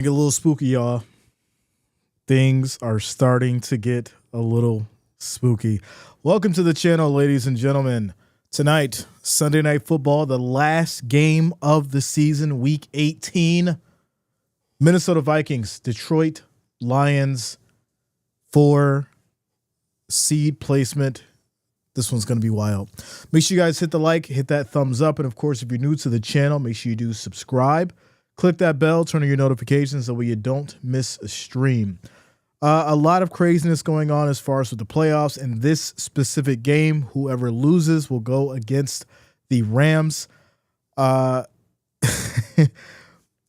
Get a little spooky, y'all. Things are starting to get a little spooky. Welcome to the channel, ladies and gentlemen. Tonight, Sunday Night Football, the last game of the season, Week 18. Minnesota Vikings, Detroit Lions for seed placement. This one's going to be wild. Make sure you guys hit the like, hit that thumbs up. And, of course, if you're new to the channel, make sure you do subscribe. Click that bell, turn on your notifications so you don't miss a stream. A lot of craziness going on as far as with the playoffs. In this specific game, whoever loses will go against the Rams. If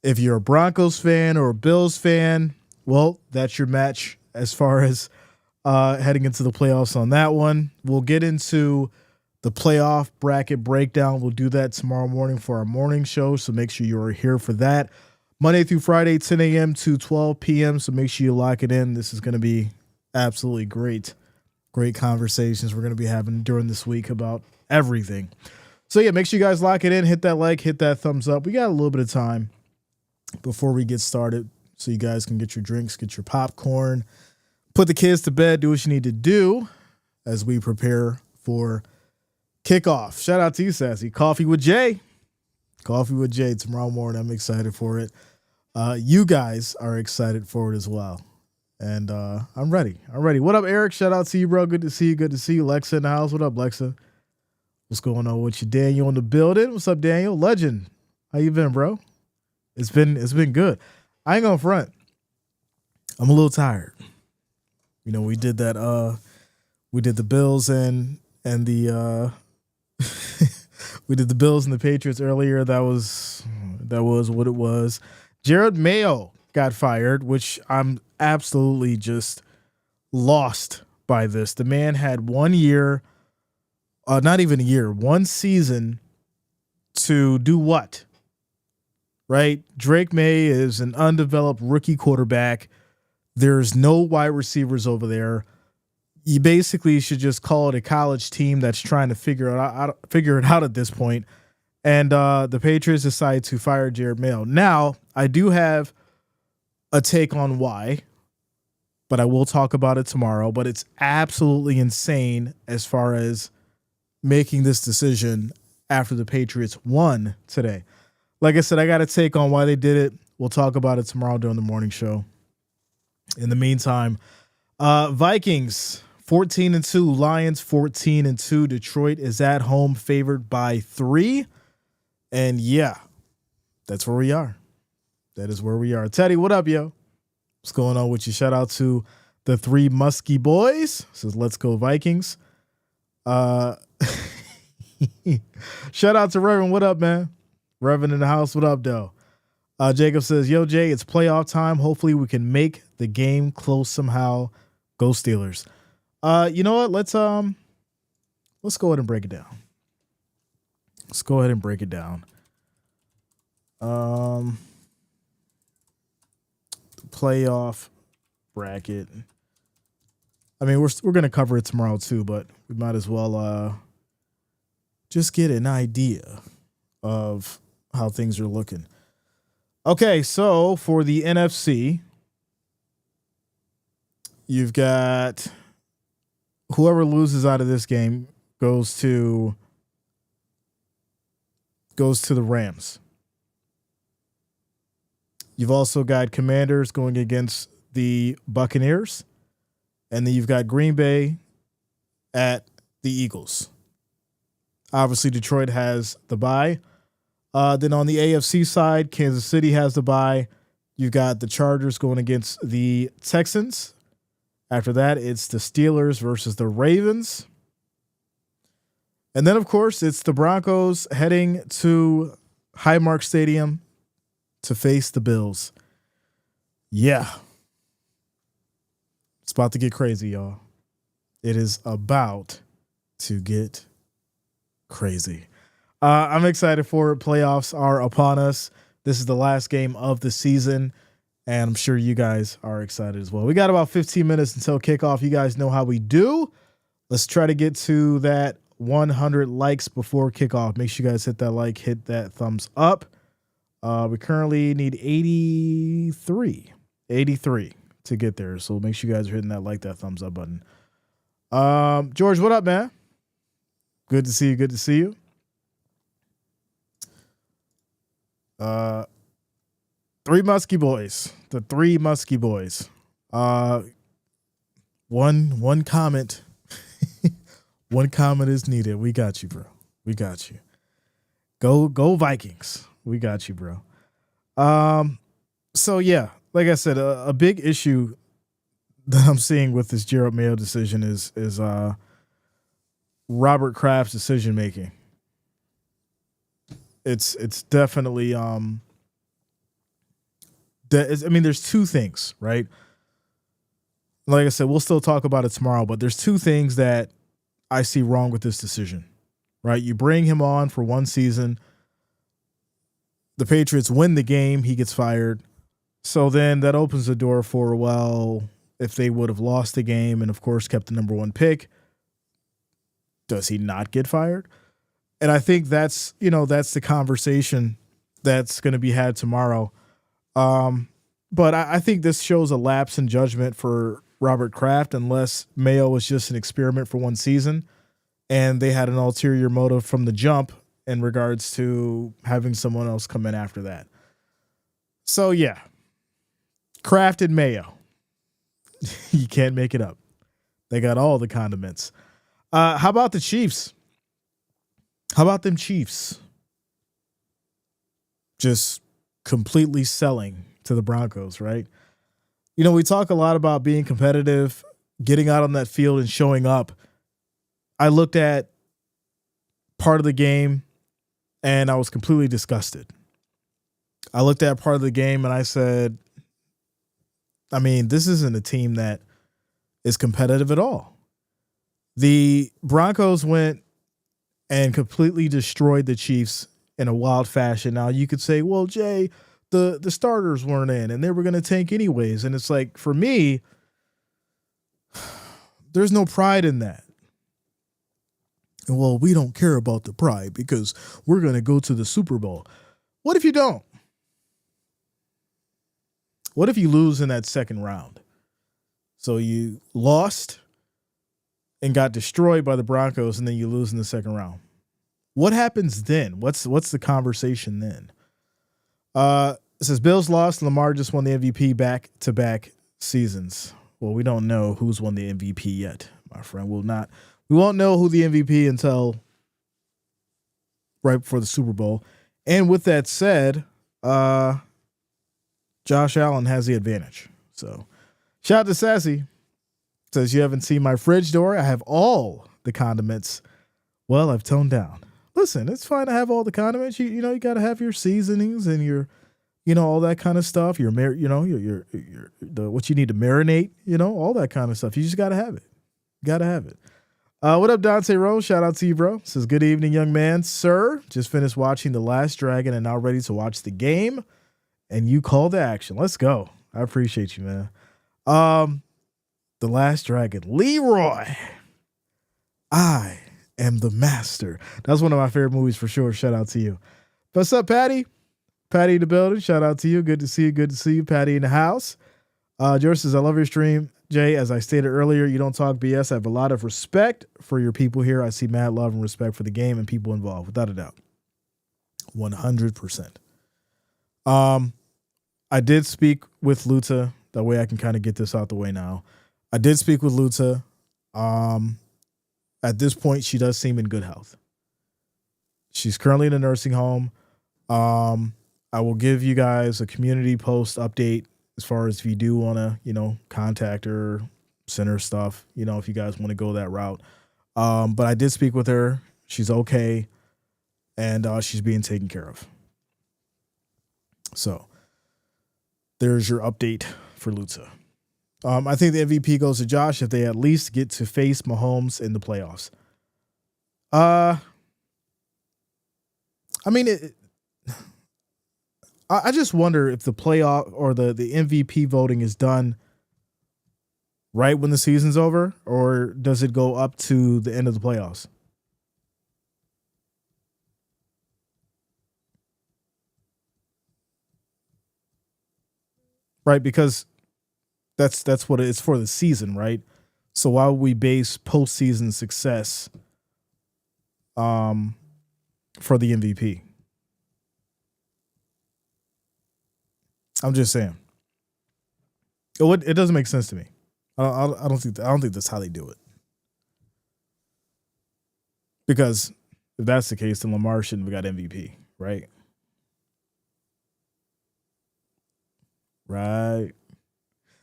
you're a Broncos fan or a Bills fan, well, that's your match as far as heading into the playoffs on that one. We'll get into the playoff bracket breakdown. We'll do that tomorrow morning for our morning show, so make sure you are here for that. Monday through Friday, 10 a.m. to 12 p.m., so make sure you lock it in. This is going to be absolutely great. Great conversations we're going to be having during this week about everything. So, yeah, make sure you guys lock it in. Hit that like, hit that thumbs up. We got a little bit of time before we get started, so you guys can get your drinks, get your popcorn, put the kids to bed, do what you need to do as we prepare for kickoff. Shout out to you, Sassy. Coffee with Jay. Coffee with Jay tomorrow morning. I'm excited for it. You guys are excited for it as well. And I'm ready. What up, Eric? Shout out to you, bro. Good to see you. Good to see you. Lexa in the house. What up, Lexa? What's going on with you? Daniel in the building. What's up, Daniel? Legend. How you been, bro? It's been good. I ain't gonna front. I'm a little tired. You know, we did that. We did the Bills and the we did the Bills and the Patriots earlier. That was what it was. Jared Mayo got fired, which I'm absolutely just lost by this. The man had 1 year, not even a year, one season to do what? Right? Drake May is an undeveloped rookie quarterback. There's no wide receivers over there. You basically should just call it a college team that's trying to figure it out at this point. And the Patriots decided to fire Jared Mayo. Now, I do have a take on why, but I will talk about it tomorrow. But it's absolutely insane as far as making this decision after the Patriots won today. Like I said, I got a take on why they did it. We'll talk about it tomorrow during the morning show. In the meantime, Vikings 14-2, Lions 14-2. Detroit is at home, favored by 3. And yeah, that's where we are. That is where we are. Teddy, what up, yo? What's going on with you? Shout out to the 3 Muskie boys. Says, let's go Vikings. Shout out to Reverend. What up, man? Reverend in the house. What up, though? Jacob says, yo, Jay, it's playoff time. Hopefully we can make the game close somehow. Go Steelers. You know what? Let's go ahead and break it down. The playoff bracket. I mean, we're going to cover it tomorrow too, but we might as well just get an idea of how things are looking. Okay, so for the NFC, you've got whoever loses out of this game goes to the Rams. You've also got Commanders going against the Buccaneers, and then you've got Green Bay at the Eagles. Obviously, Detroit has the bye. Then on the AFC side, Kansas City has the bye. You've got the Chargers going against the Texans. After that, it's the Steelers versus the Ravens. And then, of course, it's the Broncos heading to Highmark Stadium to face the Bills. Yeah. It's about to get crazy, y'all. It is about to get crazy. I'm excited for it. Playoffs are upon us. This is the last game of the season, and I'm sure you guys are excited as well. We got about 15 minutes until kickoff. You guys know how we do. Let's try to get to that 100 likes before kickoff. Make sure you guys hit that like, hit that thumbs up. We currently need 83 to get there. So make sure you guys are hitting that thumbs up button. George, what up, man? Good to see you. Good to see you. Three Muskie Boys. The three Muskie Boys. One comment. One comment is needed. We got you, bro. We got you. Go Vikings. We got you, bro. So yeah, like I said, a big issue that I'm seeing with this Jerod Mayo decision is Robert Kraft's decision making. It's definitely there's two things, right? Like I said, we'll still talk about it tomorrow, but there's two things that I see wrong with this decision, right? You bring him on for one season. The Patriots win the game. He gets fired. So then that opens the door for, well, if they would have lost the game and, of course, kept the number one pick, does he not get fired? And I think that's the conversation that's going to be had tomorrow. But I think this shows a lapse in judgment for Robert Kraft, unless Mayo was just an experiment for one season and they had an ulterior motive from the jump in regards to having someone else come in after that. So, yeah, Kraft and Mayo. You can't make it up. They got all the condiments. How about the Chiefs? How about them Chiefs? Just completely selling to the Broncos, right? You know, we talk a lot about being competitive, getting out on that field and showing up. I looked at part of the game and I was completely disgusted. I looked at part of the game and I said, I mean, this isn't a team that is competitive at all. The Broncos went and completely destroyed the Chiefs in a wild fashion. Now you could say, well, Jay, the starters weren't in and they were going to tank anyways. And it's like, for me, there's no pride in that. And well, we don't care about the pride because we're going to go to the Super Bowl. What if you don't? What if you lose in that second round? So you lost and got destroyed by the Broncos and then you lose in the second round. What happens then? What's the conversation then? It says Bills lost. Lamar just won the MVP back-to-back seasons. Well, we don't know who's won the MVP yet, my friend. We won't know who the MVP until right before the Super Bowl. And with that said, Josh Allen has the advantage. So shout out to Sassy. Says, you haven't seen my fridge door. I have all the condiments. Well, I've toned down. Listen, it's fine to have all the condiments. You know, you got to have your seasonings and your, all that kind of stuff. Your what you need to marinate, all that kind of stuff. You just got to have it. Got to have it. What up, Dante Rose? Shout out to you, bro. Says, good evening, young man. Sir, just finished watching The Last Dragon and now ready to watch the game. And you call to action. Let's go. I appreciate you, man. The Last Dragon. Leroy. I am the master. That's one of my favorite movies for sure. Shout out to you. What's up, Patty? Patty in the building. Shout out to you. Good to see you. Good to see you. Patty in the house. George says, I love your stream. Jay, as I stated earlier, you don't talk BS. I have a lot of respect for your people here. I see mad love and respect for the game and people involved, without a doubt. 100%. I did speak with Luta. That way I can kind of get this out the way now. I did speak with Luta. At this point, she does seem in good health. She's currently in a nursing home. I will give you guys a community post update as far as if you do want to, contact her, send her stuff, if you guys want to go that route. But I did speak with her. She's okay. And she's being taken care of. So there's your update for Luta. I think the MVP goes to Josh if they at least get to face Mahomes in the playoffs. I just wonder if the playoff or the MVP voting is done right when the season's over, or does it go up to the end of the playoffs? right? Because that's what it's for the season, right? So why would we base postseason success um for the MVP? I'm just saying. It doesn't make sense to me. I don't think that's how they do it. Because if that's the case, then Lamar shouldn't have got MVP, right? Right.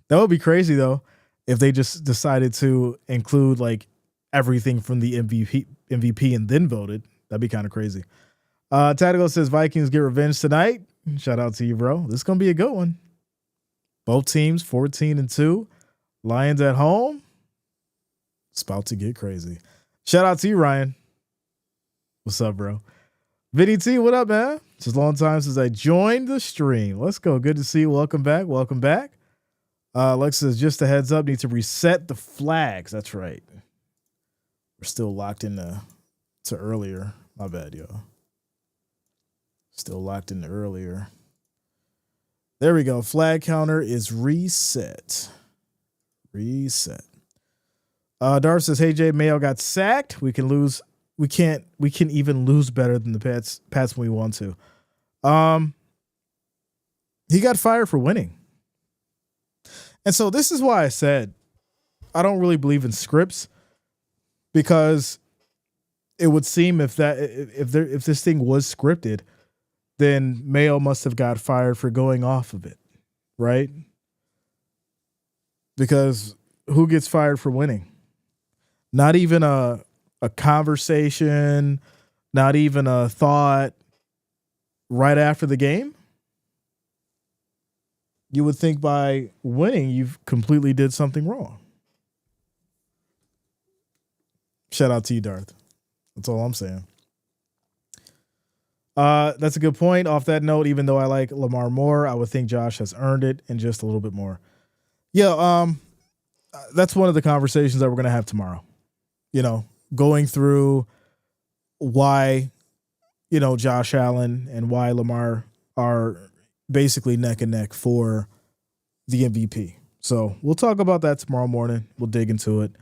That would be crazy though if they just decided to include like everything from the MVP and then voted. That'd be kind of crazy. Tactical says Vikings get revenge tonight. Shout out to you, bro. This is gonna be a good one. Both teams 14-2. Lions at home. It's about to get crazy. Shout out to you, Ryan. What's up, bro? Vinny T, what up, man? It's a long time since I joined the stream. Let's go. Good to see you. Welcome back. Welcome back. Lex says, just a heads up, need to reset the flags. That's right. We're still locked in to earlier. My bad, yo. Still locked in earlier. There we go. Flag counter is reset. Reset. Darth says, hey, Jay, Mayo got sacked. We can lose. We can even lose better than the Pats when we want to. He got fired for winning. And so this is why I said I don't really believe in scripts, because it would seem if this thing was scripted, then Mayo must have got fired for going off of it, right? Because who gets fired for winning? Not even a conversation, not even a thought right after the game. You would think by winning, you've completely did something wrong. Shout out to you, Darth. That's all I'm saying. That's a good point. Off that note, even though I like Lamar more, I would think Josh has earned it and just a little bit more. Yeah, that's one of the conversations that we're going to have tomorrow. You know, going through why, Josh Allen and why Lamar are basically neck and neck for the MVP. So we'll talk about that tomorrow morning. We'll dig into it,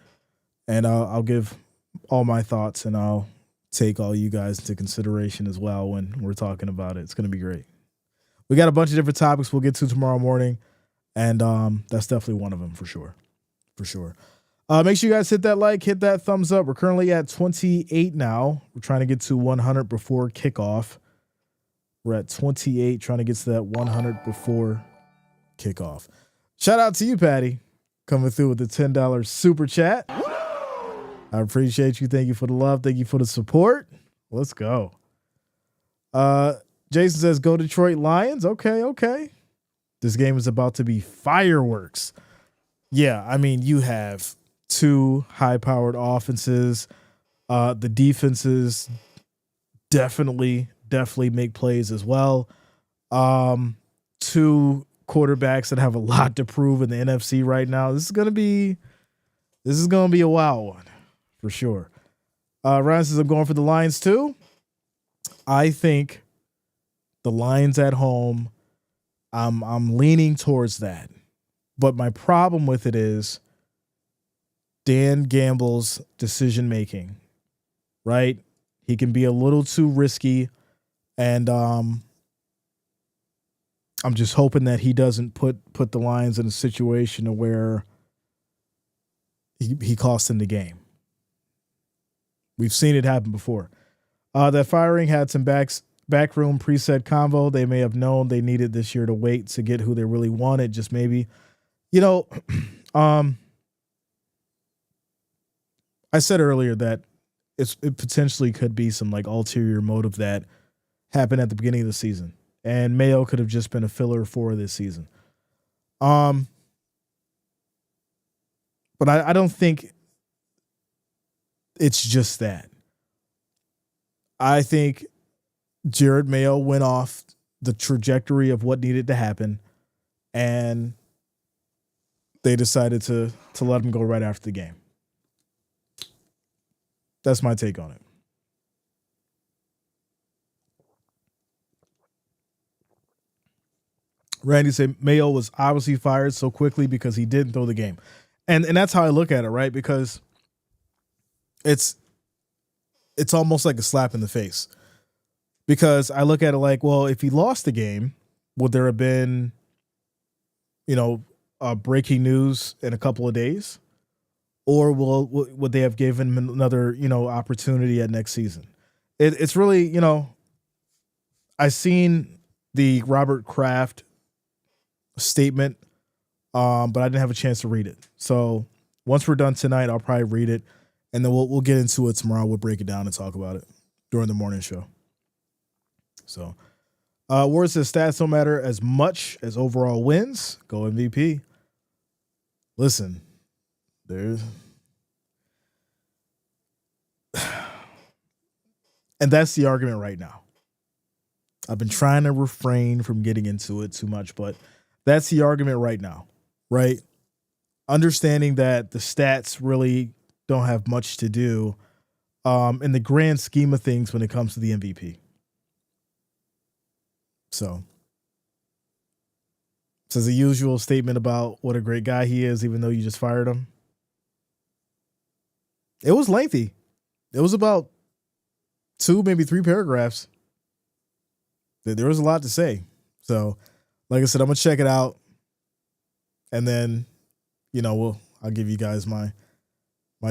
and I'll give all my thoughts, and I'll take all you guys into consideration as well when we're talking about it. It's going to be great. We got a bunch of different topics we'll get to tomorrow morning, and that's definitely one of them for sure. For sure. Make sure you guys hit that like, hit that thumbs up. We're currently at 28 now. We're trying to get to 100 before kickoff. We're at 28, trying to get to that 100 before kickoff. Shout out to you, Patty, coming through with the $10 super chat. I appreciate you. Thank you for the love. Thank you for the support. Let's go. Jason says, go Detroit Lions. Okay. This game is about to be fireworks. Yeah, I mean, you have two high-powered offenses. The defenses definitely make plays as well. Two quarterbacks that have a lot to prove in the NFC right now. This is gonna be a wild one for sure. Ryan says, I'm going for the Lions too. I think the Lions at home, I'm leaning towards that. But my problem with it is Dan Gamble's decision making, right? He can be a little too risky, and I'm just hoping that he doesn't put the Lions in a situation where he costs them the game. We've seen it happen before. That firing had some backroom preset convo. They may have known they needed this year to wait to get who they really wanted. Just maybe, I said earlier that it potentially could be some like ulterior motive that happened at the beginning of the season, and Mayo could have just been a filler for this season. But I don't think it's just that. I think Jared Mayo went off the trajectory of what needed to happen, and they decided to let him go right after the game. That's my take on it. Randy said Mayo was obviously fired so quickly because he didn't throw the game. And that's how I look at it, right? Because it's almost like a slap in the face. Because I look at it like, well, if he lost the game, would there have been, breaking news in a couple of days? Or would they have given him another, opportunity at next season? It's really, I seen the Robert Kraft statement, but I didn't have a chance to read it. So once we're done tonight, I'll probably read it, and then we'll get into it tomorrow. We'll break it down and talk about it during the morning show. So, Ward says stats don't matter as much as overall wins. Go MVP. Listen, there's, and that's the argument right now. I've been trying to refrain from getting into it too much, but that's the argument right now, right? Understanding that the stats really don't have much to do in the grand scheme of things when it comes to the MVP. So, says the usual statement about what a great guy he is, even though you just fired him. It was lengthy. It was about 2, maybe 3 paragraphs. There was a lot to say. So, like I said, I'm gonna check it out, and then, I'll give you guys my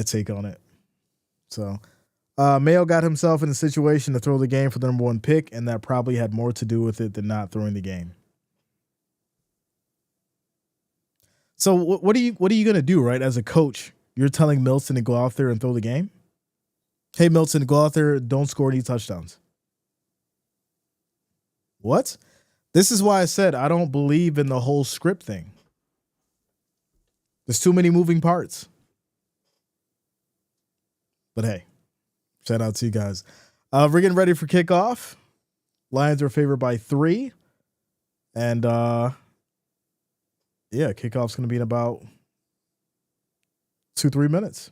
take on it. So, Mayo got himself in a situation to throw the game for the number 1 pick, and that probably had more to do with it than not throwing the game. So, what are you gonna do, right? As a coach, you're telling Milton to go out there and throw the game. Hey, Milton, go out there, don't score any touchdowns. What? This is why I said I don't believe in the whole script thing. There's too many moving parts. But hey, shout out to you guys. We're getting ready for kickoff. Lions are favored by 3. And kickoff's going to be in about 2-3 minutes.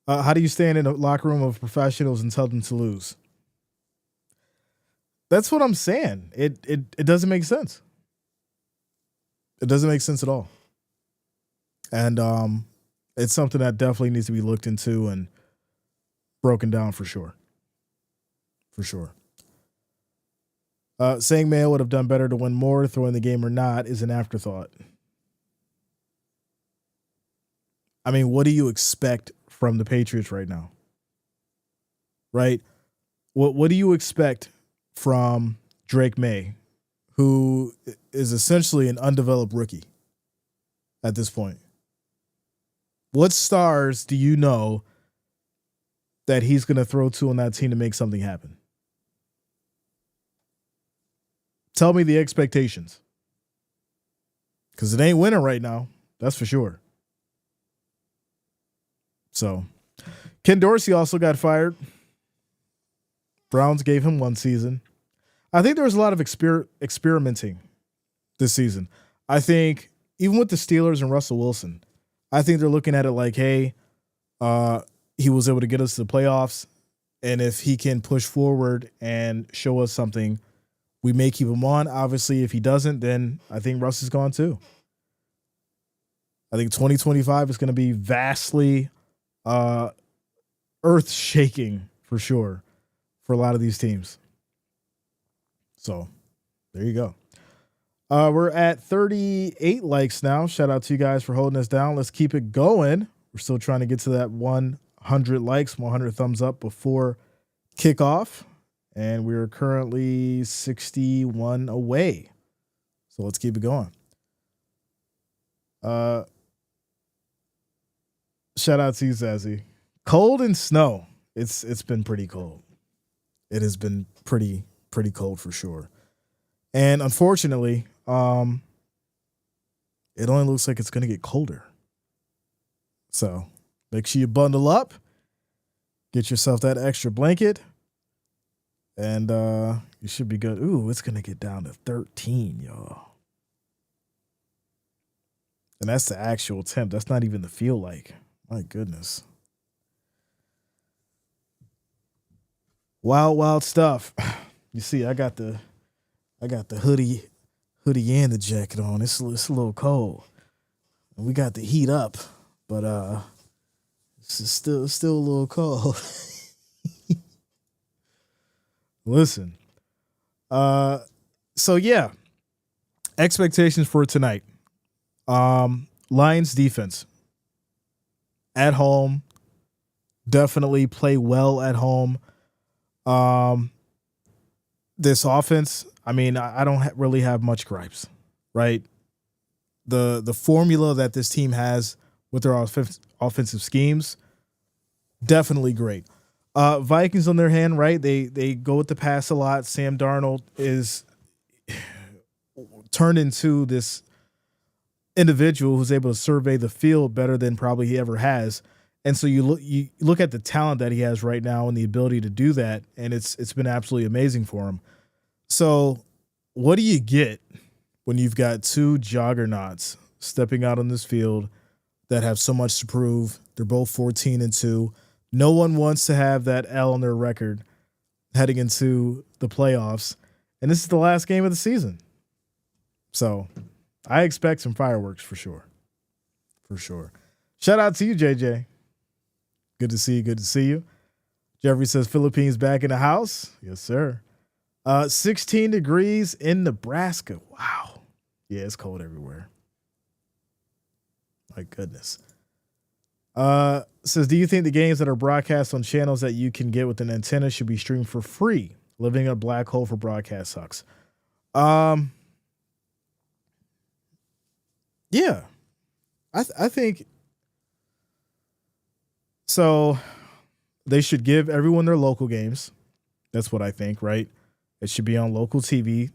How do you stand in a locker room of professionals and tell them to lose? That's what I'm saying. It doesn't make sense. It doesn't make sense at all. And it's something that definitely needs to be looked into and broken down for sure. For sure. Saying Mayo would have done better to win more, throwing the game or not, is an afterthought. I mean, what do you expect from the Patriots right now? Right? What do you expect from Drake May, who is essentially an undeveloped rookie at this point? What stars do you know that he's going to throw to on that team to make something happen? Tell me the expectations. Because it ain't winning right now. That's for sure. So, Ken Dorsey also got fired. Browns gave him 1 season. I think there was a lot of experimenting this season. I think even with the Steelers and Russell Wilson, I think they're looking at it like, hey, he was able to get us to the playoffs, and if he can push forward and show us something, we may keep him on. Obviously, if he doesn't, then I think Russ is gone too. I think 2025 is going to be vastly earth-shaking for sure for a lot of these teams. So there you go. We're at 38 likes now. Shout out to you guys for holding us down. Let's keep it going. We're still trying to get to that 100 likes, 100 thumbs up before kickoff. And we're currently 61 away. So let's keep it going. Shout out to you, Zazzy. Cold and snow. It's been pretty cold. It has been pretty cold for sure. And unfortunately, it only looks like it's going to get colder. So make sure you bundle up, get yourself that extra blanket, and you should be good. Ooh, it's going to get down to 13, y'all. And that's the actual temp. That's not even the feel like. My goodness. Wild, wild stuff. You see, I got the hoodie hoodie and the jacket on. It's a little cold. And we got the heat up, but it's still a little cold. Listen. So yeah. Expectations for tonight. Lions defense. At home. Definitely play well at home. This offense, I mean, I don't really have much gripes, right? The formula that this team has with their offensive schemes, definitely great. Vikings on their hand, right? They go with the pass a lot. Sam Darnold is turned into this individual who's able to survey the field better than probably he ever has. And so you look at the talent that he has right now and the ability to do that, and it's been absolutely amazing for him. So what do you get when you've got two juggernauts stepping out on this field that have so much to prove? They're both 14-2. No one wants to have that L on their record heading into the playoffs. And this is the last game of the season. So I expect some fireworks for sure. For sure. Shout out to you, JJ. Good to see you. Good to see you. Jeffrey says Philippines back in the house. Yes, sir. 16 degrees in Nebraska. Wow. Yeah, it's cold everywhere. My goodness. Says, do you think the games that are broadcast on channels that you can get with an antenna should be streamed for free? Living in a black hole for broadcast sucks. Yeah. I think so. They should give everyone their local games. That's what I think, right? It should be on local TV.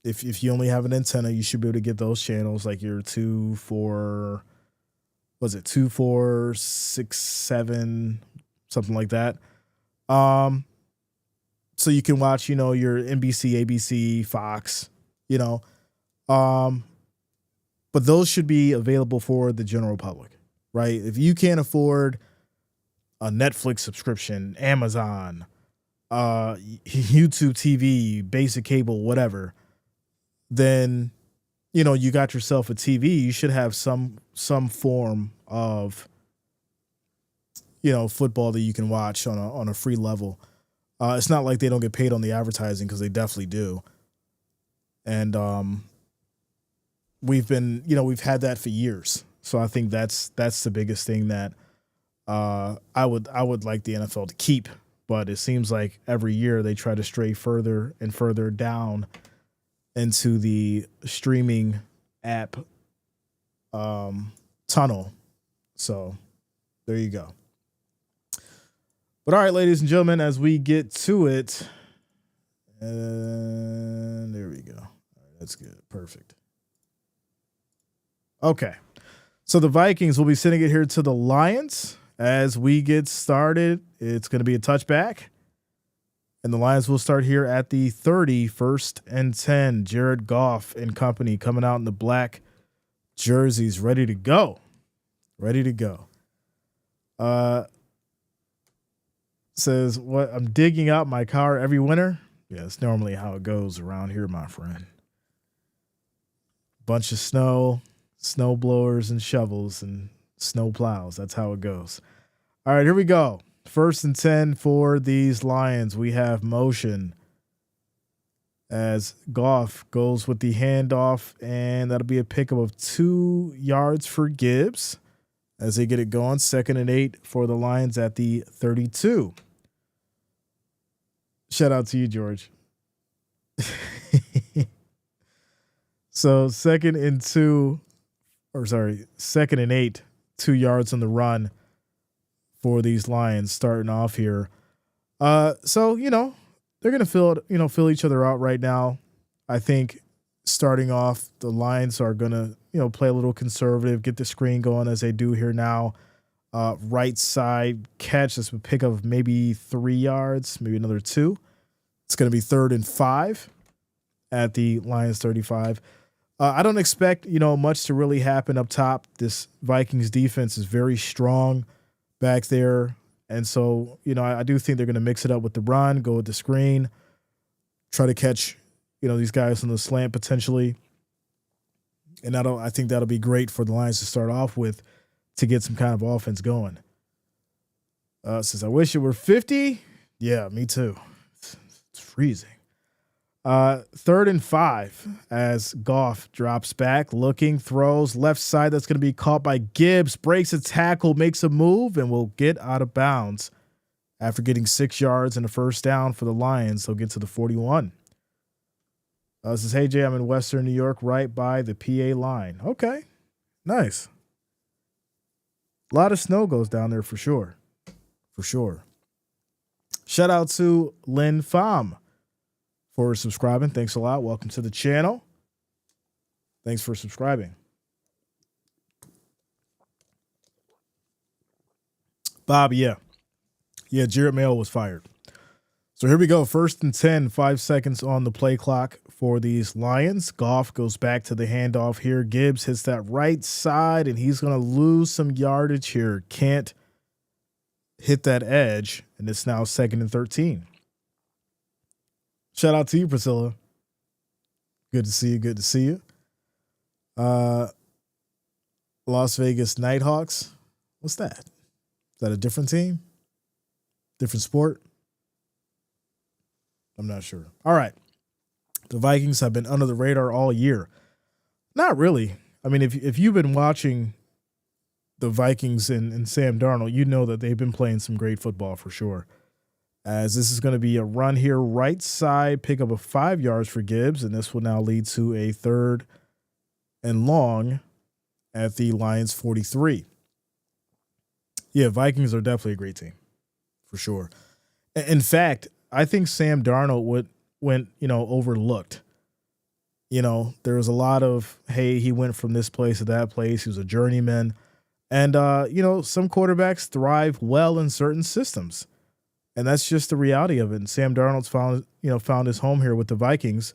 If you only have an antenna, you should be able to get those channels like your 2, 4, was it 2, 4, 6, 7, something like that. So you can watch, your NBC, ABC, Fox, but those should be available for the general public, right? If you can't afford a Netflix subscription, Amazon, YouTube TV, basic cable, whatever, then, you got yourself a TV. You should have some form of, football that you can watch on a free level. It's not like they don't get paid on the advertising, because they definitely do. And we've had that for years. So I think that's the biggest thing that I would like the NFL to keep. But it seems like every year they try to stray further and further down into the streaming app tunnel. So there you go. But all right, ladies and gentlemen, as we get to it, and there we go. All right, that's good. Perfect. Okay. So the Vikings will be sending it here to the Lions. As we get started, it's going to be a touchback. And the Lions will start here at the 30, 1st and 10. Jared Goff and company coming out in the black jerseys, ready to go. Ready to go. Says, what? I'm digging out my car every winter. Yeah, that's normally how it goes around here, my friend. Bunch of snow blowers and shovels and snow plows. That's how it goes. All right, here we go. 1st and 10 for these Lions. We have motion as Goff goes with the handoff, and that'll be a pickup of 2 yards for Gibbs as they get it going. 2nd and 8 for the Lions at the 32. Shout out to you, George. So 2nd and 8, 2 yards on the run for these Lions starting off here. So, they're going to fill each other out right now. I think starting off, the Lions are going to, play a little conservative, get the screen going as they do here now. Right side catch. This would pick up maybe 3 yards, maybe another 2. It's going to be 3rd and 5 at the Lions 35. I don't expect, much to really happen up top. This Vikings defense is very strong back there. And so, I do think they're going to mix it up with the run, go with the screen, try to catch, these guys on the slant potentially. And I think that'll be great for the Lions to start off with to get some kind of offense going. Says, I wish it were 50. Yeah, me too. It's freezing. 3rd and 5 as Goff drops back, looking, throws left side. That's going to be caught by Gibbs, breaks a tackle, makes a move, and will get out of bounds. After getting 6 yards and a first down for the Lions, they'll get to the 41. This is, hey, Jay, I'm in Western New York, right by the PA line. Okay, nice. A lot of snow goes down there for sure. For sure. Shout out to Lynn Pham for subscribing. Thanks a lot. Welcome to the channel. Thanks for subscribing. Bob, yeah. Yeah, Jarrett Mayo was fired. So here we go. 1st and 10, 5 seconds on the play clock for these Lions. Goff goes back to the handoff here. Gibbs hits that right side, and he's going to lose some yardage here. Can't hit that edge, and it's now 2nd and 13. Shout out to you, Priscilla. Good to see you. Good to see you. Las Vegas Nighthawks. What's that? Is that a different team? Different sport? I'm not sure. All right. The Vikings have been under the radar all year. Not really. I mean, if you've been watching the Vikings and Sam Darnold, you know that they've been playing some great football for sure. As this is going to be a run here, right side, pick up a 5 yards for Gibbs, and this will now lead to a 3rd and long at the Lions 43. Yeah, Vikings are definitely a great team for sure. In fact, I think Sam Darnold went overlooked. There was a lot of, hey, he went from this place to that place. He was a journeyman. And, some quarterbacks thrive well in certain systems. And that's just the reality of it. And Sam Darnold's found his home here with the Vikings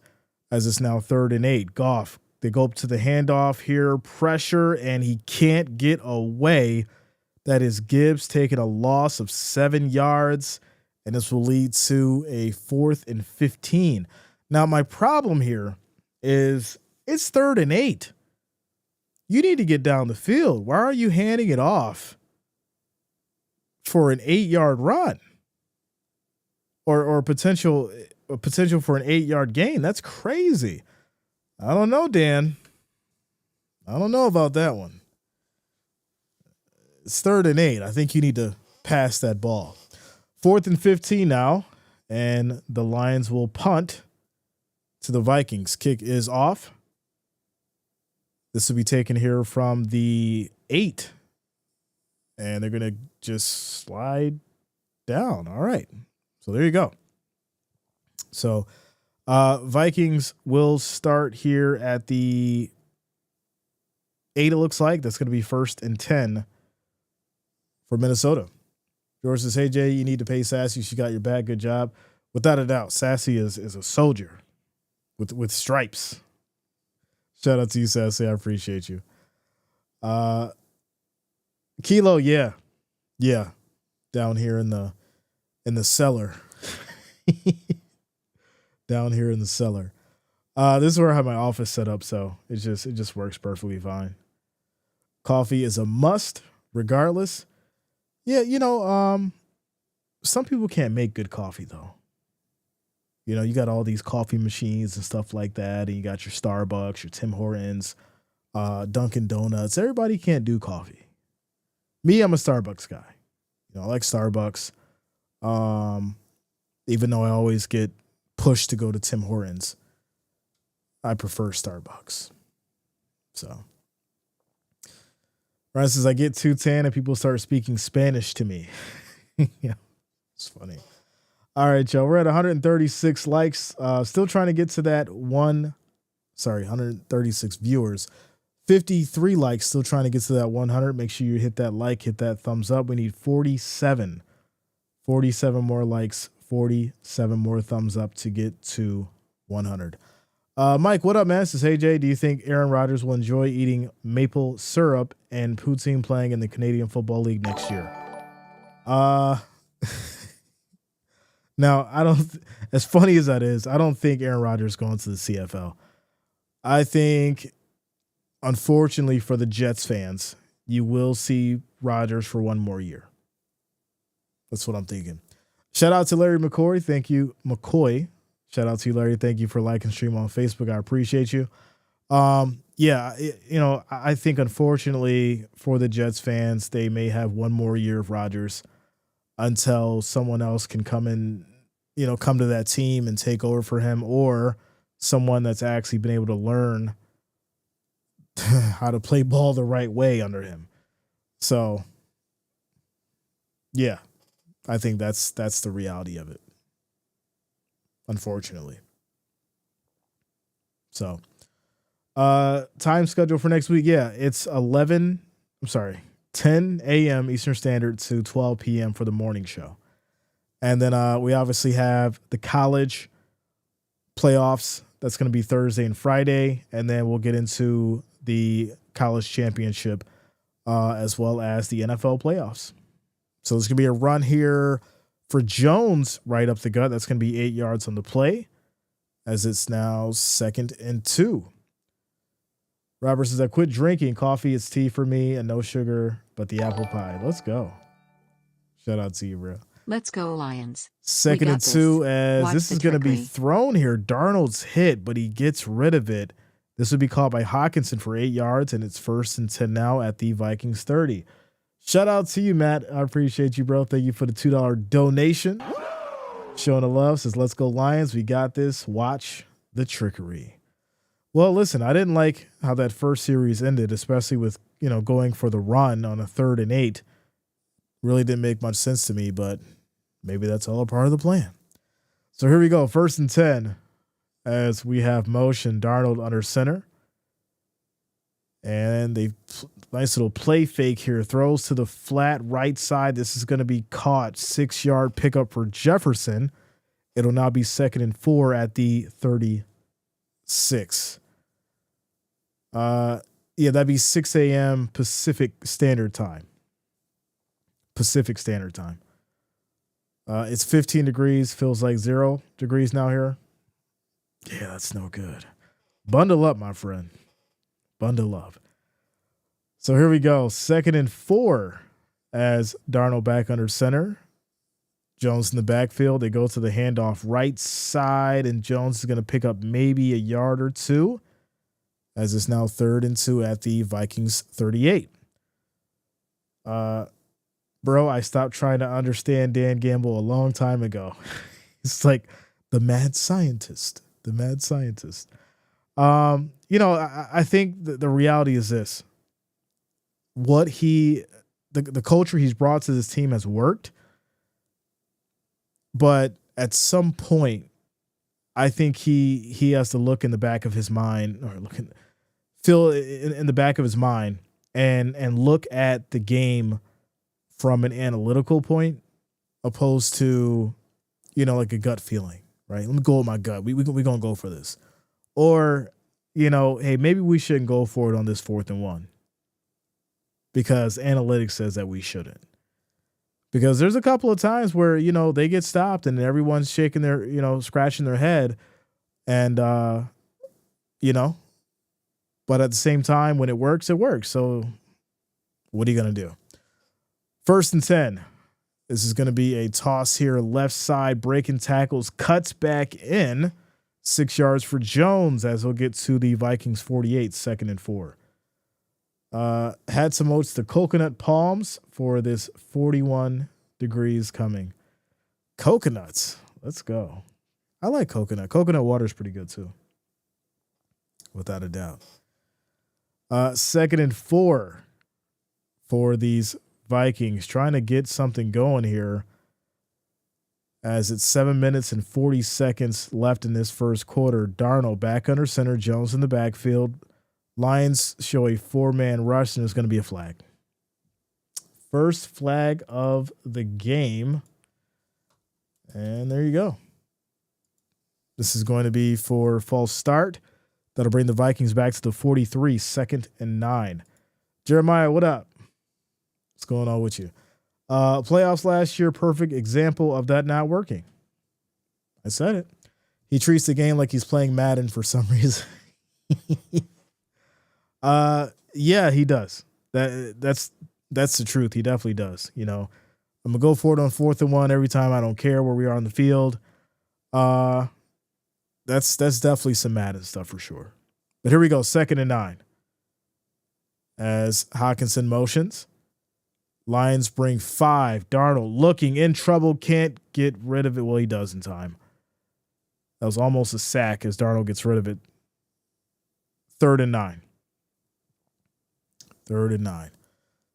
as it's now 3rd and 8. Goff, they go up to the handoff here, pressure, and he can't get away. That is Gibbs taking a loss of 7 yards, and this will lead to a 4th and 15. Now, my problem here is it's 3rd and 8. You need to get down the field. Why are you handing it off for an 8-yard run? Or potential for an 8-yard gain? That's crazy. I don't know, Dan. I don't know about that one. It's 3rd and 8. I think you need to pass that ball. 4th and 15 now, and the Lions will punt to the Vikings. Kick is off. This will be taken here from the 8, and they're going to just slide down. All right. So there you go. So Vikings will start here at the 8, it looks like. That's going to be 1st and 10 for Minnesota. George says, hey, Jay, you need to pay Sassy. She got your back. Good job. Without a doubt, Sassy is a soldier with stripes. Shout out to you, Sassy. I appreciate you. Kilo, yeah. Down here in the cellar. Down here in the cellar. This is where I have my office set up, so it just works perfectly fine. Coffee is a must, regardless. Yeah, some people can't make good coffee though. You got all these coffee machines and stuff like that, and you got your Starbucks, your Tim Hortons, Dunkin' Donuts. Everybody can't do coffee. Me, I'm a Starbucks guy. I like Starbucks. Even though I always get pushed to go to Tim Hortons, I prefer Starbucks. So, Ryan says, I get too tan and people start speaking Spanish to me. Yeah, it's funny. All right, y'all. We're at 136 likes. Still trying to get to that 136 viewers. 53 likes. Still trying to get to that 100. Make sure you hit that like, hit that thumbs up. We need 47 more likes, 47 more thumbs up to get to 100. Mike, what up, man? Says, hey, Jay, do you think Aaron Rodgers will enjoy eating maple syrup and poutine playing in the Canadian Football League next year? Now, as funny as that is, I don't think Aaron Rodgers is going to the CFL. I think unfortunately for the Jets fans, you will see Rodgers for one more year. That's what I'm thinking. Shout out to Larry McCoy. Thank you, McCoy. Shout out to you, Larry. Thank you for liking stream on Facebook. I appreciate you. I think unfortunately for the Jets fans, they may have one more year of Rodgers until someone else can come to that team and take over for him, or someone that's actually been able to learn how to play ball the right way under him. So, yeah, I think that's the reality of it, unfortunately. So, time schedule for next week. Yeah, it's 10 a.m. Eastern Standard to 12 p.m. for the morning show. And then we obviously have the college playoffs. That's going to be Thursday and Friday. And then we'll get into the college championship as well as the NFL playoffs. So there's going to be a run here for Jones right up the gut. That's going to be 8 yards on the play as it's now 2nd and 2. Robert says, I quit drinking coffee. It's tea for me and no sugar, but the apple pie. Let's go. Shout out to you, bro. Let's go, Lions. 2nd and 2 as this is going to be thrown here. Darnold's hit, but he gets rid of it. This would be called by Hawkinson for 8 yards, and it's 1st and 10 now at the Vikings 30. Shout out to you, Matt. I appreciate you, bro. Thank you for the $2 donation. Showing the love. Says, let's go, Lions. We got this. Watch the trickery. Well, listen, I didn't like how that first series ended, especially with, going for the run on a 3rd and 8. Really didn't make much sense to me, but maybe that's all a part of the plan. So here we go. 1st and 10 as we have motion Darnold under center. And they nice little play fake here. Throws to the flat right side. This is going to be caught. 6-yard pickup for Jefferson. It'll now be 2nd and 4 at the 36. That'd be 6 a.m. Pacific Standard Time. It's 15 degrees. Feels like 0 degrees now here. Yeah, that's no good. Bundle up, my friend. Bundle up. So here we go. 2nd and 4 as Darnold back under center. Jones in the backfield. They go to the handoff right side, and Jones is going to pick up maybe a yard or two as it's now 3rd and 2 at the Vikings 38. Bro, I stopped trying to understand Dan Gamble a long time ago. It's like the mad scientist. I think the reality is this. The culture he's brought to this team has worked. But at some point, I think he has to look in the back of his mind, or feel in the back of his mind and look at the game from an analytical point opposed to, like a gut feeling, right? Let me go with my gut. We're going to go for this. Or, hey, maybe we shouldn't go for it on this 4th and 1 because analytics says that we shouldn't. Because there's a couple of times where, they get stopped and everyone's shaking their, scratching their head and, but at the same time, when it works, it works. So what are you going to do? 1st and 10. This is going to be a toss here. Left side, breaking tackles, cuts back in. 6 yards for Jones as he'll get to the Vikings 48, 2nd and 4. Had some oats to coconut palms for this 41 degrees coming. Coconuts. Let's go. I like coconut. Coconut water is pretty good too. Without a doubt. 2nd and 4 for these Vikings, trying to get something going here as it's 7 minutes and 40 seconds left in this first quarter. Darnold back under center, Jones in the backfield. Lions show a 4-man rush, and there's going to be a flag. First flag of the game. And there you go. This is going to be for false start. That'll bring the Vikings back to the 43, 2nd and 9. Jeremiah, what up? What's going on with you? Playoffs last year, perfect example of that not working. I said it. He treats the game like he's playing Madden for some reason. Yeah, he does. That's the truth. He definitely does. I'm gonna go for it on 4th and 1 every time. I don't care where we are on the field. Uh, that's definitely some Madden stuff for sure. But here we go, 2nd and 9. As Hawkinson motions, Lions bring 5. Darnold looking in trouble, can't get rid of it. Well, he does in time. That was almost a sack as Darnold gets rid of it. 3rd and 9. 3rd and 9.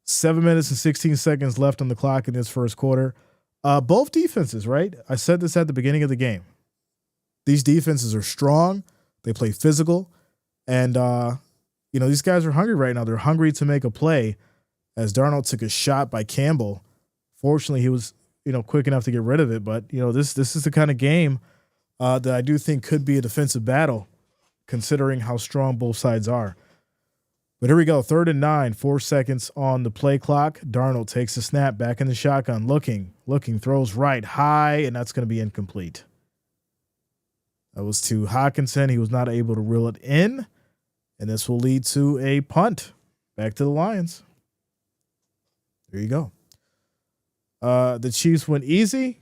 7 minutes and 16 seconds left on the clock in this first quarter. Both defenses, right? I said this at the beginning of the game. These defenses are strong. They play physical. And, these guys are hungry right now. They're hungry to make a play as Darnold took a shot by Campbell. Fortunately, he was, quick enough to get rid of it. But, this is the kind of game that I do think could be a defensive battle considering how strong both sides are. But here we go, 3rd and 9, 4 seconds on the play clock. Darnold takes a snap back in the shotgun, looking, throws right high, and that's going to be incomplete. That was to Hawkinson. He was not able to reel it in, and this will lead to a punt back to the Lions. There you go. The Chiefs went easy.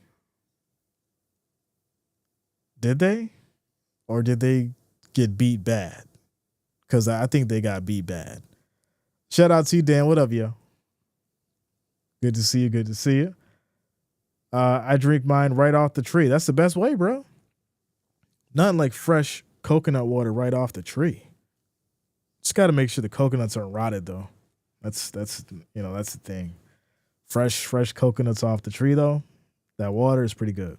Did they? Or did they get beat bad? Because I think they got beat bad. Shout out to you, Dan. What up, yo? Good to see you. Good to see you. I drink mine right off the tree. That's the best way, bro. Nothing like fresh coconut water right off the tree. Just got to make sure the coconuts aren't rotted, though. That's the thing. Fresh coconuts off the tree, though. That water is pretty good.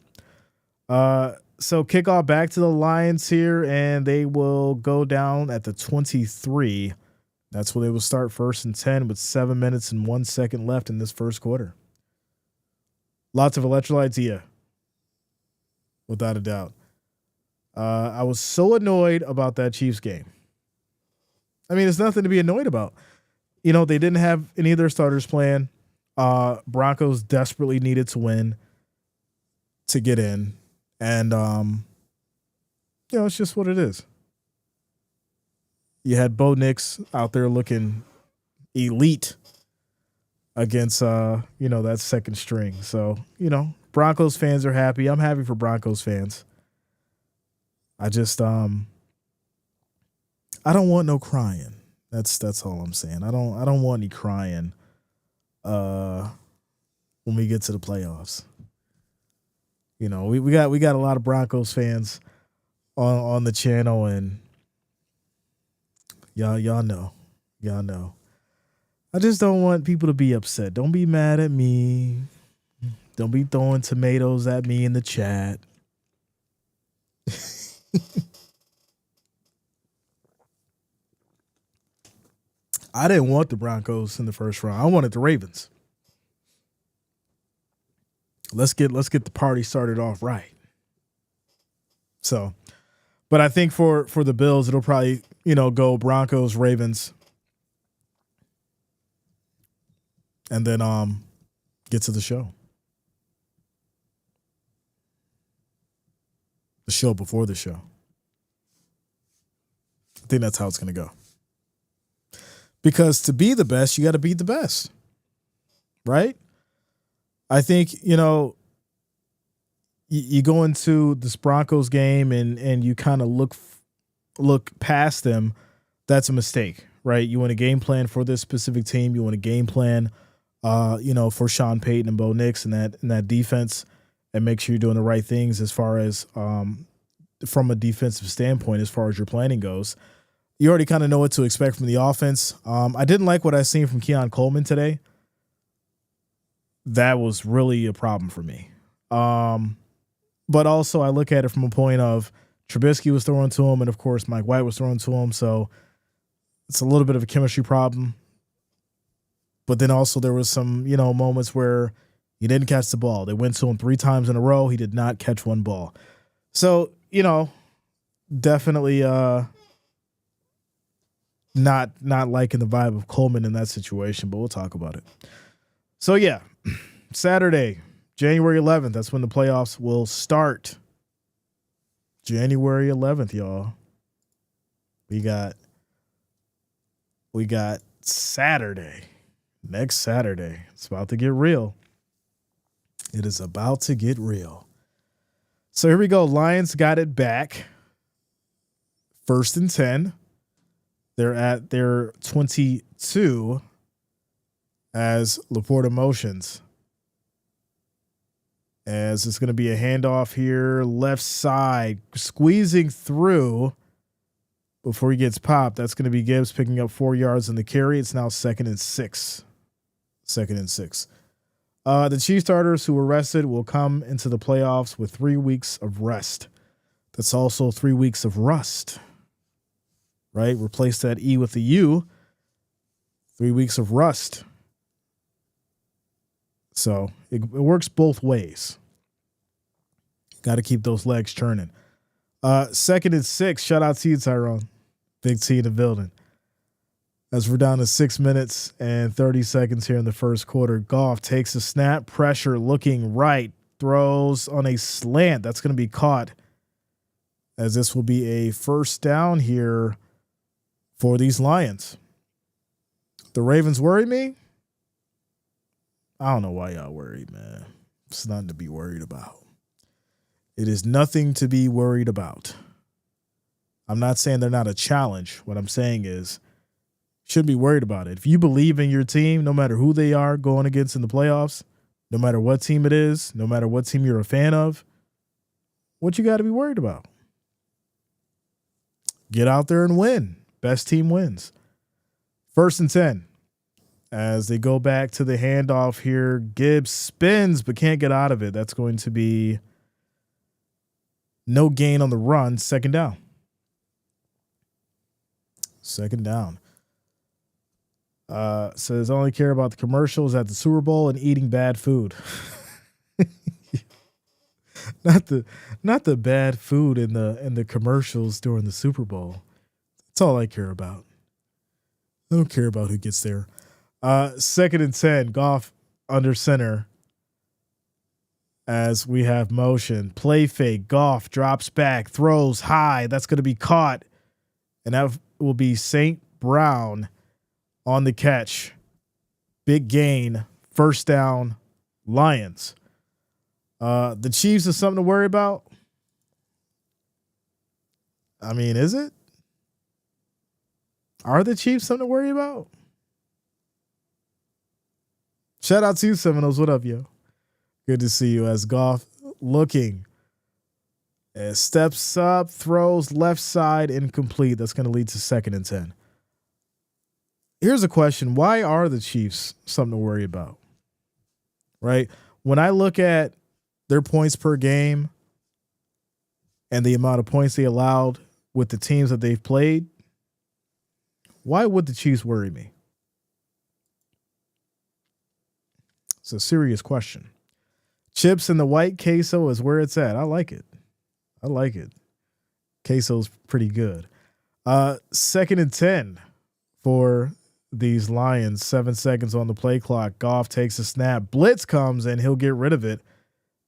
So kickoff back to the Lions here, and they will go down at the 23. That's where they will start 1st and 10 with 7 minutes and 1 second left in this first quarter. Lots of electrolytes, yeah. Without a doubt. I was so annoyed about that Chiefs game. I mean, it's nothing to be annoyed about. They didn't have any of their starters playing. Broncos desperately needed to win to get in. And, it's just what it is. You had Bo Nix out there looking elite against, that second string. So, Broncos fans are happy. I'm happy for Broncos fans. I just, I don't want no crying. That's all I'm saying. I don't want any crying, when we get to the playoffs. We got a lot of Broncos fans on the channel, and y'all know. I just don't want people to be upset. Don't be mad at me. Don't be throwing tomatoes at me in the chat. I didn't want the Broncos in the first round. I wanted the Ravens. Let's get the party started off right. So, but I think for the Bills, it'll probably, go Broncos, Ravens, and then get to the show. The show before the show. I think that's how it's going to go. Because to be the best, you got to beat the best. Right? I think, you go into this Broncos game and you kind of look past them. That's a mistake, right? You want a game plan for this specific team. You want a game plan, for Sean Payton and Bo Nix and that defense, and make sure you're doing the right things as far as from a defensive standpoint, as far as your planning goes. You already kind of know what to expect from the offense. I didn't like what I seen from Keon Coleman today. That was really a problem for me. But also I look at it from a point of Trubisky was throwing to him, and of course Mike White was throwing to him. So it's a little bit of a chemistry problem. But then also there was some, moments where he didn't catch the ball. They went to him 3 times in a row. He did not catch one ball. So, definitely not liking the vibe of Coleman in that situation, but we'll talk about it. So yeah, Saturday, January 11th, that's when the playoffs will start. January 11th, y'all. We got we got Saturday. Next Saturday. It's about to get real. It is about to get real. So here we go. Lions got it back. 1st and 10. They're at their 22 as Laporta motions. As it's going to be a handoff here, left side, squeezing through before he gets popped. That's going to be Gibbs picking up 4 yards in the carry. It's now 2nd and 6. 2nd and 6. The Chiefs starters who were rested will come into the playoffs with 3 weeks of rest. That's also 3 weeks of rust, right? Replace that E with the U. 3 weeks of rust. So it works both ways. Got to keep those legs churning. 2nd and 6. Shout out to you, Tyrone. Big T in the building. As we're down to 6 minutes and 30 seconds here in the first quarter, Goff takes a snap, pressure, looking right, throws on a slant. That's going to be caught, as this will be a first down here for these Lions. The Ravens worry me. I don't know why y'all worried, man. It's nothing to be worried about. It is nothing to be worried about. I'm not saying they're not a challenge. What I'm saying is, shouldn't be worried about it. If you believe in your team, no matter who they are going against in the playoffs, no matter what team it is, no matter what team you're a fan of, what you got to be worried about? Get out there and win. Best team wins. 1st and 10. As they go back to the handoff here, Gibbs spins but can't get out of it. That's going to be no gain on the run. 2nd down. 2nd down. Says only care about the commercials at the Super Bowl and eating bad food. not the bad food in the commercials during the Super Bowl. That's all I care about. I don't care about who gets there. 2nd and 10. Goff under center. As we have motion, play fake. Goff drops back, throws high. That's going to be caught, and that will be St. Brown on the catch. Big gain. 1st down, Lions. The Chiefs is something to worry about. I mean, is it? Are the Chiefs something to worry about? Shout out to you, Seminoles. What up, yo? Good to see you. As Goff looking. As steps up, throws left side, incomplete. That's going to lead to 2nd and 10. Here's a question. Why are the Chiefs something to worry about? Right? When I look at their points per game and the amount of points they allowed with the teams that they've played, why would the Chiefs worry me? It's a serious question. Chips in the white queso is where it's at. I like it. I like it. Queso's pretty good. 2nd and 10 for these Lions. 7 seconds on the play clock. Goff takes a snap. Blitz comes and he'll get rid of it.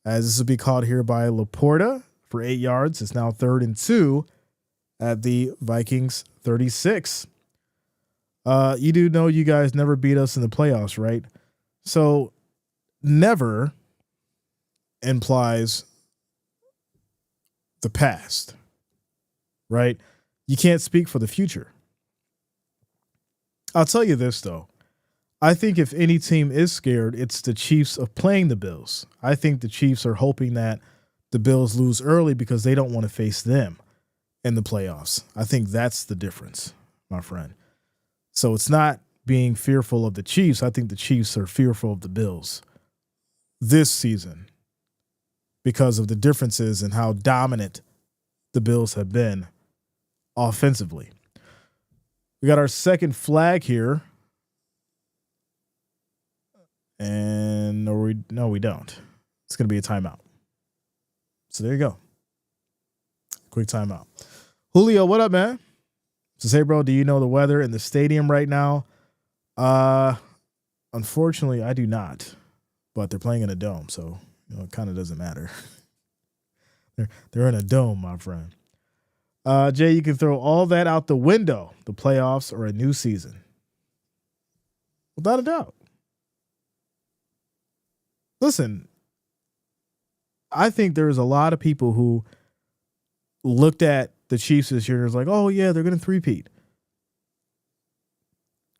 As this will be caught here by Laporta for 8 yards. It's now 3rd and 2 at the Vikings 36. You do know you guys never beat us in the playoffs, right? So never implies the past, right? You can't speak for the future. I'll tell you this, though. I think if any team is scared, it's the Chiefs of playing the Bills. I think the Chiefs are hoping that the Bills lose early because they don't want to face them in the playoffs. I think that's the difference, my friend. So it's not being fearful of the Chiefs. I think the Chiefs are fearful of the Bills this season because of the differences in how dominant the Bills have been offensively. We got our second flag here. And no, we don't. It's going to be a timeout. So there you go. Quick timeout. Julio, what up, man? Says, hey, bro, do you know the weather in the stadium right now? Unfortunately, I do not. But they're playing in a dome, so it kind of doesn't matter. They're in a dome, my friend. Jay, you can throw all that out the window. The playoffs or a new season. Without a doubt. Listen, I think there's a lot of people who looked at the Chiefs this year and was like, oh, yeah, they're going to three-peat.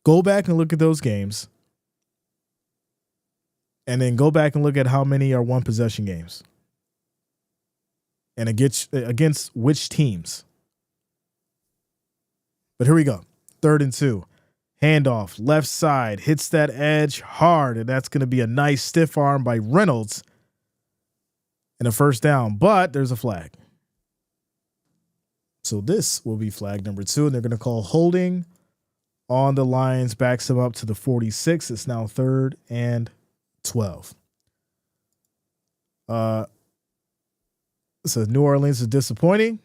Go back and look at those games. And then go back and look at how many are one-possession games. And against which teams. But here we go. 3rd and 2. Handoff, left side, hits that edge hard, and that's going to be a nice stiff arm by Reynolds and a first down. But there's a flag. So this will be flag number 2, and they're going to call holding on the Lions, backs them up to the 46. It's now 3rd and 12. So New Orleans is disappointing.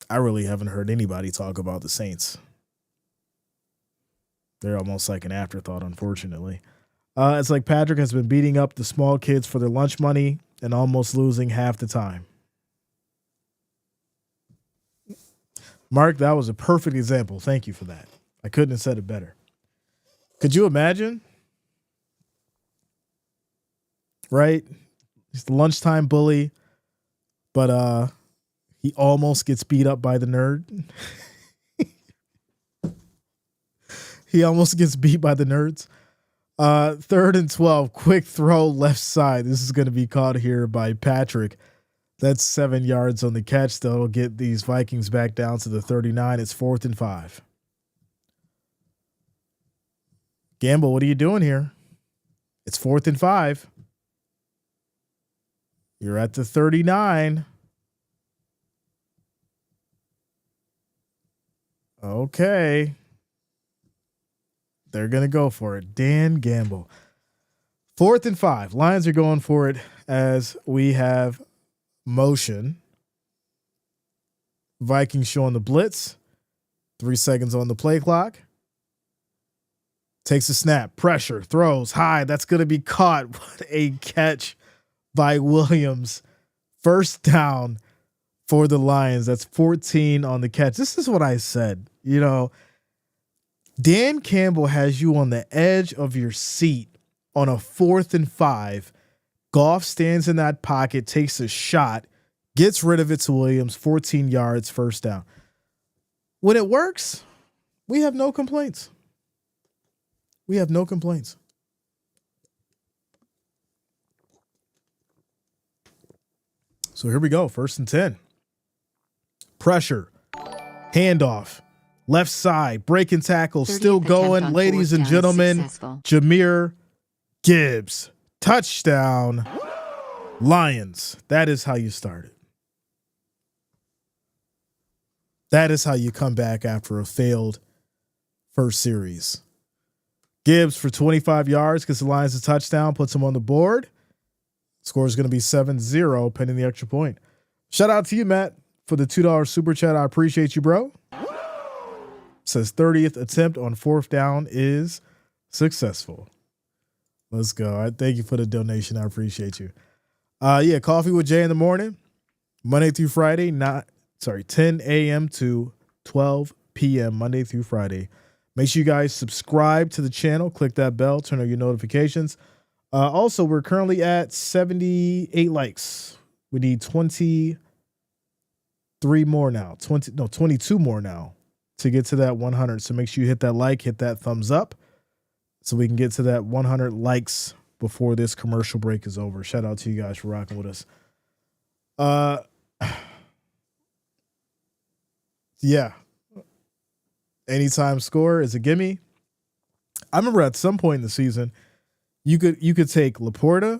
I really haven't heard anybody talk about the Saints. They're almost like an afterthought, unfortunately. It's like Patrick has been beating up the small kids for their lunch money and almost losing half the time. Mark, that was a perfect example. Thank you for that. I couldn't have said it better. Could you imagine? Right? He's the lunchtime bully, but he almost gets beat up by the nerd. He almost gets beat by the nerds. 3rd and 12, quick throw left side. This is going to be caught here by Patrick. That's 7 yards on the catch. That'll get these Vikings back down to the 39. It's 4th and 5. Gamble, what are you doing here? It's 4th and 5. You're at the 39. Okay. They're going to go for it. Dan Gamble. 4th and 5. Lions are going for it as we have motion. Vikings showing the blitz. 3 seconds on the play clock. Takes a snap. Pressure. Throws high. That's going to be caught. What a catch by Williams. First down for the Lions. That's 14 on the catch. This is what I said. You know, Dan Campbell has you on the edge of your seat on a 4th and 5. Goff stands in that pocket, takes a shot, gets rid of it to Williams, 14 yards, first down. When it works, we have no complaints. We have no complaints. So here we go, 1st and 10. Pressure, handoff. Left side, breaking tackle, still going. Ladies and gentlemen, Jahmyr Gibbs. Touchdown, Lions. That is how you start it. That is how you come back after a failed first series. Gibbs for 25 yards gets the Lions a touchdown, puts them on the board. Score is going to be 7-0, pending the extra point. Shout out to you, Matt, for the $2 super chat. I appreciate you, bro. Says 30th attempt on 4th down is successful. Let's go. I thank you for the donation. I appreciate you. Yeah, Coffee with Jay in the morning, Monday through Friday, 10 a.m. to 12 p.m. Monday through Friday. Make sure you guys subscribe to the channel, click that bell, turn on your notifications. Also, we're currently at 78 likes. We need 23 more now. 22 more now to get to that 100. So make sure you hit that like, hit that thumbs up so we can get to that 100 likes before this commercial break is over. Shout out to you guys for rocking with us. Yeah. Anytime score is a gimme. I remember at some point in the season, you could take Laporta,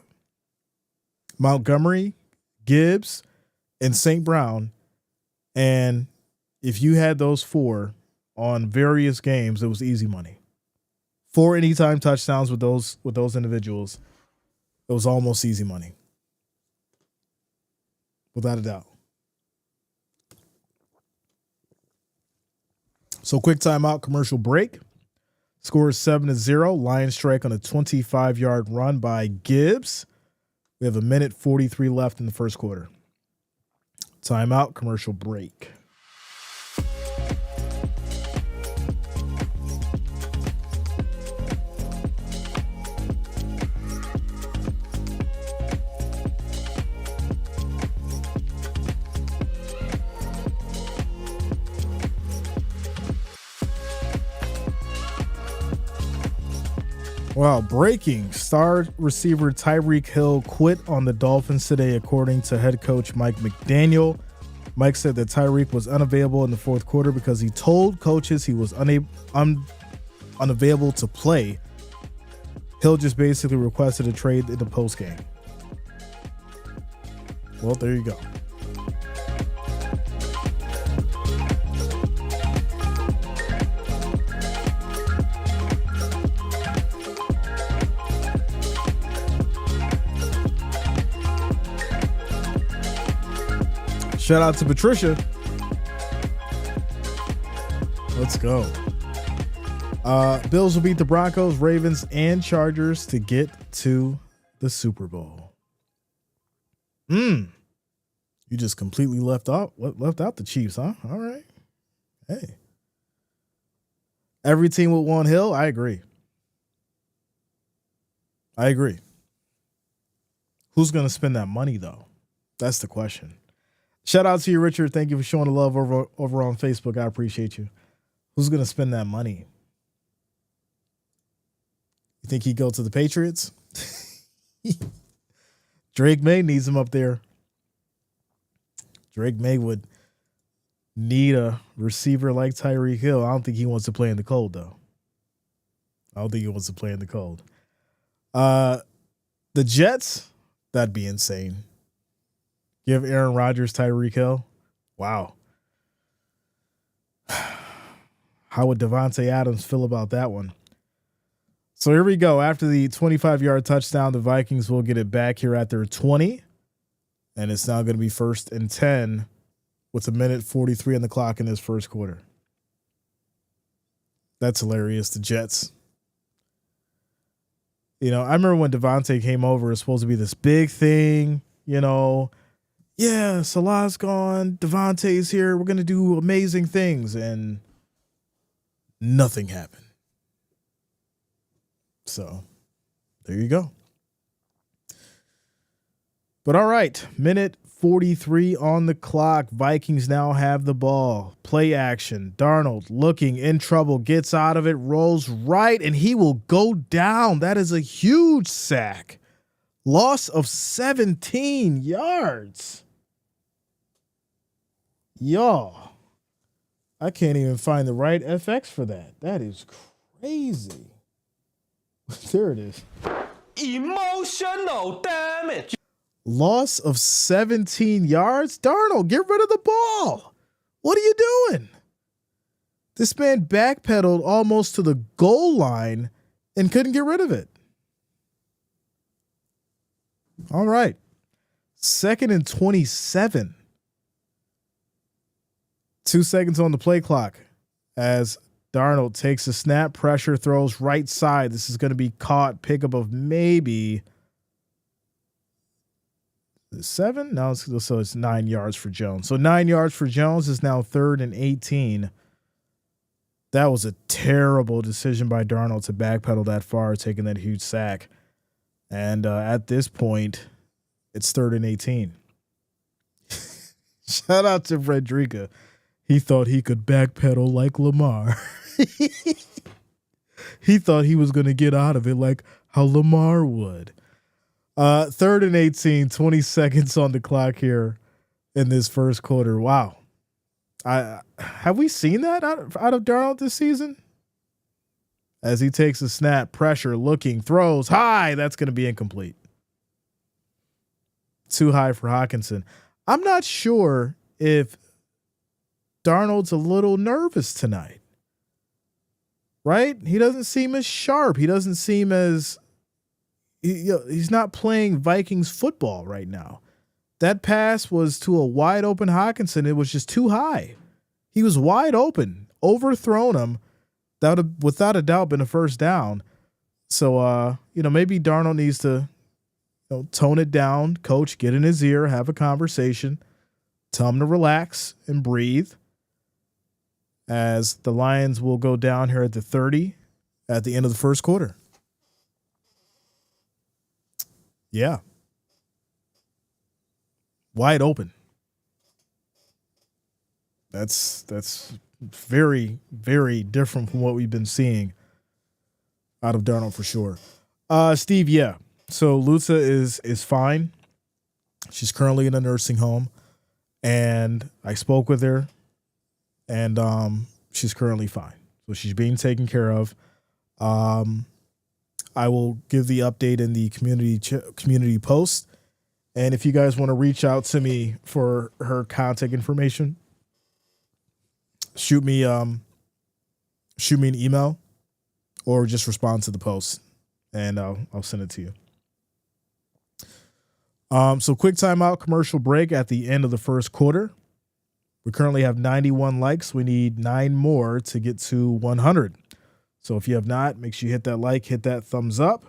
Montgomery, Gibbs, and St. Brown, and if you had those 4 on various games, it was easy money. 4 anytime touchdowns with those individuals, it was almost easy money, without a doubt. So quick timeout, commercial break. Score is 7-0. Lions strike on a 25-yard run by Gibbs. We have 1:43 left in the first quarter. Timeout, commercial break. Wow, breaking. Star receiver Tyreek Hill quit on the Dolphins today, according to head coach Mike McDaniel. Mike said that Tyreek was unavailable in the fourth quarter because he told coaches he was unavailable to play. Hill just basically requested a trade in the postgame. Well, there you go. Shout out to Patricia. Let's go. Bills will beat the Broncos, Ravens, and Chargers to get to the Super Bowl. You just completely left out the Chiefs, huh? All right. Hey. Every team with one Hill, I agree. Who's going to spend that money, though? That's the question. Shout out to you, Richard. Thank you for showing the love over on Facebook. I appreciate you. Who's going to spend that money? You think he'd go to the Patriots? Drake May needs him up there. Drake May would need a receiver like Tyreek Hill. I don't think he wants to play in the cold, though. The Jets, that'd be insane. Give Aaron Rodgers Tyreek Hill. Wow. How would Devontae Adams feel about that one? So here we go. After the 25-yard touchdown, the Vikings will get it back here at their 20. And it's now going to be 1st and 10 with 1:43 on the clock in this first quarter. That's hilarious. The Jets. You know, I remember when Devontae came over, it was supposed to be this big thing, you know. Yeah, Salah's gone. Devontae's here. We're going to do amazing things. And nothing happened. So there you go. But all right, 1:43 on the clock. Vikings now have the ball. Play action. Darnold looking in trouble, gets out of it, rolls right, and he will go down. That is a huge sack. Loss of 17 yards. Y'all, I can't even find the right FX for that. That is crazy. There it is. Emotional damage. Loss of 17 yards? Darnold, get rid of the ball. What are you doing? This man backpedaled almost to the goal line and couldn't get rid of it. All right. 2nd and 27. 2 seconds on the play clock as Darnold takes a snap, pressure, throws right side. This is going to be caught, pickup of maybe 7. No, so it's 9 yards for Jones. So 9 yards for Jones is now 3rd and 18. That was a terrible decision by Darnold to backpedal that far, taking that huge sack. And at this point, it's 3rd and 18. Shout out to Frederica. He thought he could backpedal like Lamar. He thought he was going to get out of it like how Lamar would. 3rd and 18, 20 seconds on the clock here in this first quarter. Wow. Have we seen that out of Darnold this season? As he takes a snap, pressure, looking, throws high. That's going to be incomplete. Too high for Hawkinson. I'm not sure if Darnold's a little nervous tonight, right? He doesn't seem as sharp. He doesn't seem as he's not playing Vikings football right now. That pass was to a wide open Hawkinson. It was just too high. He was wide open, overthrown him. That would have, without a doubt, been a first down. So, maybe Darnold needs to tone it down. Coach, get in his ear, have a conversation, tell him to relax and breathe. As the Lions will go down here at the 30 at the end of the first quarter. Yeah. Wide open. That's very, very different from what we've been seeing out of Darnold for sure. Steve, yeah. So Lutza is fine. She's currently in a nursing home, and I spoke with her, and she's currently fine. So she's being taken care of. I will give the update in the community post, and if you guys want to reach out to me for her contact information, shoot me an email or just respond to the post, and I'll send it to you. So quick timeout, commercial break at the end of the first quarter. We currently have 91 likes. We need 9 more to get to 100. So if you have not, make sure you hit that like, hit that thumbs up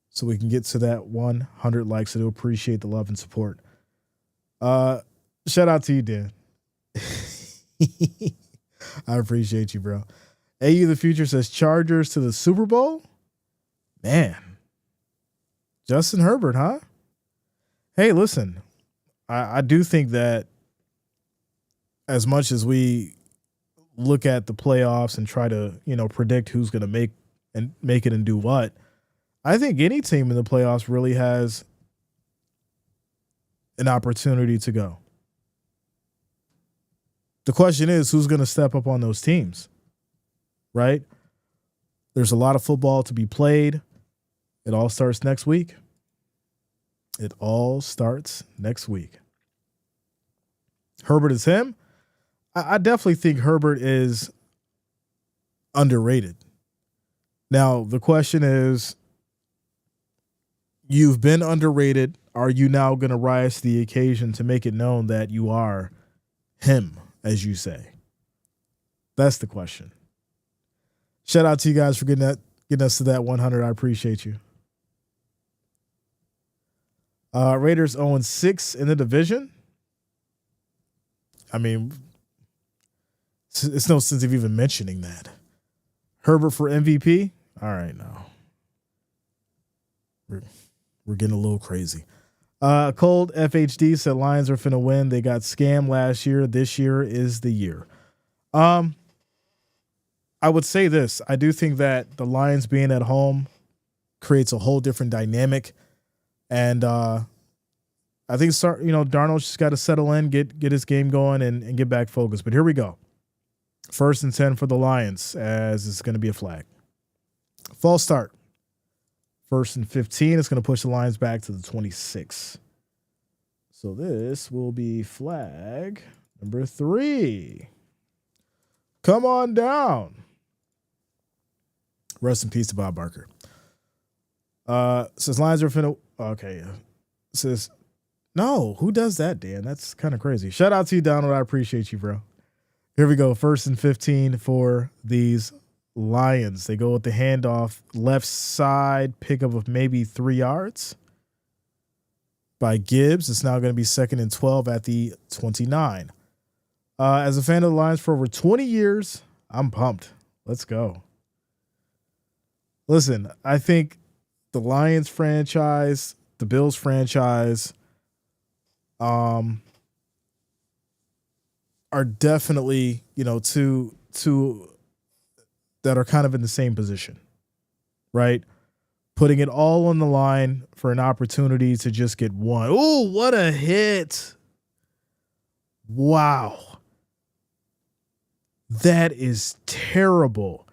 so we can get to that 100 likes. I do appreciate the love and support. Shout out to you, Dan. I appreciate you, bro. AU the Future says Chargers to the Super Bowl. Man. Justin Herbert, huh? Hey, listen, I do think that as much as we look at the playoffs and try to, predict who's going to make it and do what, I think any team in the playoffs really has an opportunity to go. The question is, who's going to step up on those teams, right? There's a lot of football to be played. It all starts next week. Herbert is him. I definitely think Herbert is underrated. Now, the question is, you've been underrated. Are you now going to rise to the occasion to make it known that you are him, as you say? That's the question. Shout out to you guys for getting us to that 100. I appreciate you. Raiders 0-6 in the division. I mean, it's no sense of even mentioning that. Herbert for MVP? All right, now. We're getting a little crazy. Cold FHD said Lions are finna win. They got scammed last year. This year is the year. I would say this. I do think that the Lions being at home creates a whole different dynamic. And I think Darnold's just got to settle in, get his game going, and get back focused. But here we go. 1st and 10 for the Lions, as it's going to be a flag. False start. 1st and 15. It's going to push the Lions back to the 26. So this will be flag number 3. Come on down. Rest in peace to Bob Barker. Says Lions are finna. Okay, yeah. Says, no, who does that, Dan? That's kind of crazy. Shout out to you, Donald. I appreciate you, bro. Here we go. 1st and 15 for these Lions. They go with the handoff left side, pickup of maybe 3 yards by Gibbs. It's now going to be 2nd and 12 at the 29. As a fan of the Lions for over 20 years, I'm pumped. Let's go. Listen, I think the Lions franchise, the Bills franchise, are definitely, two that are kind of in the same position, right? Putting it all on the line for an opportunity to just get one. Oh, what a hit. Wow. That is terrible.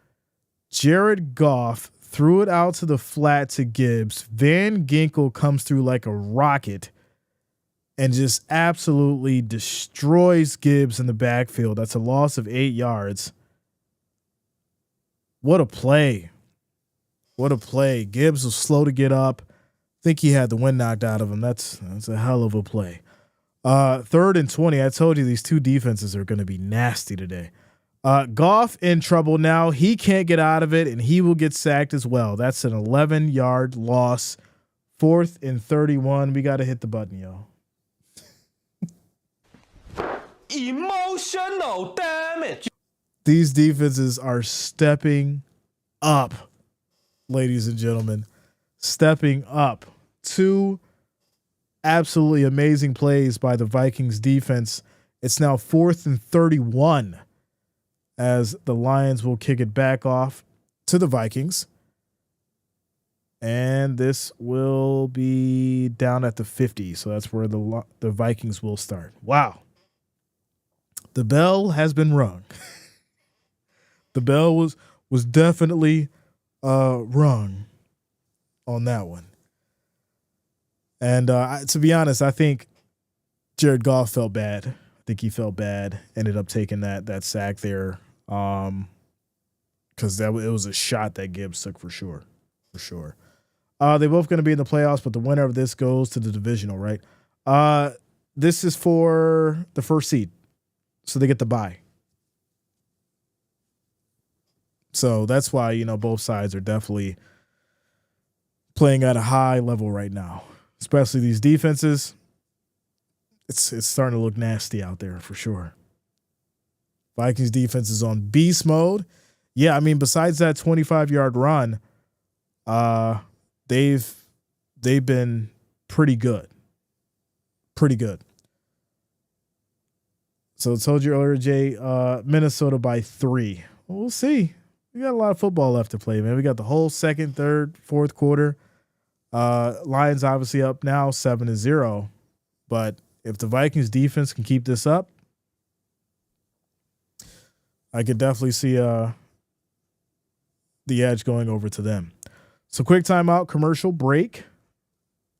Jared Goff threw it out to the flat to Gibbs. Van Ginkel comes through like a rocket and just absolutely destroys Gibbs in the backfield. That's a loss of 8 yards. What a play. What a play. Gibbs was slow to get up. I think he had the wind knocked out of him. That's a hell of a play. 3rd and 20. I told you these two defenses are going to be nasty today. Goff in trouble now. He can't get out of it, and he will get sacked as well. That's an 11-yard loss. 4th and 31. We got to hit the button, yo. Emotional damage. These defenses are stepping up, ladies and gentlemen. Stepping up. 2 absolutely amazing plays by the Vikings defense. It's now 4th and 31 as the Lions will kick it back off to the Vikings. And this will be down at the 50. So that's where the Vikings will start. Wow. The bell has been rung. The bell was definitely rung on that one. And to be honest, I think Jared Goff felt bad. I think he felt bad. Ended up taking that sack there, because it was a shot that Gibbs took for sure. They're both going to be in the playoffs, but the winner of this goes to the divisional, right? This is for the first seed, so they get the bye. So that's why, both sides are definitely playing at a high level right now, especially these defenses. It's starting to look nasty out there for sure. Vikings defense is on beast mode. Yeah, I mean, besides that 25-yard run, they've been pretty good. So I told you earlier, Jay, Minnesota by 3. Well, we'll see. We got a lot of football left to play, man. We got the whole second, third, fourth quarter. Lions obviously up now 7-0, but if the Vikings defense can keep this up, I could definitely see the edge going over to them. So quick timeout, commercial break.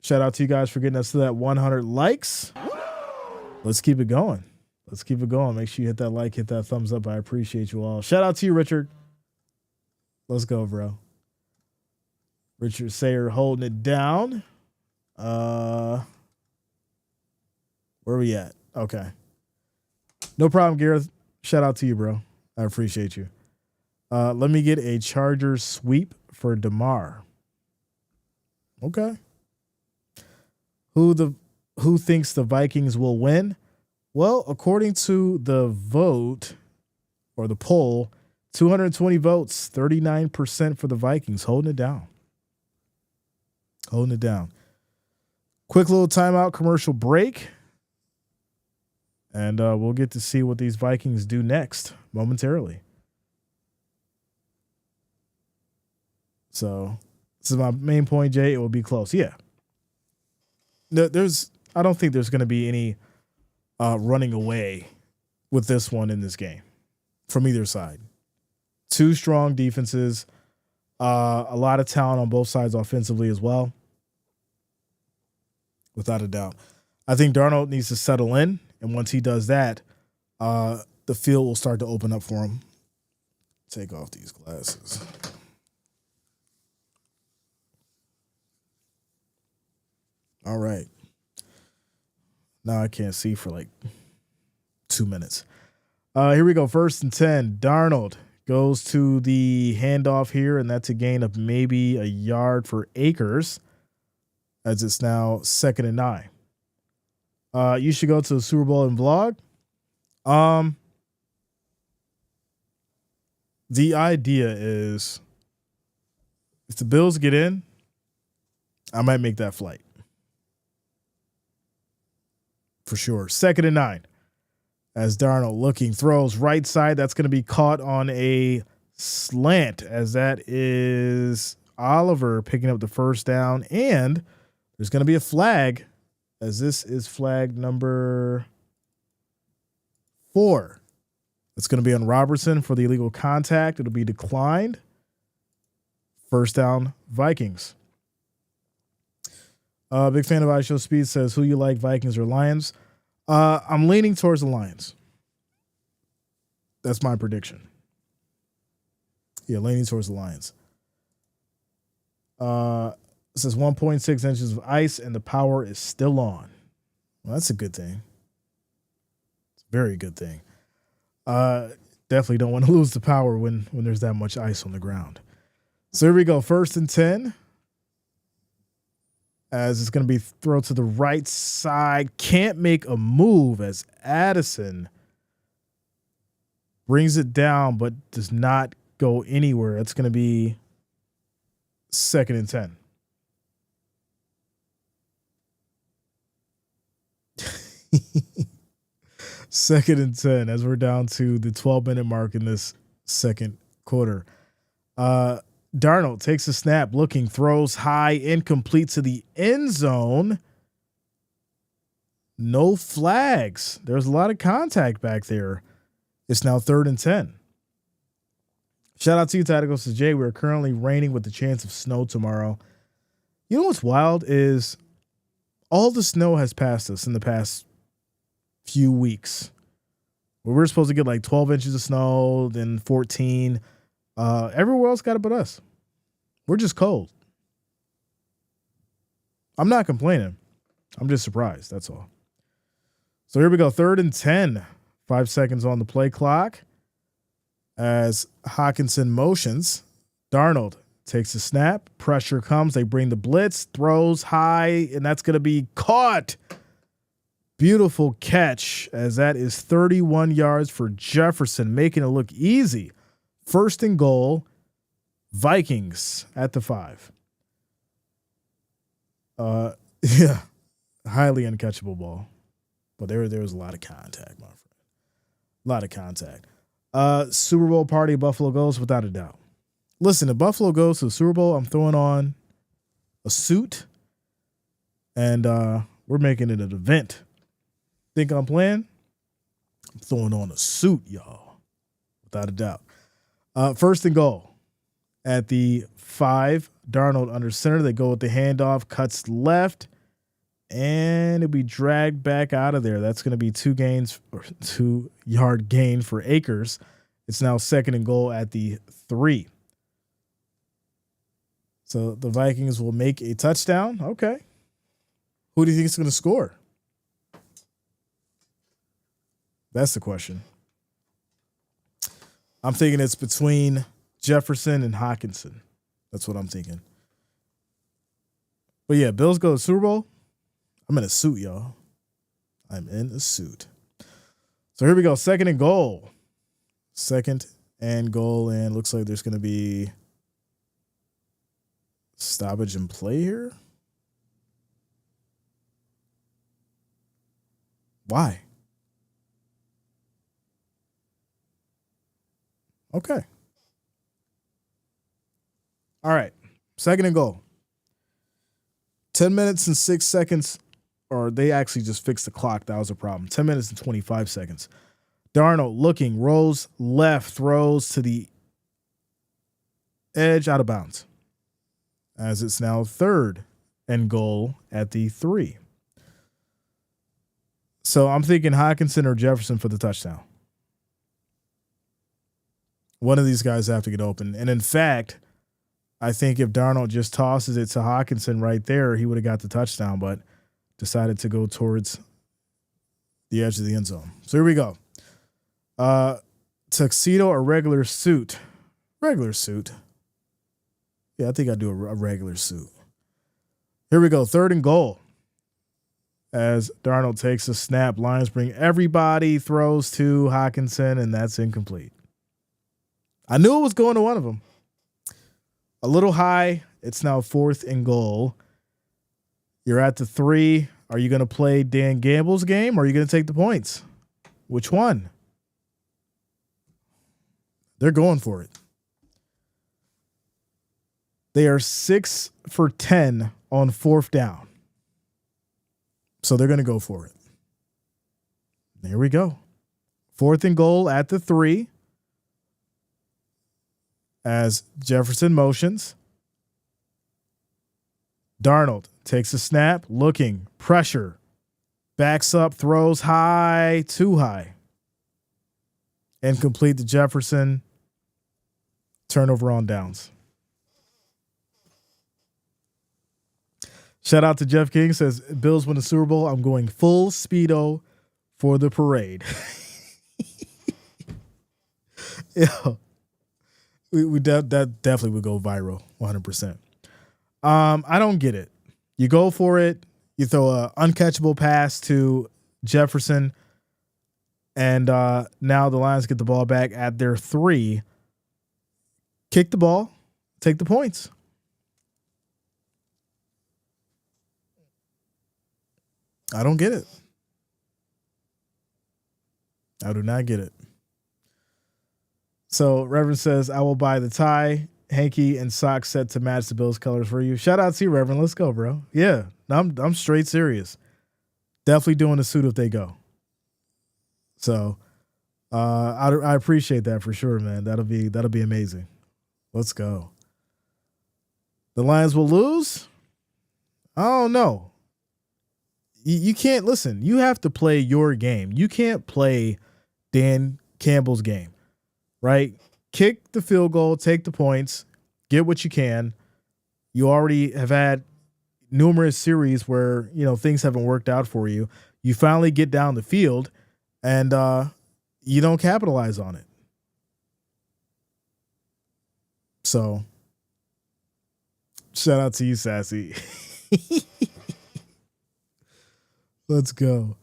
Shout out to you guys for getting us to that 100 likes. Let's keep it going. Make sure you hit that like, hit that thumbs up. I appreciate you all. Shout out to you, Richard. Let's go, bro. Richard Sayer holding it down. Where are we at? Okay. No problem, Gareth. Shout out to you, bro. I appreciate you. Let me get a Chargers sweep for DeMar. Okay. Who thinks the Vikings will win? Well, according to the vote or the poll, 220 votes, 39% for the Vikings, holding it down. Quick little timeout, commercial break. And we'll get to see what these Vikings do next momentarily. So this is my main point, Jay. It will be close. Yeah. I don't think there's going to be any running away with this one in this game from either side. Two strong defenses, a lot of talent on both sides offensively as well. Without a doubt. I think Darnold needs to settle in. And once he does that, the field will start to open up for him. Take off these glasses. All right. Now I can't see for like 2 minutes. Here we go. 1st and 10. Darnold goes to the handoff here, and that's a gain of maybe a yard for Akers, as it's now 2nd and 9. You should go to the Super Bowl and vlog. The idea is if the Bills get in, I might make that flight. For sure. 2nd and 9. As Darnold looking, throws right side. That's going to be caught on a slant, as that is Oliver picking up the first down. And there's going to be a flag, as this is flag number 4. It's going to be on Robertson for the illegal contact. It'll be declined. First down, Vikings. Big fan of iShow Speed says, who you like, Vikings or Lions? I'm leaning towards the Lions. That's my prediction. Yeah, leaning towards the Lions. It says 1.6 inches of ice and the power is still on. Well, that's a good thing. It's a very good thing. Definitely don't want to lose the power when there's that much ice on the ground. So here we go. 1st and 10. As it's going to be thrown to the right side. Can't make a move as Addison brings it down, but does not go anywhere. It's going to be 2nd and 10. Second and 10 as we're down to the 12-minute mark in this second quarter. Darnold takes a snap, looking, throws high, incomplete to the end zone. No flags. There's a lot of contact back there. It's now 3rd and 10. Shout out to you, Tactical. Says Jay, we're currently raining with the chance of snow tomorrow. You know what's wild is all the snow has passed us in the past few weeks. We were supposed to get like 12 inches of snow, then 14. Everywhere else got it but us. We're just cold. I'm not complaining. I'm just surprised. That's all. So here we go. 3rd and 10. 5 seconds on the play clock. As Hockenson motions, Darnold takes a snap. Pressure comes. They bring the blitz. Throws high, and that's going to be caught. Beautiful catch, as that is 31 yards for Jefferson, making it look easy. 1st and goal. Vikings at the 5. Yeah, highly uncatchable ball. But there was a lot of contact, my friend. A lot of contact. Super Bowl party, Buffalo goes without a doubt. Listen, if Buffalo goes to the Super Bowl, I'm throwing on a suit, and we're making it an event. Think I'm playing? I'm throwing on a suit, y'all, without a doubt. 1st and goal at the 5. Darnold under center. They go with the handoff, cuts left, and it'll be dragged back out of there. That's going to be 2 yard gain for Akers. It's now 2nd and goal at the 3. So the Vikings will make a touchdown. Okay. Who do you think is going to score? That's the question. I'm thinking it's between Jefferson and Hockenson. That's what I'm thinking. But yeah, Bills go to Super Bowl. I'm in a suit, y'all. I'm in a suit. So here we go. 2nd and goal. 2nd and goal. And looks like there's going to be stoppage and play here. Why? Okay. All right. 2nd and goal. 10 minutes and 6 seconds, or they actually just fixed the clock. That was a problem. 10 minutes and 25 seconds. Darnold looking, rolls left, throws to the edge, out of bounds. As it's now 3rd and goal at the 3. So I'm thinking Hockenson or Jefferson for the touchdown. One of these guys have to get open. And in fact, I think if Darnold just tosses it to Hockenson right there, he would have got the touchdown, but decided to go towards the edge of the end zone. So here we go. Tuxedo or regular suit? Regular suit. Yeah, I think I'd do a regular suit. Here we go. 3rd and goal. As Darnold takes a snap, Lions bring everybody, throws to Hockenson, and that's incomplete. I knew it was going to one of them. A little high. It's now 4th and goal. You're at the 3. Are you going to play Dan Gamble's game or are you going to take the points? Which one? They're going for it. They are 6 for 10 on 4th down. So they're going to go for it. There we go. 4th and goal at the 3. As Jefferson motions. Darnold takes a snap, looking, pressure, backs up, throws high, too high. Incomplete to Jefferson. Turnover on downs. Shout out to Jeff King, says, Bills win the Super Bowl. I'm going full speedo for the parade. Yeah. That definitely would go viral, 100%. I don't get it. You go for it. You throw an uncatchable pass to Jefferson, and now the Lions get the ball back at their 3. Kick the ball, take the points. I don't get it. I do not get it. So Reverend says, I will buy the tie hanky and socks set to match the Bills colors for you. Shout out to you, Reverend. Let's go, bro. Yeah, I'm straight serious. Definitely doing the suit if they go. So I appreciate that for sure, man. That'll be amazing. Let's go. The Lions will lose? I don't know. You can't listen. You have to play your game. You can't play Dan Campbell's game, right? Kick the field goal, take the points, get what you can. You already have had numerous series where, things haven't worked out for you. You finally get down the field and you don't capitalize on it. So shout out to you, Sassy. Let's go.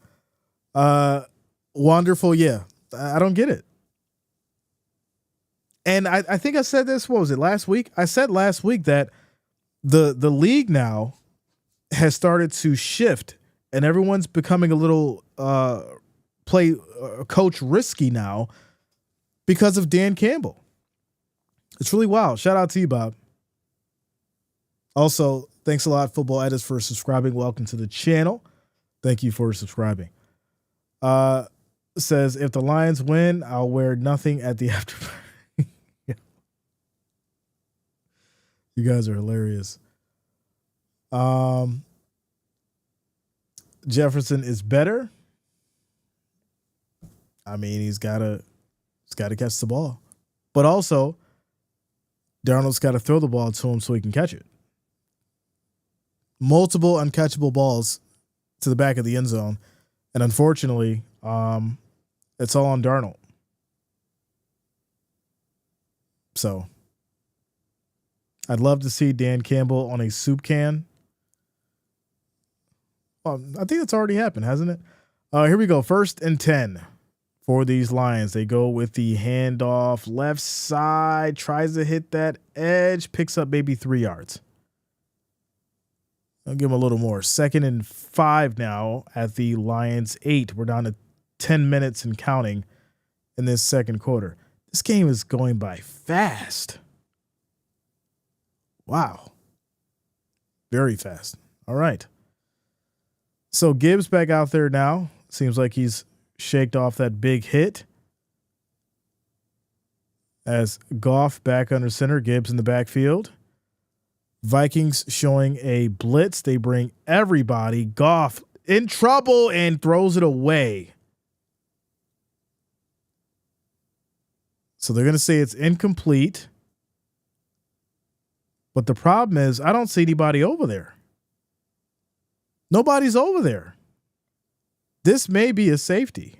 Wonderful. Yeah. I don't get it. And I think I said this, what was it, last week? I said last week that the league now has started to shift and everyone's becoming a little coach risky now because of Dan Campbell. It's really wild. Shout out to you, Bob. Also, thanks a lot, Football Edits, for subscribing. Welcome to the channel. Thank you for subscribing. Says, if the Lions win, I'll wear nothing at the after party. You guys are hilarious. Jefferson is better. I mean, he's got to catch the ball. But also, Darnold's got to throw the ball to him so he can catch it. Multiple uncatchable balls to the back of the end zone. And unfortunately, it's all on Darnold. So I'd love to see Dan Campbell on a soup can. Well, I think it's already happened, hasn't it? Here we go. 1st and 10 for these Lions. They go with the handoff left side, tries to hit that edge, picks up maybe 3 yards. I'll give him a little more. 2nd and 5 now at the Lions 8. We're down to 10 minutes and counting in this second quarter. This game is going by fast. Wow. Very fast. All right. So Gibbs back out there now. Seems like he's shaked off that big hit. As Goff back under center, Gibbs in the backfield. Vikings showing a blitz. They bring everybody. Goff in trouble and throws it away. So they're going to say it's incomplete. But the problem is I don't see anybody over there. Nobody's over there. This may be a safety.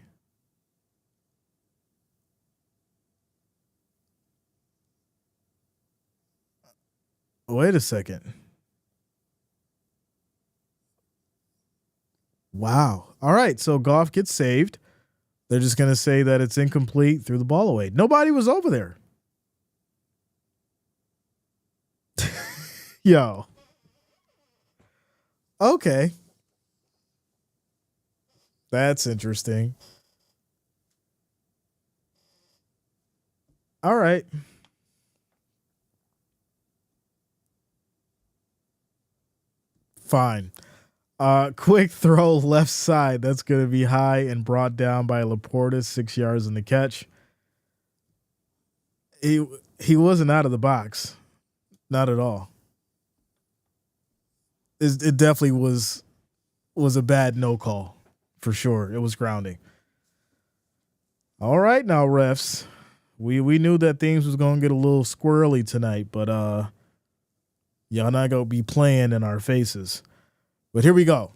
Wait a second. Wow. All right. So Goff gets saved. They're just going to say that it's incomplete, threw the ball away. Nobody was over there. Yo. Okay. That's interesting. All right. Fine. Quick throw left side. That's going to be high and brought down by Laporta, 6 yards in the catch. He wasn't out of the box. Not at all. It definitely was a bad no call for sure. It was grounding. All right, now refs, we knew that things was gonna get a little squirrely tonight, but y'all not gonna be playing in our faces. But here we go.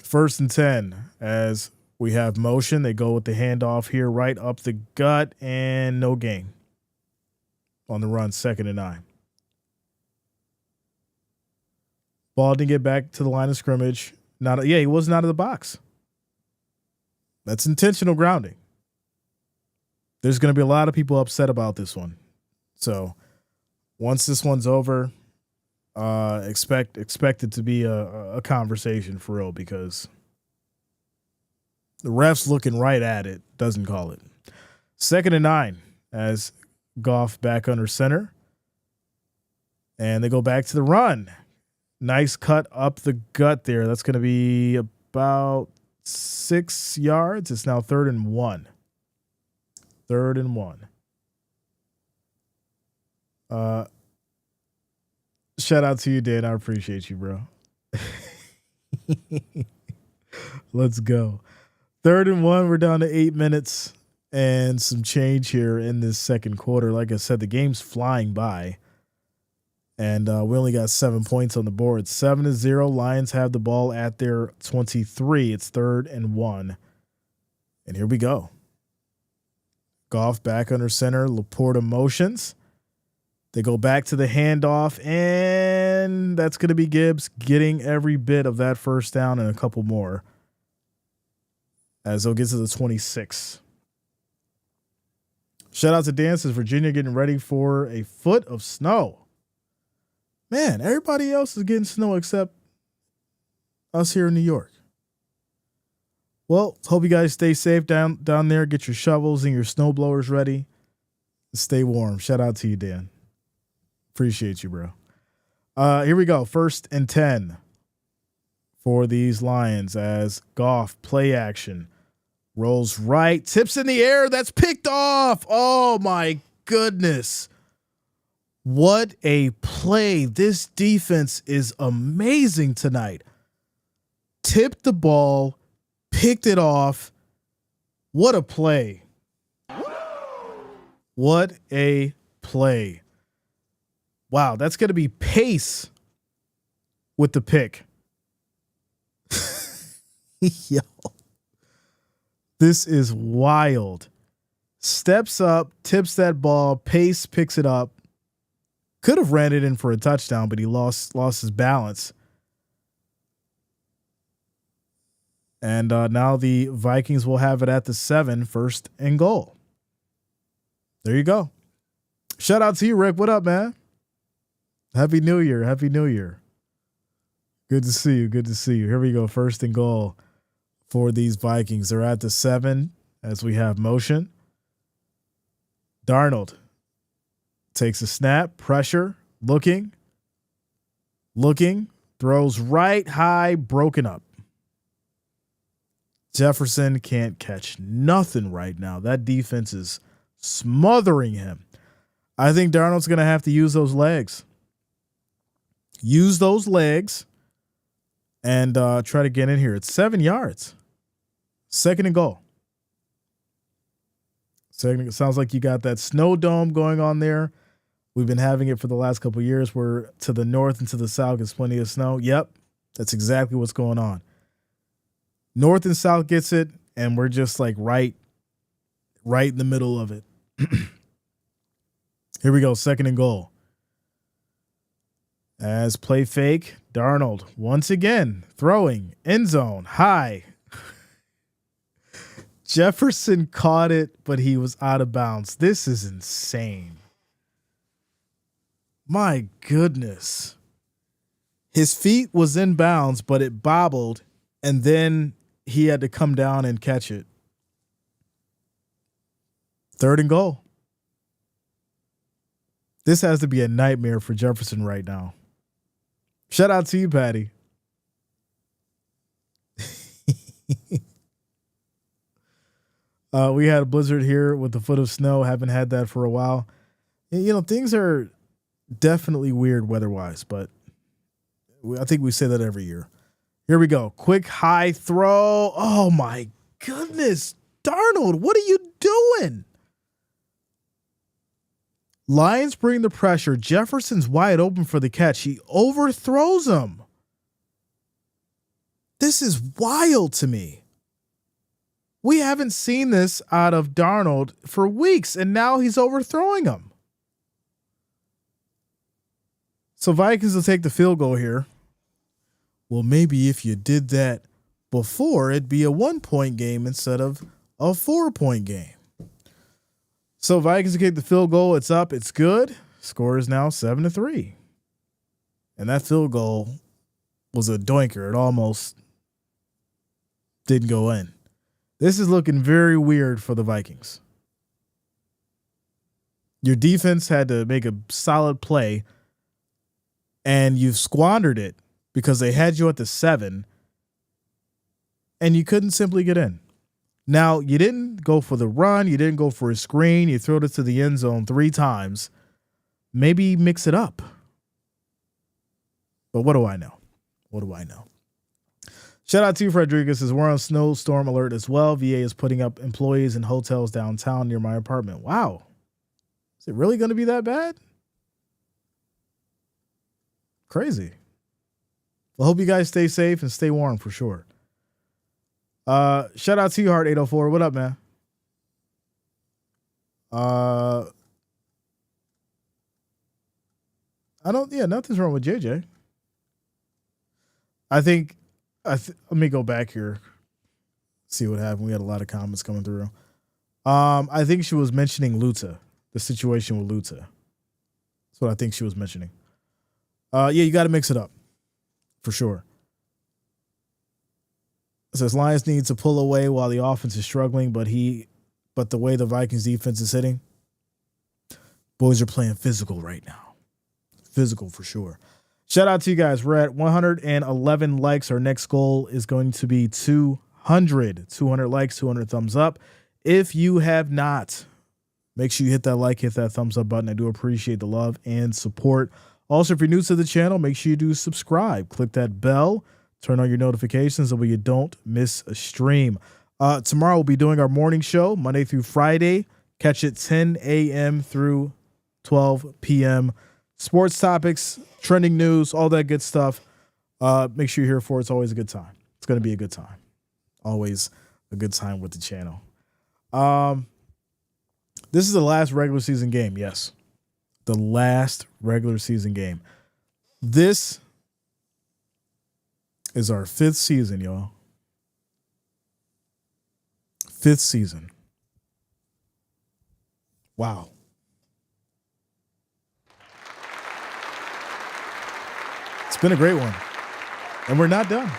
1st and 10 as we have motion. They go with the handoff here, right up the gut, and no gain on the run. 2nd and 9. Ball didn't get back to the line of scrimmage. He wasn't out of the box. That's intentional grounding. There's going to be a lot of people upset about this one. So once this one's over, expect it to be a conversation for real, because the ref's looking right at it, doesn't call it. 2nd and 9 as Goff back under center. And they go back to the run. Nice cut up the gut there. That's going to be about 6 yards. It's now 3rd and 1. 3rd and 1. Shout out to you, Dan. I appreciate you, bro. Let's go. 3rd and 1. We're down to 8 minutes and some change here in this second quarter. Like I said, the game's flying by. And we only got 7 points on the board. 7-0. Lions have the ball at their 23. It's 3rd and 1. And here we go. Goff back under center. Laporta motions. They go back to the handoff, and that's going to be Gibbs getting every bit of that first down and a couple more as they'll get to the 26. Shout out to Dan, says Virginia getting ready for a foot of snow. Man, everybody else is getting snow except us here in New York. Well, hope you guys stay safe down there. Get your shovels and your snow blowers ready. Stay warm. Shout out to you, Dan. Appreciate you, bro. Here we go. 1st and 10 for these Lions as Goff play action. Rolls right. Tips in the air. That's picked off. Oh, my goodness. What a play. This defense is amazing tonight. Tipped the ball. Picked it off. What a play. What a play. Wow, that's going to be Pace with the pick. Yo. This is wild. Steps up, tips that ball, Pace picks it up. Could have ran it in for a touchdown, but he lost his balance. And now the Vikings will have it at the 7, 1st and goal. There you go. Shout out to you, Rick. What up, man? Happy New Year. Happy New Year. Good to see you. Good to see you. Here we go. 1st and goal for these Vikings. They're at the 7 as we have motion. Darnold takes a snap, pressure, looking, throws right, high, broken up. Jefferson can't catch nothing right now. That defense is smothering him. I think Darnold's going to have to use those legs. Use those legs and try to get in here. It's 7 yards. 2nd and goal. It sounds like you got that snow dome going on there. We've been having it for the last couple of years where to the north and to the south gets plenty of snow. Yep, that's exactly what's going on. North and south gets it, and we're just like right in the middle of it. Here we go, 2nd and goal. As play fake, Darnold once again throwing end zone high. Jefferson caught it, but he was out of bounds. This is insane. My goodness. His feet was in bounds, but it bobbled, and then he had to come down and catch it. 3rd and goal. This has to be a nightmare for Jefferson right now. Shout out to you, Patty. We had a blizzard here with a foot of snow. Haven't had that for a while. You know, things are definitely weird weather-wise, but I think we say that every year. Here we go. Quick high throw. Oh, my goodness. Darnold, what are you doing? Lions bring the pressure. Jefferson's wide open for the catch. He overthrows him. This is wild to me. We haven't seen this out of Darnold for weeks, and now he's overthrowing him. So Vikings will take the field goal here. Well, maybe if you did that before, it'd be a 1-point game instead of a 4-point game. So Vikings will kick the field goal. It's up. It's good. Score is now 7-3. And that field goal was a doinker. It almost didn't go in. This is looking very weird for the Vikings. Your defense had to make a solid play and you've squandered it because they had you at the 7 and you couldn't simply get in. Now, you didn't go for the run. You didn't go for a screen. You threw it to the end zone 3 times. Maybe mix it up. But what do I know? What do I know? Shout out to you, Rodriguez. Says we're on snowstorm alert as well. VA is putting up employees in hotels downtown near my apartment. Wow. Is it really going to be that bad? Crazy. Well, hope you guys stay safe and stay warm for sure. Shout out to you, Heart 804. What up, man? Nothing's wrong with JJ. Let me go back here, see what happened. We had a lot of comments coming through. I think she was mentioning Luta, the situation with Luta. That's what I think she was mentioning. Yeah, you got to mix it up for sure. It says Lions need to pull away while the offense is struggling, but the way the Vikings defense is hitting, boys are playing physical right now. Physical for sure. Shout out to you guys. We're at 111 likes. Our next goal is going to be 200 likes, 200 thumbs up. If you have not, make sure you hit that like, hit that thumbs up button. I do appreciate the love and support. Also, if you're new to the channel, make sure you do subscribe. Click that bell. Turn on your notifications so you don't miss a stream. Tomorrow we'll be doing our morning show, Monday through Friday. Catch it 10 a.m. through 12 p.m. Sports topics, trending news, all that good stuff. Make sure you're here for it. It's always a good time. It's going to be a good time. Always a good time with the channel. This is the last regular season game. Yes. The last regular season game. This is our 5th season, y'all. 5th season. Wow. It's been a great one. And we're not done.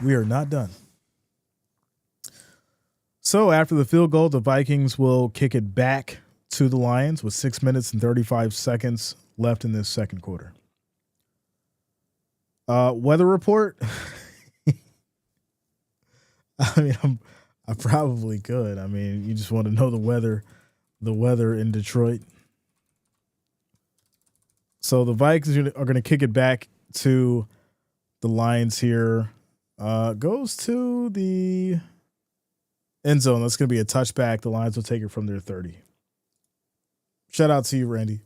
We are not done. So after the field goal, the Vikings will kick it back to the Lions with 6 minutes and 35 seconds left in this second quarter. Weather report. I mean, I probably could. I mean, you just want to know the weather in Detroit. So the Vikings are going to kick it back to the Lions here. Goes to the end zone. That's going to be a touchback. The Lions will take it from their 30. Shout out to you, Randy.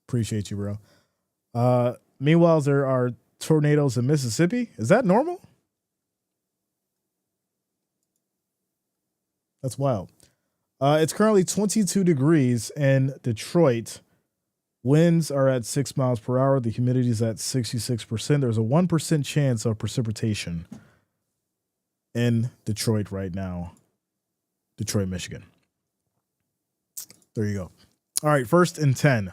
Appreciate you, bro. Meanwhile, there are tornadoes in Mississippi. Is that normal? That's wild. It's currently 22 degrees in Detroit. Winds are at 6 miles per hour. The humidity is at 66%. There's a 1% chance of precipitation in Detroit right now. Detroit, Michigan. There you go. All right, 1st and 10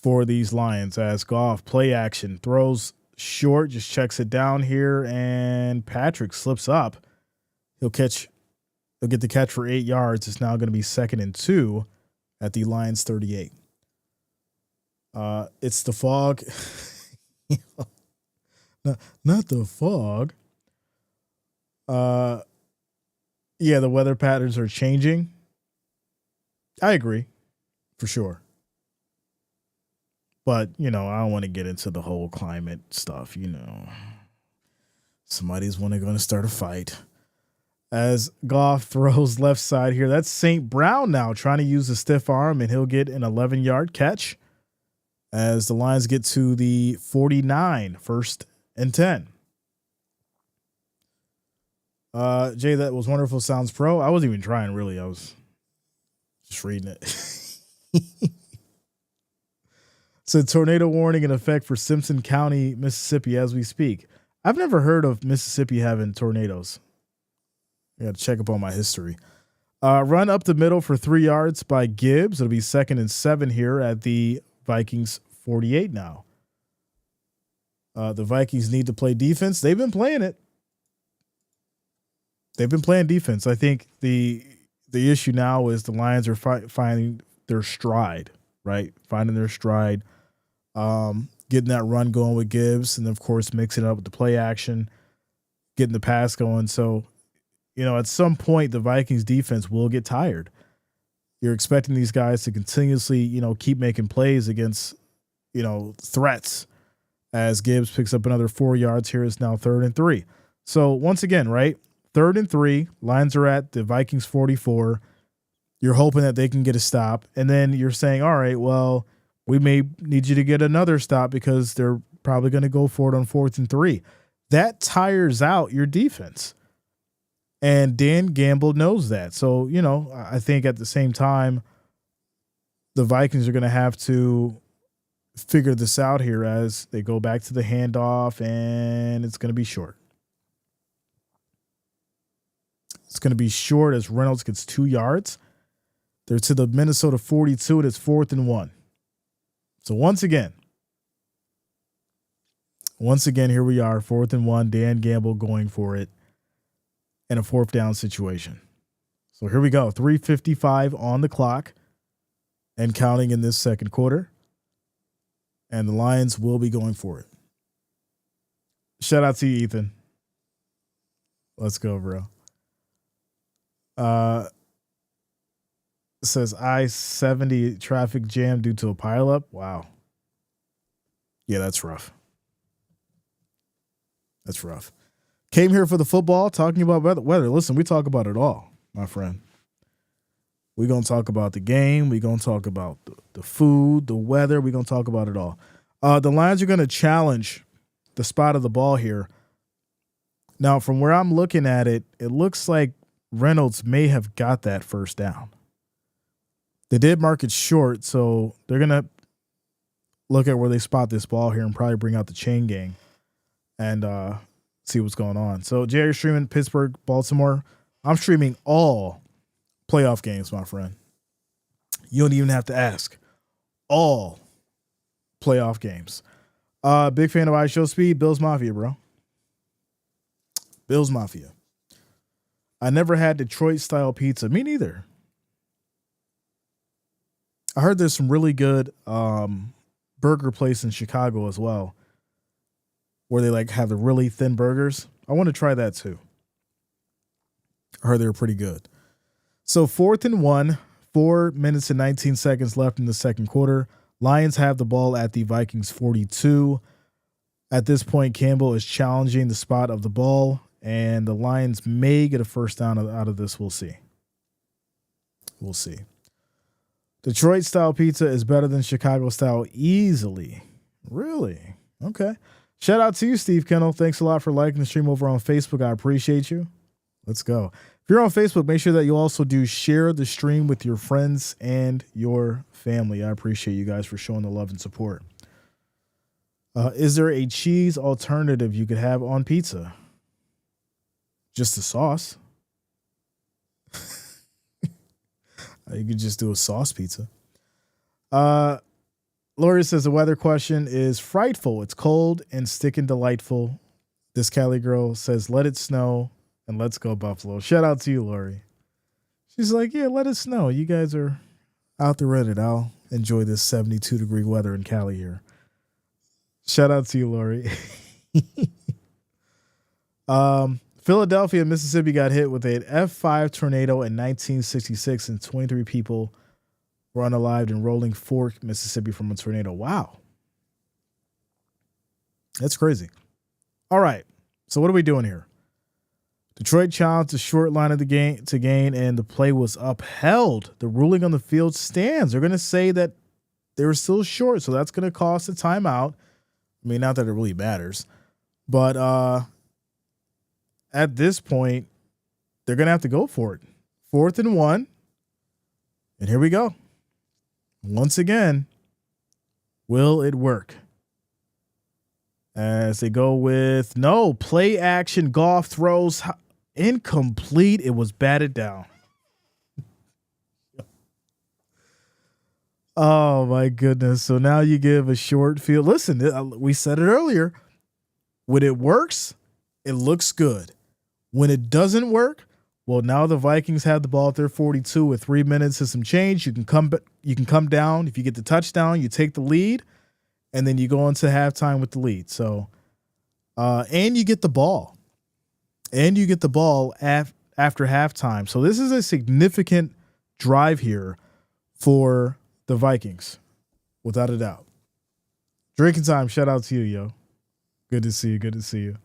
for these Lions as Goff play action throws short, just checks it down here, and Patrick slips up. He'll get the catch for 8 yards. It's now going to be 2nd and 2 at the Lions 38. It's the fog. Not the fog. Yeah, the weather patterns are changing. I agree, for sure. But, I don't want to get into the whole climate stuff, Somebody's going to start a fight. As Goff throws left side here, that's St. Brown now trying to use a stiff arm, and he'll get an 11-yard catch as the Lions get to the 49, 1st and 10. Jay, that was wonderful. Sounds pro. I wasn't even trying, really. I was just reading it. So tornado warning in effect for Simpson County, Mississippi as we speak. I've never heard of Mississippi having tornadoes. I got to check up on my history. Run up the middle for 3 yards by Gibbs. It'll be 2nd and 7 here at the Vikings 48 now. The Vikings need to play defense. They've been playing it. They've been playing defense. I think the the issue now is the Lions are finding their stride, right? Finding their stride, getting that run going with Gibbs, and of course mixing it up with the play action, getting the pass going. So, at some point the Vikings defense will get tired. You're expecting these guys to continuously, keep making plays against, threats. As Gibbs picks up another 4 yards here, it's now 3rd and 3. So once again, right, 3rd and 3, Lions are at the Vikings 44. You're hoping that they can get a stop, and then you're saying, all right, well, we may need you to get another stop because they're probably going to go for it on 4th and 3. That tires out your defense. And Dan Gamble knows that. So, I think at the same time, the Vikings are going to have to figure this out here as they go back to the handoff, and it's going to be short. It's going to be short as Reynolds gets 2 yards. They're to the Minnesota 42, and it's 4th and 1. So once again, here we are, 4th and 1, Dan Gamble going for it in a 4th down situation. So here we go, 3:55 on the clock and counting in this second quarter. And the Lions will be going for it. Shout out to you, Ethan. Let's go, bro. Says I-70 traffic jam due to a pileup. Wow. Yeah, that's rough. That's rough. Came here for the football, talking about weather. Listen, we talk about it all, my friend. We're going to talk about the game. We're going to talk about the food, the weather. We're going to talk about it all. The Lions are going to challenge the spot of the ball here. Now, from where I'm looking at it, it looks like Reynolds may have got that first down. They did mark it short, so they're going to look at where they spot this ball here and probably bring out the chain gang and see what's going on. So, Jay, you're streaming Pittsburgh, Baltimore. I'm streaming all playoff games, my friend. You don't even have to ask. All playoff games. Big fan of Ice Show Speed. Bills Mafia, bro. Bills Mafia. I never had Detroit-style pizza. Me neither. I heard there's some really good burger place in Chicago as well, where they have the really thin burgers. I want to try that too. I heard they were pretty good. So 4th and 1, 4 minutes and 19 seconds left in the second quarter. Lions have the ball at the Vikings 42. At this point, Campbell is challenging the spot of the ball, and the Lions may get a first down out of this. We'll see. We'll see. Detroit-style pizza is better than Chicago-style easily. Really? Okay. Shout out to you, Steve Kennel. Thanks a lot for liking the stream over on Facebook. I appreciate you. Let's go. If you're on Facebook, make sure that you also do share the stream with your friends and your family. I appreciate you guys for showing the love and support. Is there a cheese alternative you could have on pizza? Just the sauce. You could just do a sauce pizza. Lori says the weather question is frightful. It's cold and sticking delightful. This Cali girl says, let it snow and let's go Buffalo. Shout out to you, Lori. She's like, yeah, let it snow. You guys are out there at it. I'll enjoy this 72-degree weather in Cali here. Shout out to you, Lori. Philadelphia, Mississippi got hit with an F5 tornado in 1966 and 23 people were unalived in Rolling Fork, Mississippi from a tornado. Wow. That's crazy. All right. So what are we doing here? Detroit challenged the short line of the game to gain, and the play was upheld. The ruling on the field stands. They're going to say that they were still short, so that's going to cost a timeout. I mean, not that it really matters, but at this point, they're going to have to go for it. 4th and 1, and here we go. Once again, will it work? As they go with no play action, Goff throws incomplete. It was batted down. Oh my goodness. So now you give a short field. Listen, we said it earlier. When it works, it looks good. When it doesn't work, Well, now the Vikings have the ball at their 42 with 3 minutes and some change. You can come down. If you get the touchdown, you take the lead, and then you go into halftime with the lead. So, and you get the ball. And you get the ball after halftime. So this is a significant drive here for the Vikings, without a doubt. Drinking time, shout out to you, yo. Good to see you. Good to see you.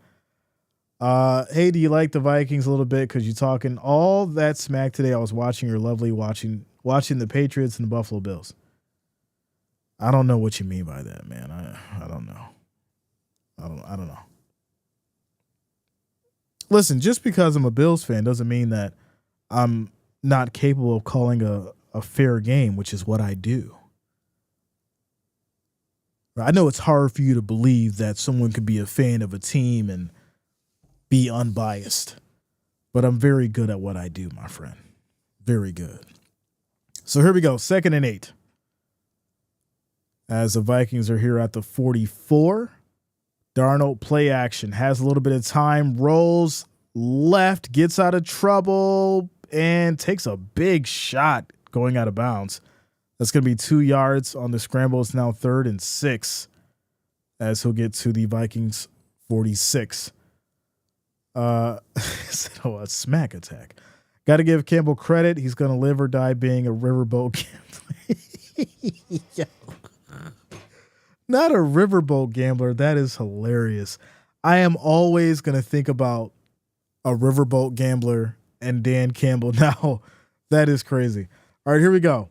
Hey, do you like the Vikings a little bit? Because you're talking all that smack today. I was watching your lovely watching the Patriots and the Buffalo Bills. I don't know what you mean by that, man. I don't know. I don't know. Listen, just because I'm a Bills fan doesn't mean that I'm not capable of calling a fair game, which is what I do. I know it's hard for you to believe that someone could be a fan of a team and be unbiased, but I'm very good at what I do, my friend. Very good. So here we go. 2nd and 8. As the Vikings are here at the 44. Darnold play action, has a little bit of time, rolls left, gets out of trouble, and takes a big shot going out of bounds. That's going to be 2 yards on the scramble. It's now 3rd and 6 as he'll get to the Vikings 46. A smack attack. Got to give Campbell credit. He's going to live or die being a riverboat gambler. Not a riverboat gambler. That is hilarious. I am always going to think about a riverboat gambler and Dan Campbell. Now, that is crazy. All right, here we go.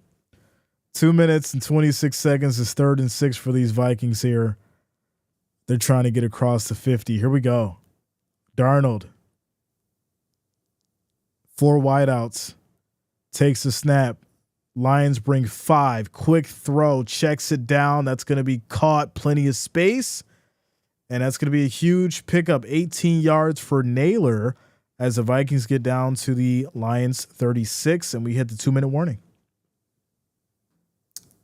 2 minutes and 26 seconds is 3rd and 6 for these Vikings here. They're trying to get across the 50. Here we go. Darnold. 4 wideouts. Takes the snap. Lions bring 5. Quick throw. Checks it down. That's going to be caught. Plenty of space. And that's going to be a huge pickup. 18 yards for Naylor as the Vikings get down to the Lions 36. And we hit the 2-minute warning.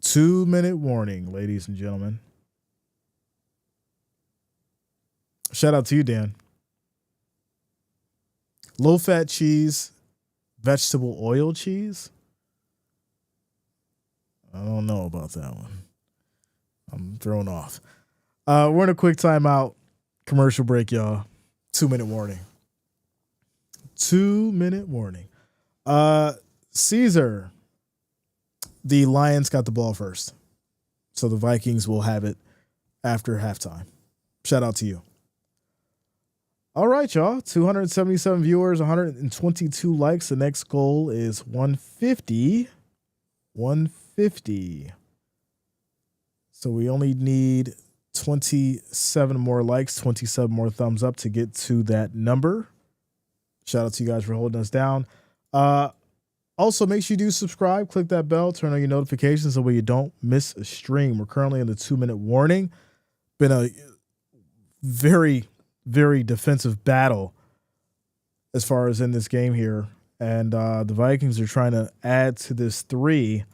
2-minute warning, ladies and gentlemen. Shout out to you, Dan. Low-fat cheese, vegetable oil cheese. I don't know about that one. I'm thrown off. We're in a quick timeout. Commercial break, y'all. 2-minute warning. 2-minute warning. Caesar. The Lions got the ball first. So the Vikings will have it after halftime. Shout out to you. All right, y'all. 277 viewers, 122 likes. The next goal is 150. 150. So we only need 27 more likes, 27 more thumbs up to get to that number. Shout out to you guys for holding us down. Also, make sure you do subscribe, click that bell, turn on your notifications so you don't miss a stream. We're currently in the 2-minute warning. Been a very, very defensive battle as far as in this game here. And the Vikings are trying to add to this 3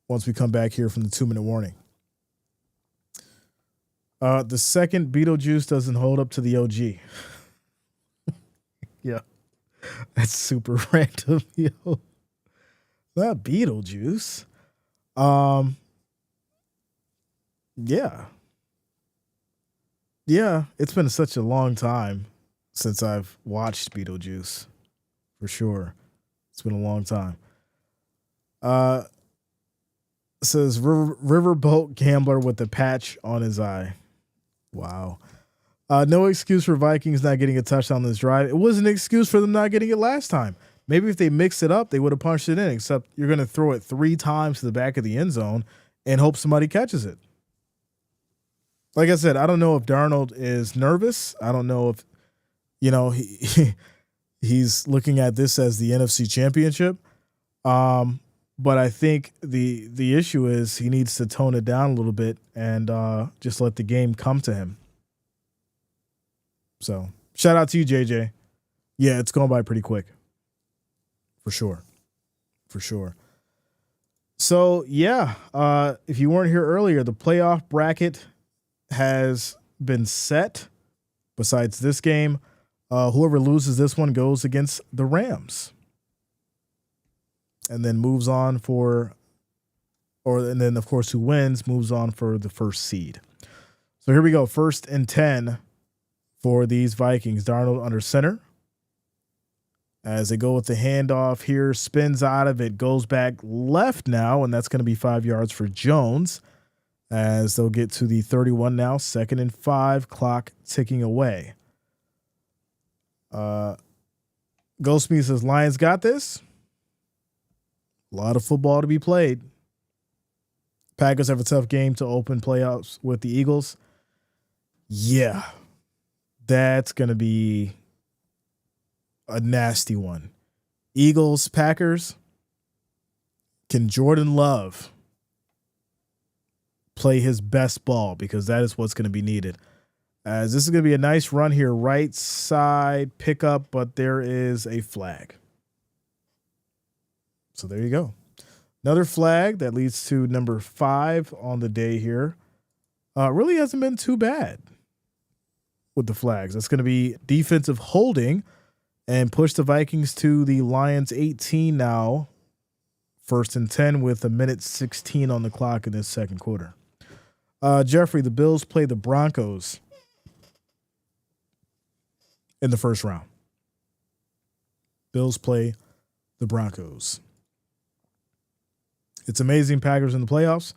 once we come back here from the 2-minute warning. The second Beetlejuice doesn't hold up to the OG. Yeah. That's super random, yo. Not Beetlejuice. Yeah. Yeah, it's been such a long time since I've watched Beetlejuice. For sure. It's been a long time. It says riverboat gambler with the patch on his eye. Wow. No excuse for Vikings not getting a touchdown on this drive. It was an excuse for them not getting it last time. Maybe if they mixed it up, they would have punched it in, except you're going to throw it 3 times to the back of the end zone and hope somebody catches it. Like I said, I don't know if Darnold is nervous. I don't know if, he's looking at this as the NFC Championship. But I think the issue is he needs to tone it down a little bit and just let the game come to him. So shout out to you, JJ. Yeah, it's going by pretty quick. For sure. For sure. So, yeah, if you weren't here earlier, the playoff bracket has been set besides this game. Whoever loses this one goes against the Rams. And then moves on and then of course who wins moves on for the first seed. So here we go. 1st and 10 for these Vikings. Darnold under center. As they go with the handoff here, spins out of it, goes back left now, and that's going to be 5 yards for Jones. As they'll get to the 31 now, 2nd and 5, clock ticking away. Ghostme says Lions got this. A lot of football to be played. Packers have a tough game to open playoffs with the Eagles. Yeah, that's going to be a nasty one. Eagles, Packers. Can Jordan Love play his best ball? Because that is what's going to be needed. As this is going to be a nice run here, right side pickup, but there is a flag. So there you go. Another flag that leads to number 5 on the day here. Really hasn't been too bad with the flags. That's going to be defensive holding and push the Vikings to the Lions 18 now. 1st and 10 with 1:16 on the clock in this second quarter. Jeffrey, the Bills play the Broncos in the first round. Bills play the Broncos. It's amazing Packers in the playoffs.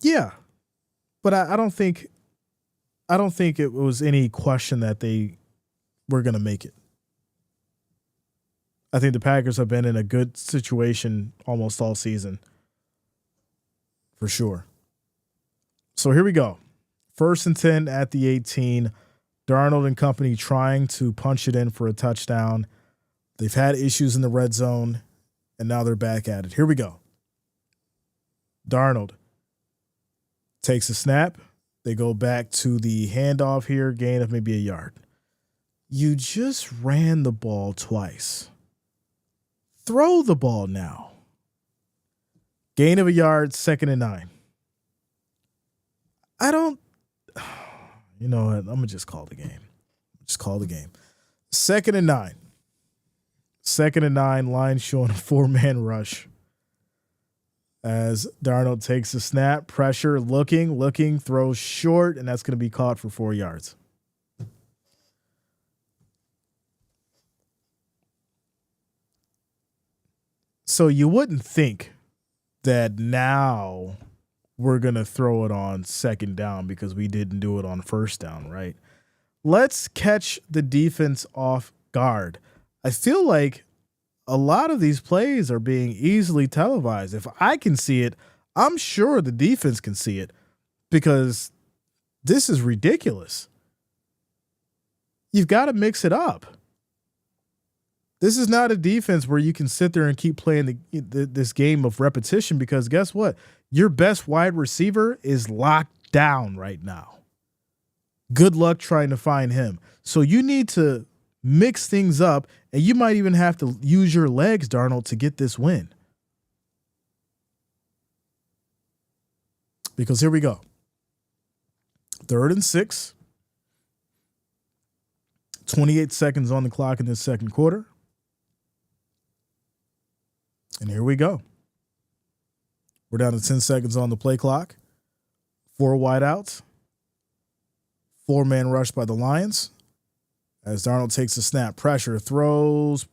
Yeah, but I don't think it was any question that they were going to make it. I think the Packers have been in a good situation almost all season, for sure. So here we go. 1st and 10 at the 18. Darnold and company trying to punch it in for a touchdown. They've had issues in the red zone, and now they're back at it. Here we go. Darnold takes a snap. They go back to the handoff here, gain of maybe a yard. You just ran the ball twice. Throw the ball now. Gain of a yard, 2nd and 9. You know what? I'm going to just call the game. Just call the game. 2nd and 9. 2nd and 9, Lions showing a 4-man rush. As Darnold takes a snap, pressure, looking, throws short, and that's going to be caught for 4 yards. So you wouldn't think that now we're going to throw it on 2nd down because we didn't do it on 1st down, right? Let's catch the defense off guard. I feel like a lot of these plays are being easily televised. If I can see it, I'm sure the defense can see it because this is ridiculous. You've got to mix it up. This is not a defense where you can sit there and keep playing this game of repetition because guess what? Your best wide receiver is locked down right now. Good luck trying to find him. So you need to mix things up, and you might even have to use your legs, Darnold, to get this win. Because here we go. 3rd and 6. 28 seconds on the clock in this second quarter. And here we go. We're down to 10 seconds on the play clock. 4 wideouts. 4-man rush by the Lions. As Darnold takes a snap, pressure, throws,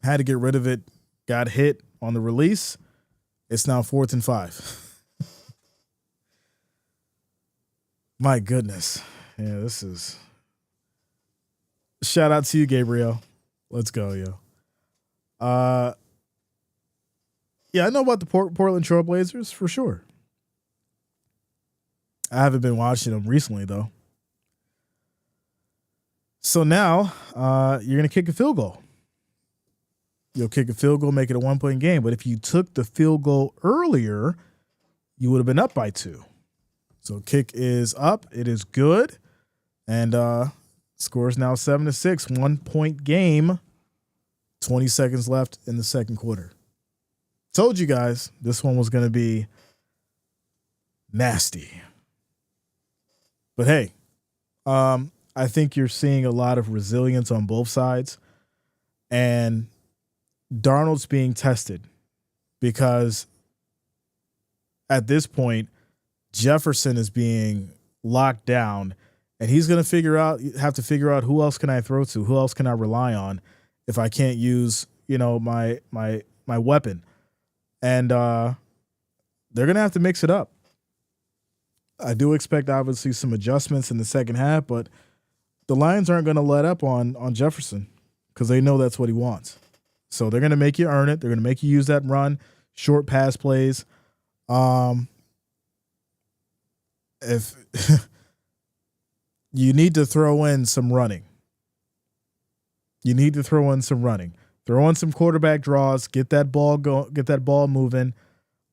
had to get rid of it, got hit on the release. It's now 4th and 5. My goodness. Yeah, this is. Shout out to you, Gabriel. Let's go, yo. Yeah, I know about the Portland Trailblazers for sure. I haven't been watching them recently, though. So now you're going to kick a field goal. You'll kick a field goal, make it a 1-point game. But if you took the field goal earlier, you would have been up by 2. So kick is up. It is good. And score is now 7-6. 1-point game. 20 seconds left in the second quarter. Told you guys this one was going to be nasty. But hey, I I think you're seeing a lot of resilience on both sides, and Darnold's being tested because at this point, Jefferson is being locked down, and he's going to have to figure out who else can I throw to, who else can I rely on if I can't use, my weapon. And they're going to have to mix it up. I do expect obviously some adjustments in the second half, but the Lions aren't going to let up on Jefferson because they know that's what he wants. So they're going to make you earn it. They're going to make you use that run, short pass plays. If you need to throw in some running, throw in some quarterback draws, get that ball moving,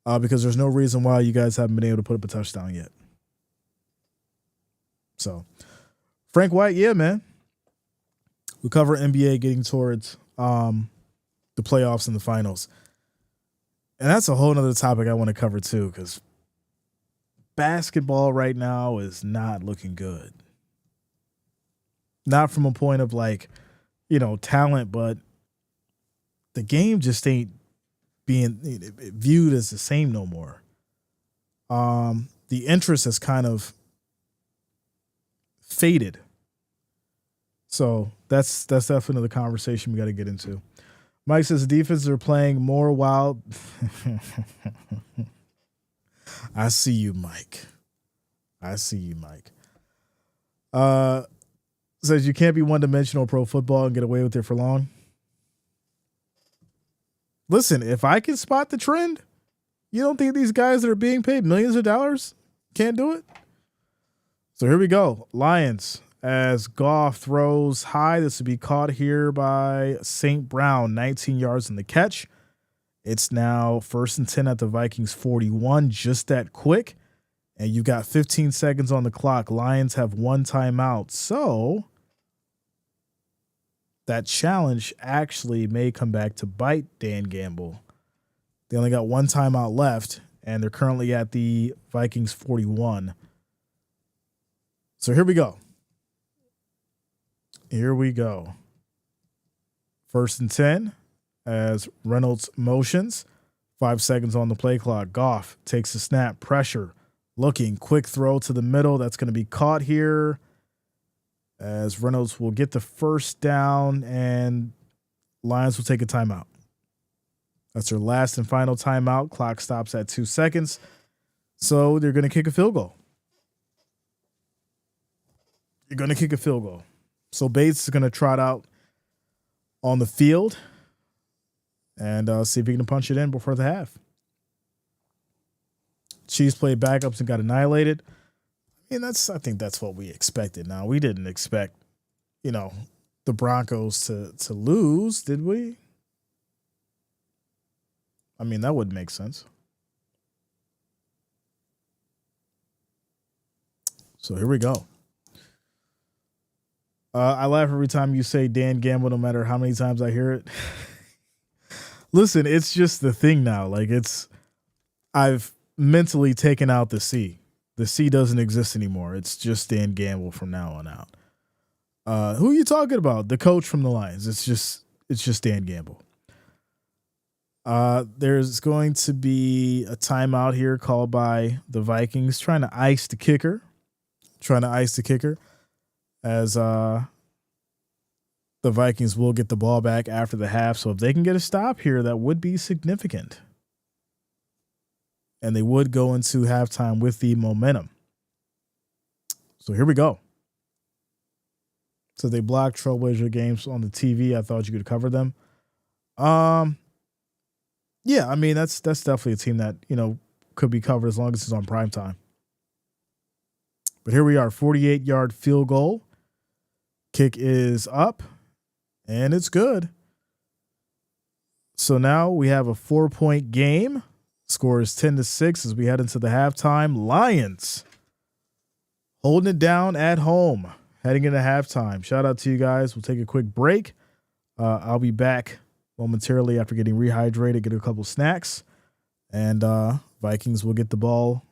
because there's no reason why you guys haven't been able to put up a touchdown yet. So, Frank White, yeah, man. We cover NBA getting towards the playoffs and the finals. And that's a whole nother topic I want to cover too, because basketball right now is not looking good. Not from a point of talent, but the game just ain't being viewed as the same no more. The interest has kind of faded. So that's definitely the conversation we got to get into. Mike says defenses are playing more wild. I see you, Mike. Says you can't be one-dimensional pro football and get away with it for long. Listen, if I can spot the trend, you don't think these guys that are being paid millions of dollars can't do it? So here we go. Lions, as Goff throws high. This will be caught here by St. Brown, 19 yards in the catch. It's now 1st and 10 at the Vikings 41, just that quick. And you've got 15 seconds on the clock. Lions have one timeout. So that challenge actually may come back to bite Dan Gamble. They only got one timeout left, and they're currently at the Vikings 41. So here we go. 1st and 10 as Reynolds motions. 5 seconds on the play clock. Goff takes the snap, pressure, looking, quick throw to the middle. That's going to be caught here as Reynolds will get the first down, and Lions will take a timeout. That's their last and final timeout. Clock stops at 2 seconds. So they're going to kick a field goal. So Bates is going to trot out on the field and see if he can punch it in before the half. Chiefs played backups and got annihilated. I think that's what we expected. Now, we didn't expect, the Broncos to lose, did we? I mean, that wouldn't make sense. So here we go. I laugh every time you say Dan Gamble, no matter how many times I hear it. Listen, it's just the thing now. I've mentally taken out the C. The C doesn't exist anymore. It's just Dan Gamble from now on out. Who are you talking about? The coach from the Lions. It's just Dan Gamble. There's going to be a timeout here called by the Vikings, trying to ice the kicker. As the Vikings will get the ball back after the half. So if they can get a stop here, that would be significant. And they would go into halftime with the momentum. So here we go. So they blocked Trailblazer games on the TV. I thought you could cover them. Yeah, I mean, that's definitely a team that, could be covered as long as it's on primetime. But here we are, 48-yard field goal. Kick is up, and it's good. So now we have a 4-point game. Score is 10-6 as we head into the halftime. Lions holding it down at home, heading into halftime. Shout out to you guys. We'll take a quick break. I'll be back momentarily after getting rehydrated, get a couple snacks, and Vikings will get the ball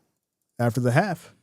after the half.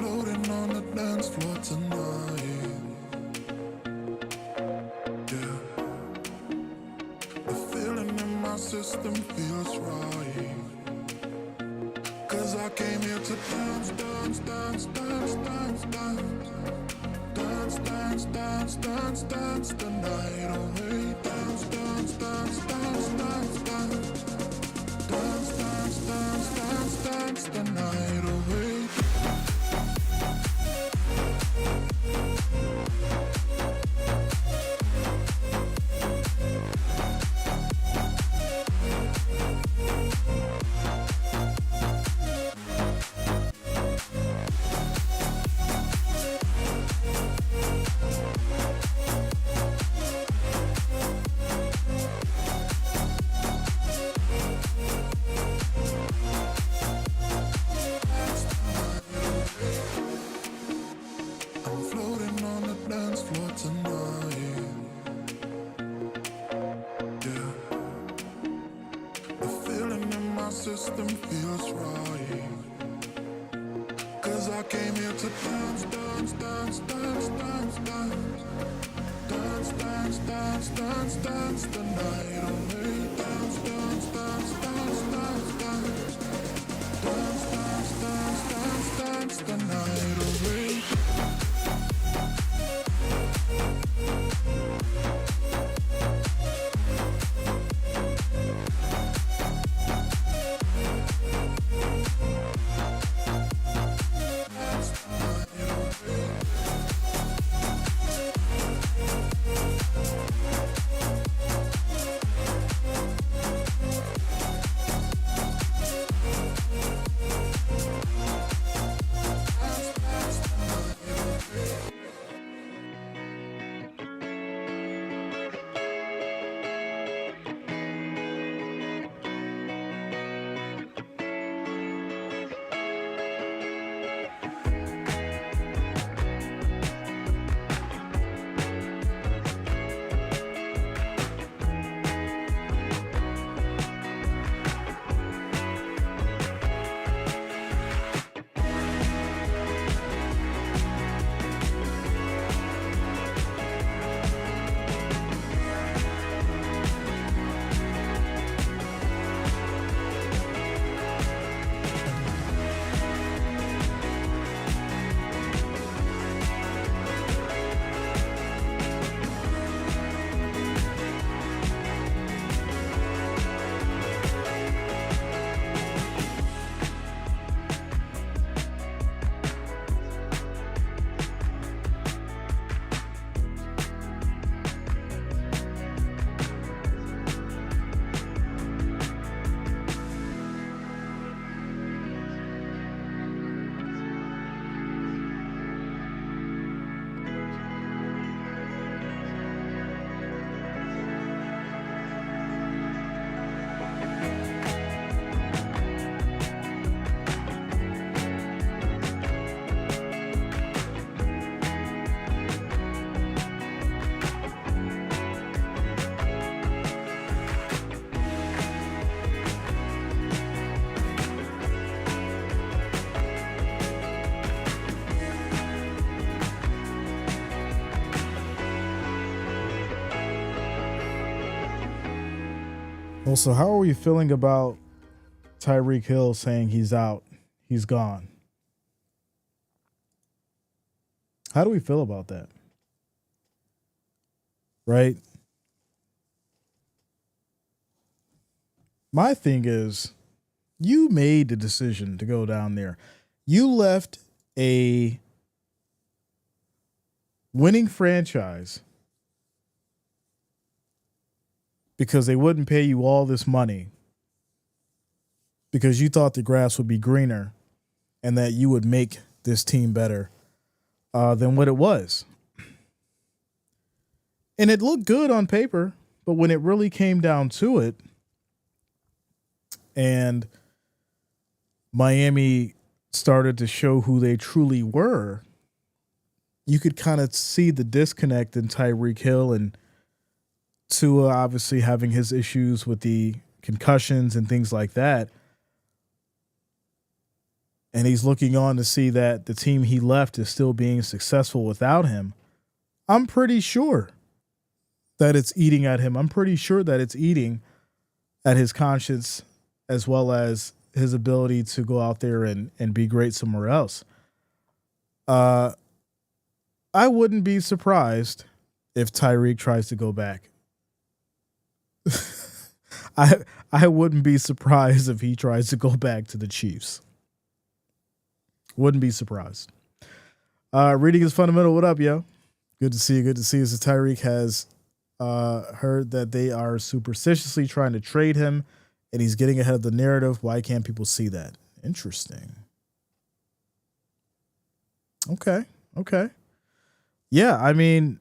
floating on the dance floor tonight. Yeah, the feeling in my system feels right. 'Cause I came here to dance, dance, dance, dance, dance, dance. Dance, dance, dance, dance, dance the night away. Dance, dance, dance, dance, dance, dance. Dance, dance, dance, dance, dance the night away. System feels right. 'Cause I came here to dance, dance, dance, dance, dance, dance. Dance, dance, dance, dance, dance the night away. Dance, dance, dance, dance, dance, dance. Dance, dance, dance, dance, dance the night away. Also, how are we feeling about Tyreek Hill saying he's out, he's gone? How do we feel about that? Right? My thing is, you made the decision to go down there. You left a winning franchise because they wouldn't pay you all this money because you thought the grass would be greener and that you would make this team better than what it was. And it looked good on paper, but when it really came down to it, and Miami started to show who they truly were, you could kind of see the disconnect in Tyreek Hill, and Tua obviously having his issues with the concussions and things like that. And he's looking on to see that the team he left is still being successful without him. I'm pretty sure that it's eating at him. I'm pretty sure that it's eating at his conscience as well as his ability to go out there and be great somewhere else. I wouldn't be surprised if Tyreek tries to go back. I wouldn't be surprised if he tries to go back to the Chiefs. Wouldn't be surprised. Reading is fundamental. What up, yo? Good to see you. Good to see you. So Tyreek has heard that they are superstitiously trying to trade him, and he's getting ahead of the narrative. Why can't people see that? Interesting. Okay. Yeah, I mean,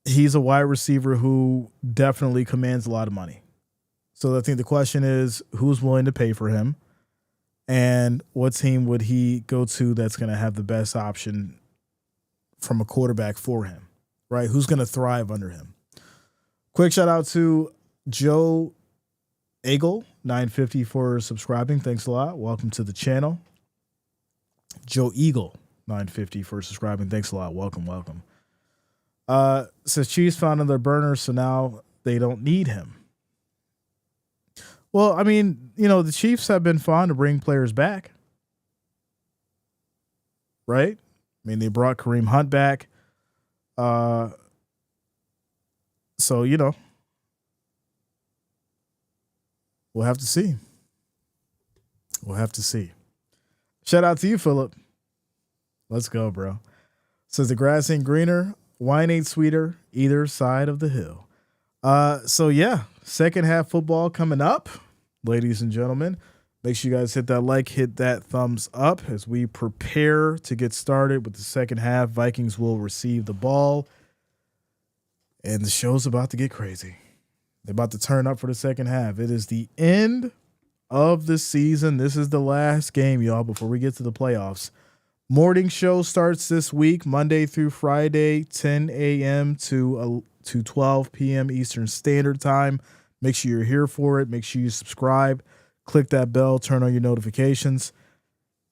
he's a wide receiver who definitely commands a lot of money. So I think the question is, who's willing to pay for him? And what team would he go to that's going to have the best option from a quarterback for him, right? Who's going to thrive under him? Quick shout out to Joe Eagle, 950 for subscribing. Thanks a lot. Welcome to the channel. Joe Eagle, 950 for subscribing. Thanks a lot. Welcome. Says Chiefs found another burner, so now they don't need him. Well, I mean, the Chiefs have been fun to bring players back, right? I mean, they brought Kareem Hunt back. So, we'll have to see. Shout out to you, Philip. Let's go, bro. Says the grass ain't greener, wine ain't sweeter, either side of the hill. So yeah, second half football coming up, ladies and gentlemen. Make sure you guys hit that like, hit that thumbs up as we prepare to get started with the second half. Vikings will receive the ball, and the show's about to get crazy. They're about to turn up for the second half. It is the end of the season. This is the last game, y'all, before we get to the playoffs. Morning show starts this week, Monday through Friday, 10 a.m. to 12 p.m. Eastern Standard Time. Make sure you're here for it. Make sure you subscribe. Click that bell. Turn on your notifications.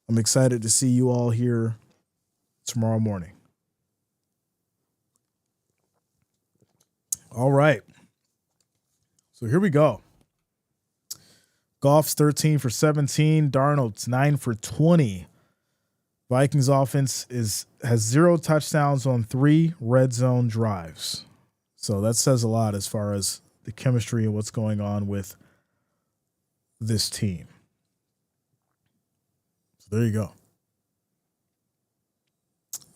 I'm excited to see you all here tomorrow morning. All right. So here we go. Goff's 13 for 17. Darnold's 9 for 20. Vikings offense has 0 touchdowns on 3 red zone drives. So that says a lot as far as the chemistry and what's going on with this team. So there you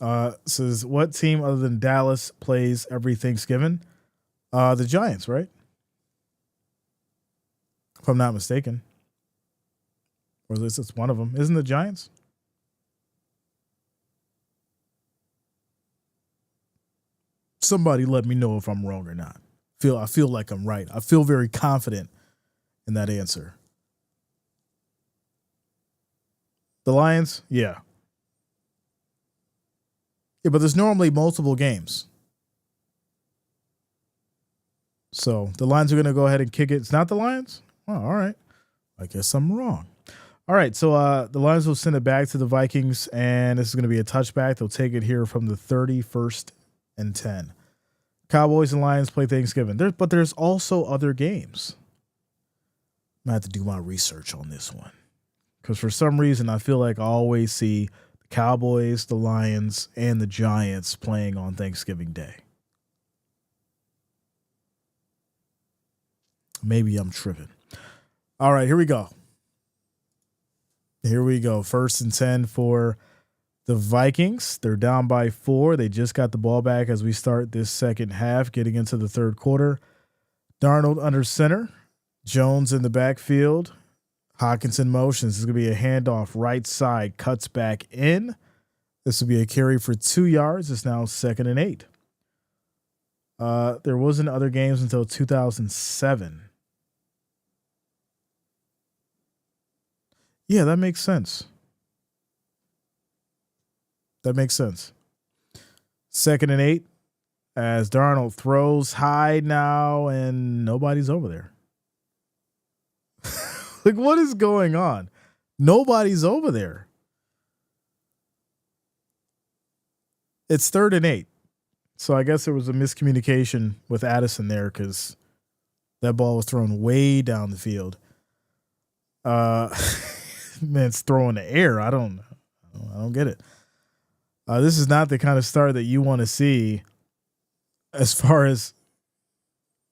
go. Says, what team other than Dallas plays every Thanksgiving? The Giants, right? If I'm not mistaken. Or at least it's one of them. Isn't the Giants? Somebody let me know if I'm wrong or not. I feel like I'm right. I feel very confident in that answer. The Lions? Yeah. Yeah, but there's normally multiple games. So the Lions are going to go ahead and kick it. It's not the Lions? Oh, all right. I guess I'm wrong. All right, so the Lions will send it back to the Vikings, and this is going to be a touchback. They'll take it here from the 31st and 10. Cowboys and Lions play Thanksgiving. But there's also other games. I'm going to have to do my research on this one. Because for some reason, I feel like I always see the Cowboys, the Lions, and the Giants playing on Thanksgiving Day. Maybe I'm tripping. All right, here we go. Here we go. 1st and 10 for the Vikings. They're down by 4. They just got the ball back as we start this second half, getting into the third quarter. Darnold under center. Jones in the backfield. Hawkinson motions. This is going to be a handoff right side. Cuts back in. This will be a carry for 2 yards. It's now 2nd and 8. There wasn't other games until 2007. Yeah, that makes sense. That makes sense. 2nd and 8 as Darnold throws high now and nobody's over there. Like, what is going on? Nobody's over there. It's 3rd and 8. So I guess there was a miscommunication with Addison there because that ball was thrown way down the field. Man, it's throwing the air. I don't get it. This is not the kind of start that you want to see as far as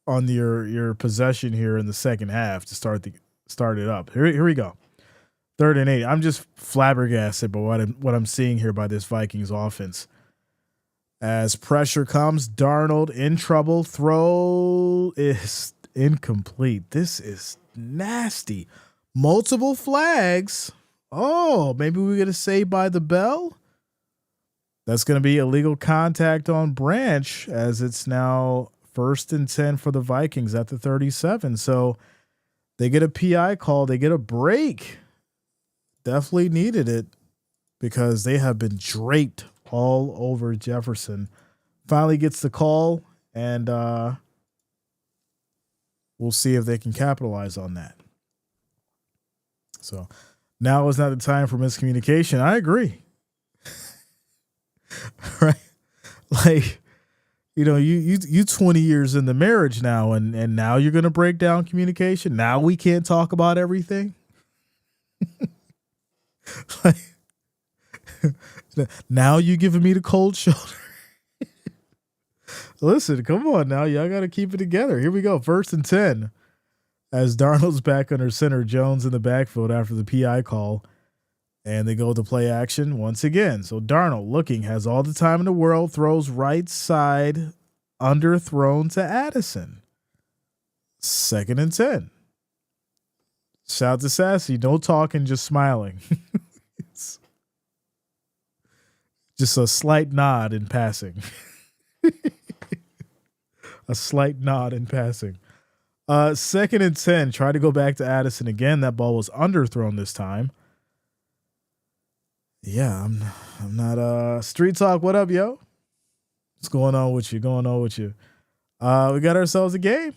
on your possession here in the second half to start it up. Here we go. 3rd and 8. I'm just flabbergasted by what I'm seeing here by this Vikings offense. As pressure comes, Darnold in trouble. Throw is incomplete. This is nasty. Multiple flags. Oh, maybe we're going to say by the bell. That's going to be illegal contact on Branch as it's now 1st and 10 for the Vikings at the 37. So they get a PI call. They get a break. Definitely needed it because they have been draped all over Jefferson. Finally gets the call, and we'll see if they can capitalize on that. So now is not the time for miscommunication. I agree. Right? Like, you 20 years in the marriage now, and now you're going to break down communication. Now we can't talk about everything. Like, now you giving me the cold shoulder. Listen, come on now. Y'all got to keep it together. Here we go. 1st and 10 as Darnold's back under center. Jones in the backfield after the PI call. And they go to play action once again. So Darnold looking, has all the time in the world, throws right side, underthrown to Addison. 2nd and 10. Shout to Sassy. No talking, just smiling. It's just a slight nod in passing. A slight nod in passing. 2nd and 10. Try to go back to Addison again. That ball was underthrown this time. Yeah, I'm not Street Talk. What up, yo? What's going on with you? We got ourselves a game.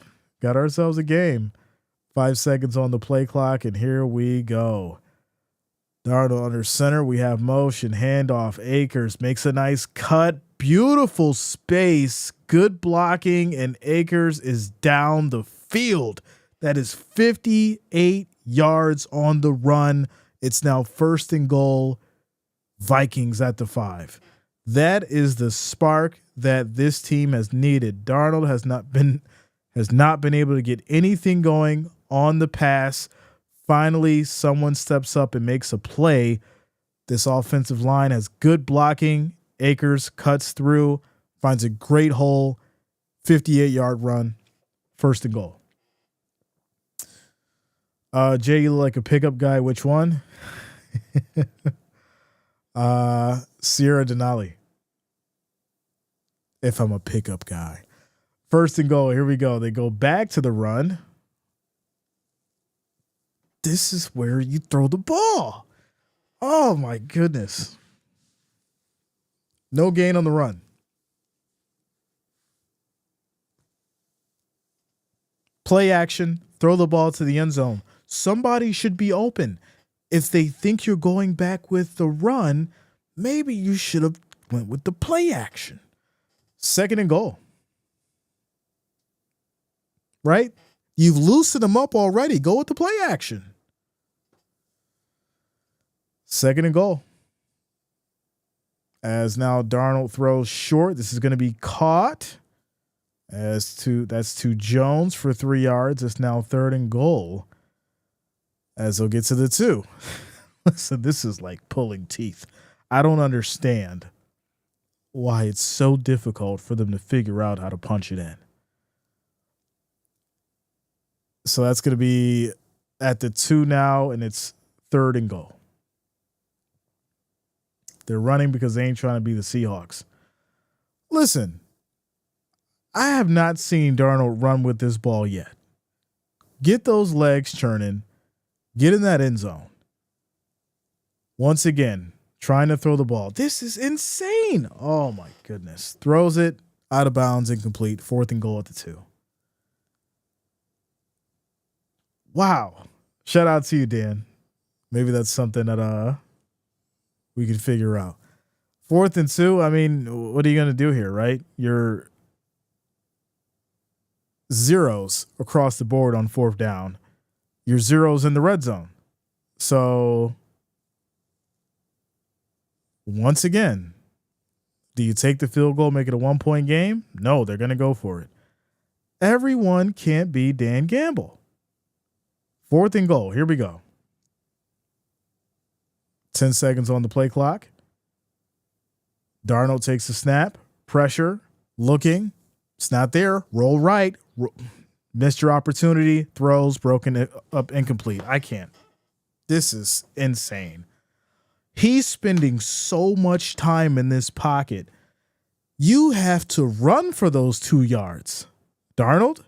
5 seconds on the play clock, and here we go. Darnold under center. We have motion, handoff. Akers makes a nice cut. Beautiful space. Good blocking, and Akers is down the field. That is 58 yards on the run. It's now 1st and goal. Vikings at the 5. That is the spark that this team has needed. Darnold has not been able to get anything going on the pass. Finally, someone steps up and makes a play. This offensive line has good blocking. Akers cuts through, finds a great hole, 58-yard run, 1st and goal. Jay, you look like a pickup guy. Which one? Sierra Denali. If I'm a pickup guy. 1st and goal. Here we go. They go back to the run. This is where you throw the ball. Oh my goodness. No gain on the run. Play action. Throw the ball to the end zone. Somebody should be open. If they think you're going back with the run, maybe you should have went with the play action. 2nd and goal. right? You've loosened them up already. Go with the play action. 2nd and goal. As now Darnold throws short. This is going to be caught. That's to Jones for 3 yards. It's now 3rd and goal. As they'll get to the 2. Listen, this is like pulling teeth. I don't understand why it's so difficult for them to figure out how to punch it in. So that's going to be at the 2 now, and it's 3rd and goal. They're running because they ain't trying to be the Seahawks. Listen, I have not seen Darnold run with this ball yet. Get those legs churning. Get in that end zone. Once again, trying to throw the ball. This is insane. Oh, my goodness. Throws it out of bounds, incomplete. 4th and goal at the 2. Wow. Shout out to you, Dan. Maybe that's something that we can figure out. 4th and 2. I mean, what are you going to do here, right? You're zeros across the board on 4th down. You're zeros in the red zone. So once again, do you take the field goal, make it a 1-point game? No, they're going to go for it. Everyone can't be Dan Gamble. 4th and goal. Here we go. 10 seconds on the play clock. Darnold takes the snap. Pressure. Looking. It's not there. Roll right. Missed your opportunity. Throws. Broken up. Incomplete. I can't. This is insane. He's spending so much time in this pocket. You have to run for those 2 yards. Darnold,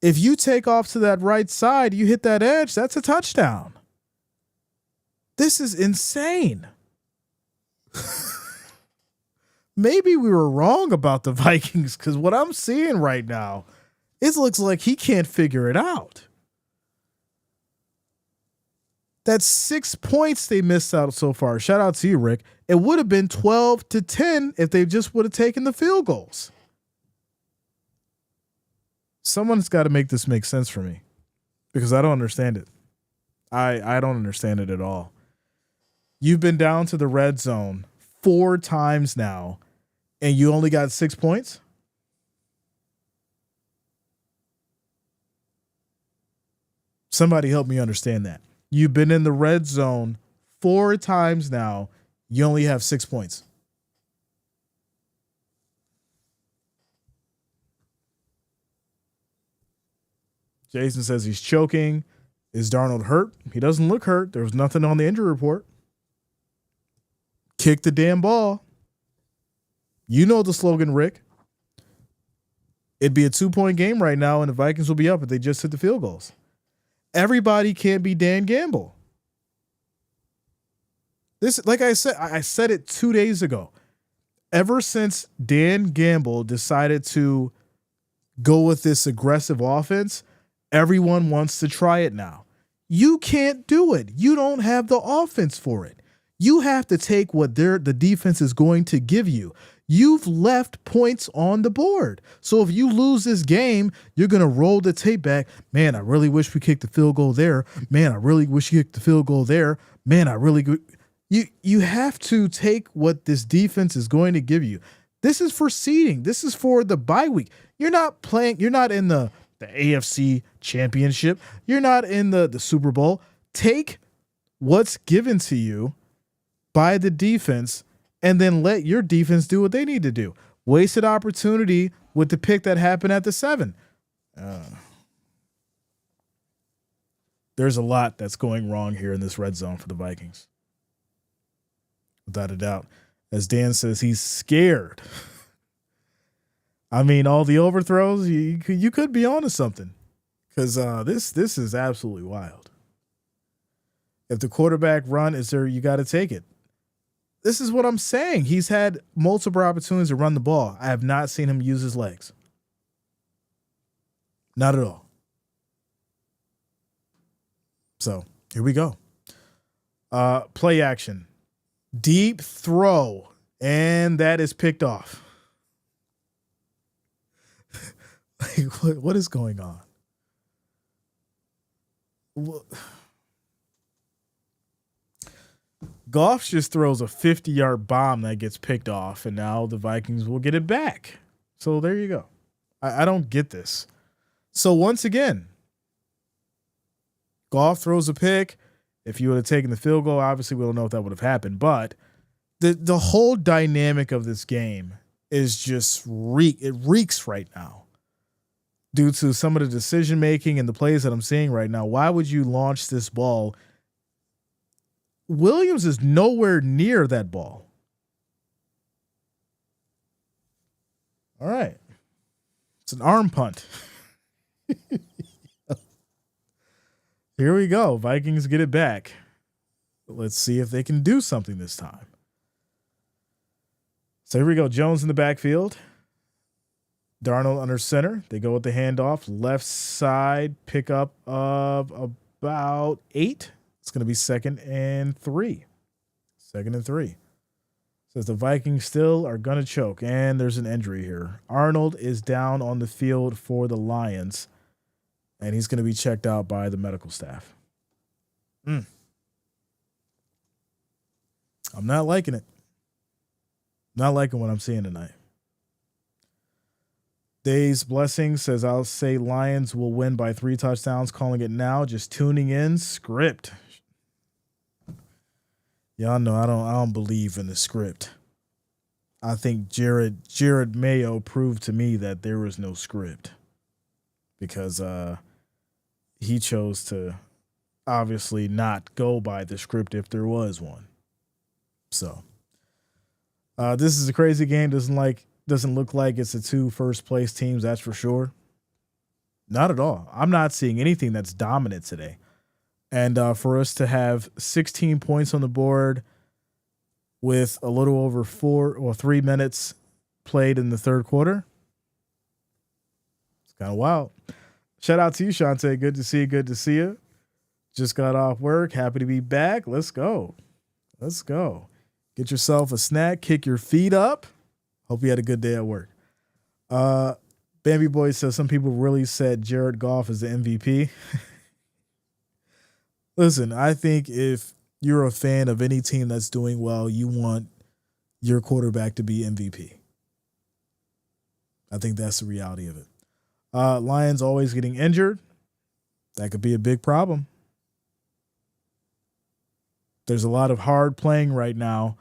if you take off to that right side, you hit that edge, that's a touchdown. This is insane. Maybe we were wrong about the Vikings because what I'm seeing right now, it looks like he can't figure it out. That's 6 points they missed out so far. Shout out to you, Rick. It would have been 12-10 if they just would have taken the field goals. Someone's got to make this make sense for me because I don't understand it. I don't understand it at all. You've been down to the red zone 4 times now, and you only got 6 points? Somebody help me understand that. You've been in the red zone 4 times now. You only have 6 points. Jason says he's choking. Is Darnold hurt? He doesn't look hurt. There was nothing on the injury report. Kick the damn ball. You know the slogan, Rick. It'd be a 2-point game right now, and the Vikings will be up if they just hit the field goals. Everybody can't be Dan Gamble. This, like I said it 2 days ago. Ever since Dan Gamble decided to go with this aggressive offense, everyone wants to try it now. You can't do it. You don't have the offense for it. You have to take what the defense is going to give you. You've left points on the board. So if you lose this game, you're going to roll the tape back. Man, I really wish we kicked the field goal there. Man, I really wish you kicked the field goal there. Man, I really you have to take what this defense is going to give you. This is for seeding. This is for the bye week. You're not playing. You're not in the AFC Championship. You're not in the Super Bowl. Take what's given to you by the defense and then let your defense do what they need to do. Wasted opportunity with the pick that happened at the 7. There's a lot that's going wrong here in this red zone for the Vikings. Without a doubt. As Dan says, he's scared. I mean, all the overthrows, you could be onto something. Because this is absolutely wild. If the quarterback run is there, you got to take it. This is what I'm saying. He's had multiple opportunities to run the ball. I have not seen him use his legs. Not at all. So here we go. Play action. Deep throw. And that is picked off. Like, what is going on? Goff just throws a 50-yard bomb that gets picked off, and now the Vikings will get it back. So there you go. I don't get this. So once again, Goff throws a pick. If you would have taken the field goal, obviously we don't know if that would have happened. But the whole dynamic of this game is just reeks right now due to some of the decision making and the plays that I'm seeing right now. Why would you launch this ball? Williams is nowhere near that ball. All right. It's an arm punt. Here we go. Vikings get it back. Let's see if they can do something this time. So here we go. Jones in the backfield. Darnold under center. They go with the handoff. Left side pickup of about 8. It's going to be 2nd and 3. 2nd and 3. Says the Vikings still are going to choke. And there's an injury here. Arnold is down on the field for the Lions. And he's going to be checked out by the medical staff. I'm not liking it. Not liking what I'm seeing tonight. Day's Blessing says, I'll say Lions will win by 3 touchdowns. Calling it now. Just tuning in. Script. Y'all know I don't believe in the script. I think Jared Mayo proved to me that there was no script because he chose to obviously not go by the script if there was one. So this is a crazy game. Doesn't look like it's the 2 first place teams, that's for sure. Not at all. I'm not seeing anything that's dominant today. And for us to have 16 points on the board with a little over 3 minutes played in the third quarter, it's kind of wild. Shout out to you, Shantae. Good to see you. Good to see you. Just got off work. Happy to be back. Let's go. Let's go. Get yourself a snack. Kick your feet up. Hope you had a good day at work. Bambi Boy says some people really said Jared Goff is the MVP. Listen, I think if you're a fan of any team that's doing well, you want your quarterback to be MVP. I think that's the reality of it. Lions always getting injured. That could be a big problem. There's a lot of hard playing right now.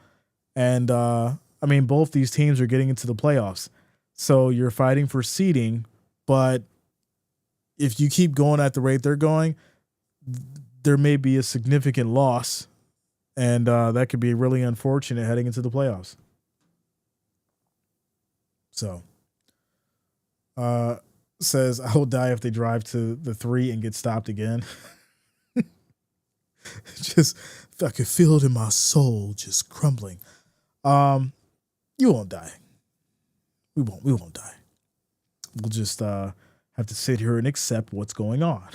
And, both these teams are getting into the playoffs. So you're fighting for seeding. But if you keep going at the rate they're going, there may be a significant loss, and that could be really unfortunate heading into the playoffs. So, says, I will die if they drive to the 3 and get stopped again. Just, I could feel it in my soul just crumbling. You won't die. We won't die. We'll just have to sit here and accept what's going on.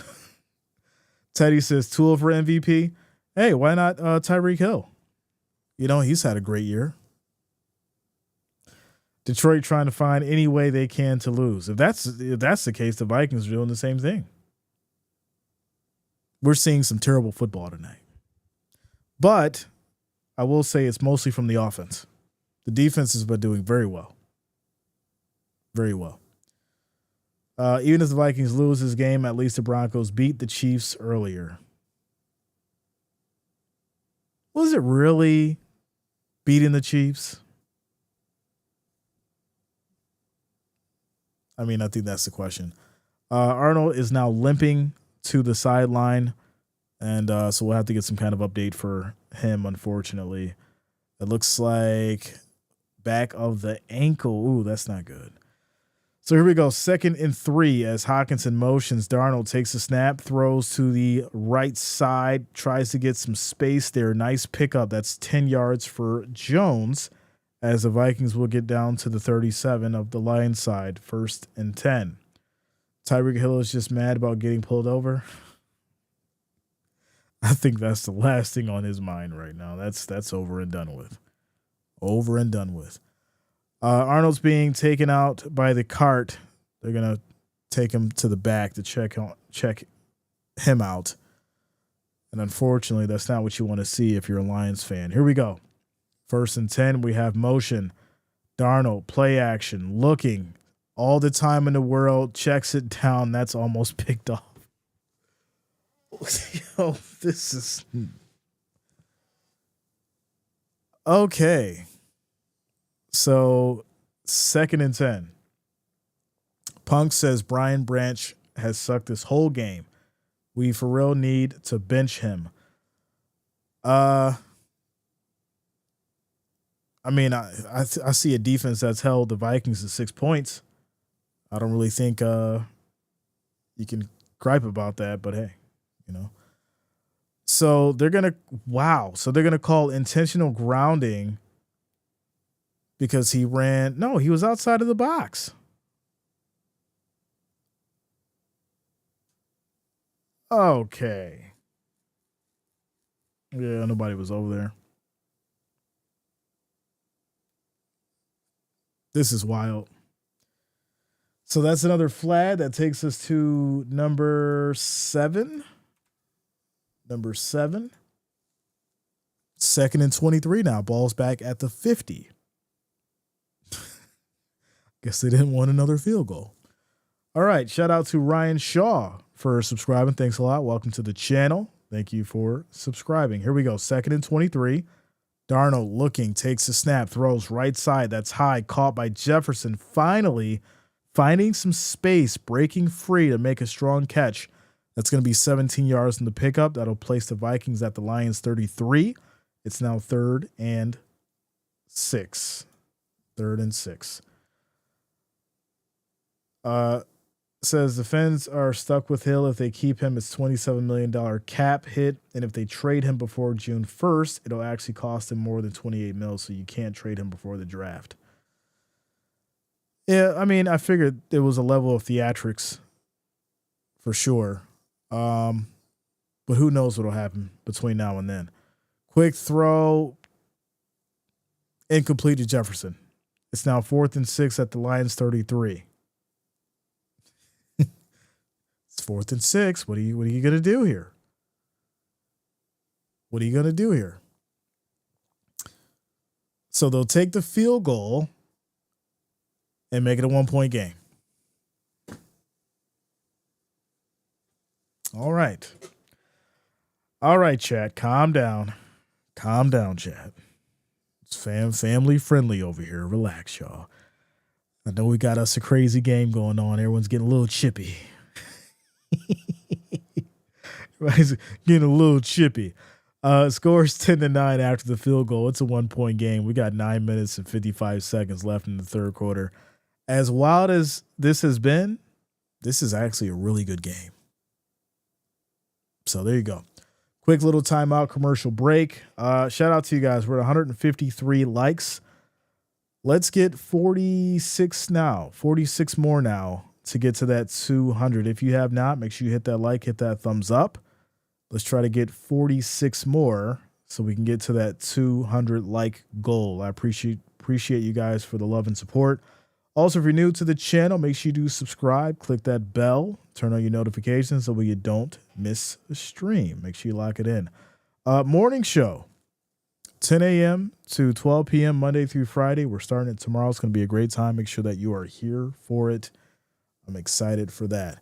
Teddy says Tua for MVP. Hey, why not Tyreek Hill? He's had a great year. Detroit trying to find any way they can to lose. If that's the case, the Vikings are doing the same thing. We're seeing some terrible football tonight. But I will say it's mostly from the offense. The defense has been doing very well. Very well. Even if the Vikings lose this game, at least the Broncos beat the Chiefs earlier. Was it really beating the Chiefs? I think that's the question. Arnold is now limping to the sideline, and so we'll have to get some kind of update for him, unfortunately. It looks like back of the ankle. Ooh, that's not good. So here we go. 2nd and 3 as Hawkinson motions. Darnold takes a snap, throws to the right side, tries to get some space there. Nice pickup. That's 10 yards for Jones as the Vikings will get down to the 37 of the Lions side. 1st and 10. Tyreek Hill is just mad about getting pulled over. I think that's the last thing on his mind right now. That's over and done with. Over and done with. Arnold's being taken out by the cart. They're going to take him to the back to check him out. And unfortunately, that's not what you want to see if you're a Lions fan. Here we go. 1st and 10, we have motion. Darnold, play action, looking all the time in the world, checks it down. That's almost picked off. Yo, this is okay. So 2nd and 10. Punk says Brian Branch has sucked this whole game. We for real need to bench him. I mean, I see a defense that's held the Vikings to 6 points. I don't really think you can gripe about that, but hey, you know. So they're gonna call intentional grounding because he was outside of the box. Okay. Yeah, nobody was over there. This is wild. So that's another flag that takes us to number 7. Number 7. 2nd and 23 now. Ball's back at the 50. Guess they didn't want another field goal. All right. Shout out to Ryan Shaw for subscribing. Thanks a lot. Welcome to the channel. Thank you for subscribing. Here we go. 2nd and 23. Darnold looking, takes a snap, throws right side. That's high, caught by Jefferson. Finally finding some space, breaking free to make a strong catch. That's going to be 17 yards in the pickup. That'll place the Vikings at the Lions 33. It's now 3rd and 6. 3rd and 6. Says the Fins are stuck with Hill. If they keep him, it's $27 million cap hit. And if they trade him before June 1st, it'll actually cost him more than $28 million. So you can't trade him before the draft. Yeah, I mean, I figured there was a level of theatrics for sure. But who knows what'll happen between now and then. Quick throw, incomplete to Jefferson. It's now 4th and 6 at the Lions 33. It's 4th and 6. What are you going to do here? What are you going to do here? So they'll take the field goal and make it a 1-point game. All right. All right, chat. Calm down. Calm down, chat. It's family friendly over here. Relax, y'all. I know we got us a crazy game going on. Everyone's getting a little chippy. Everybody's getting a little chippy. Scores 10-9 after the field goal. It's a 1-point game. We got 9 minutes and 55 seconds left in the third quarter. As wild as this has been, this is actually a really good game. So there you go. Quick little timeout commercial break. Shout out to you guys. We're at 153 likes. Let's get 46 more now to get to that 200. If you have not, make sure you hit that like, hit that thumbs up. Let's try to get 46 more so we can get to that 200 like goal. I appreciate you guys for the love and support. Also, if you're new to the channel, make sure you do subscribe, click that bell, turn on your notifications so you don't miss a stream. Make sure you lock it in. Morning show, 10 a.m. to 12 p.m. Monday through Friday. We're starting it tomorrow. It's going to be a great time. Make sure that you are here for it. I'm excited for that.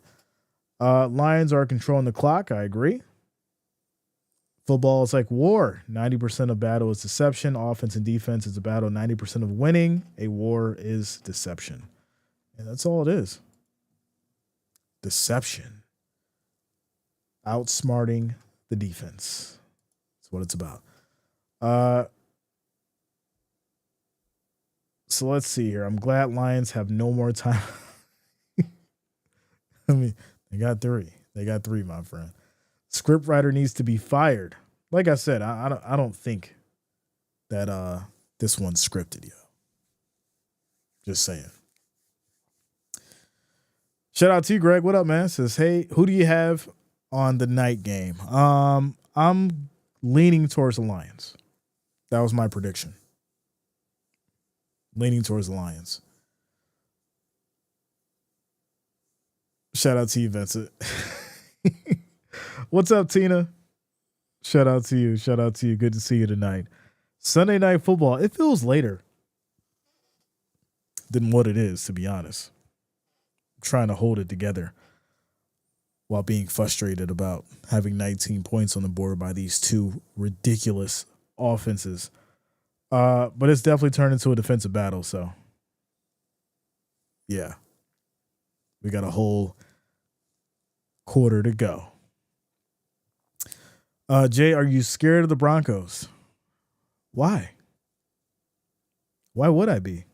Lions are controlling the clock. I agree. Football is like war. 90% of battle is deception. Offense and defense is a battle. 90% of winning. A war is deception. And that's all it is. Deception. Outsmarting the defense. That's what it's about. So let's see here. I'm glad Lions have no more time. I mean, they got 3. They got 3, my friend. Scriptwriter needs to be fired. Like I said, I don't think that this one's scripted, yo. Just saying. Shout out to you, Greg. What up, man? Says, hey, who do you have on the night game? I'm leaning towards the Lions. That was my prediction. Leaning towards the Lions. Shout out to you, Vincent. What's up, Tina? Shout out to you. Shout out to you. Good to see you tonight. Sunday Night Football. It feels later than what it is, to be honest. I'm trying to hold it together while being frustrated about having 19 points on the board by these two ridiculous offenses. But it's definitely turned into a defensive battle, so yeah. We got a whole quarter to go. Jay, are you scared of the Broncos? Why? Why would I be?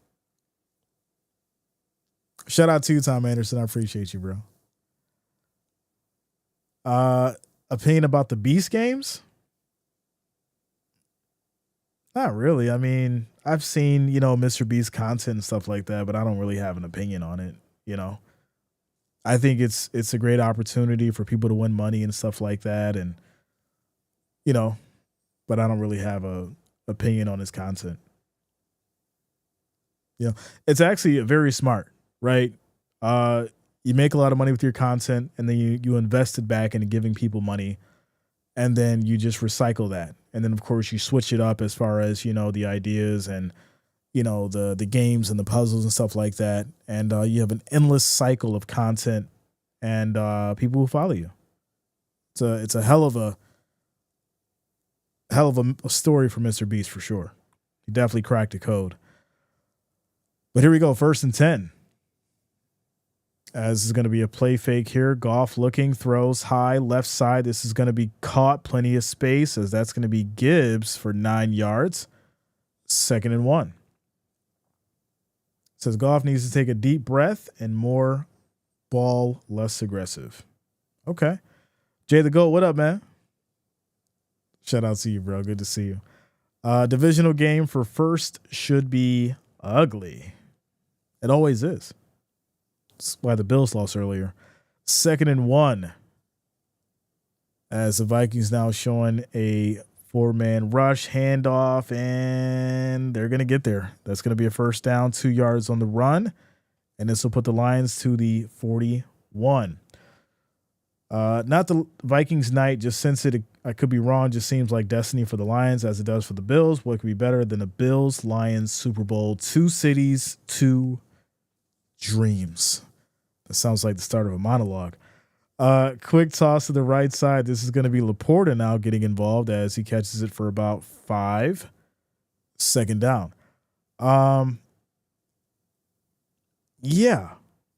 Shout out to you, Tom Anderson. I appreciate you, bro. Opinion about the Beast games? Not really. I mean, I've seen, Mr. Beast content and stuff like that, but I don't really have an opinion on it, I think it's a great opportunity for people to win money and stuff like that, and but I don't really have a opinion on his content. It's actually very smart, right? You make a lot of money with your content, and then you invest it back into giving people money, and then you just recycle that. And then, of course, you switch it up as far as, the ideas and, the games and the puzzles and stuff like that. And you have an endless cycle of content and people who follow you. It's a hell of a story for Mr. Beast for sure. He definitely cracked the code. But here we go, 1st and 10. As this is going to be a play fake here. Goff looking, throws high, left side. This is going to be caught, plenty of space, as that's going to be Gibbs for 9 yards. 2nd and 1. Says Goff needs to take a deep breath and more ball, less aggressive. Okay. Jay the GOAT, what up, man? Shout out to you, bro. Good to see you. Divisional game for first should be ugly. It always is. That's why the Bills lost earlier. 2nd and 1. As the Vikings now showing a 4-man rush handoff, and they're going to get there. That's going to be a first down, 2 yards on the run. And this will put the Lions to the 41. Not the Vikings night, just since I could be wrong, just seems like destiny for the Lions as it does for the Bills. What could be better than the Bills-Lions Super Bowl? 2 cities, 2 dreams. That sounds like the start of a monologue. Quick toss to the right side. This is going to be Laporta now getting involved as he catches it for about 5. 2nd down. Yeah.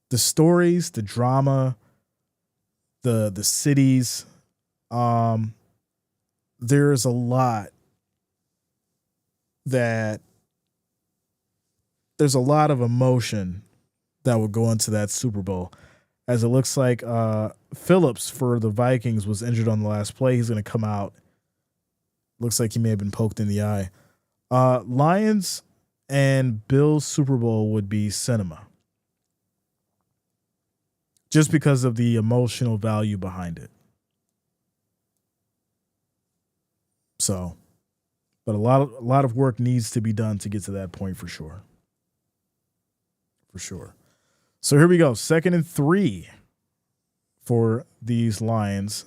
The stories, the drama, the cities. There's a lot of emotion that would go into that Super Bowl, as it looks like Phillips for the Vikings was injured on the last play. He's going to come out. Looks like he may have been poked in the eye. Lions and Bills Super Bowl would be cinema, just because of the emotional value behind it. So, but a lot of work needs to be done to get to that point for sure. For sure. So here we go. 2nd and 3 for these Lions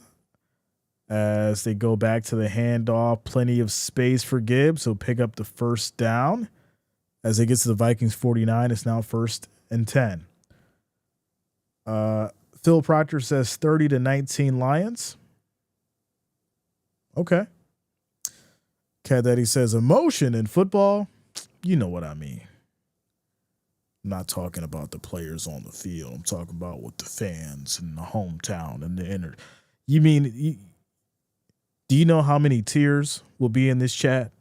as they go back to the handoff. Plenty of space for Gibbs. He'll pick up the first down. As it gets to the Vikings 49, it's now 1st and 10. Phil Proctor says 30-19 Lions. Okay. Cat Daddy says emotion in football. You know what I mean. I'm not talking about the players on the field. I'm talking about with the fans in the hometown and the inner. You mean, do you know how many tears will be in this chat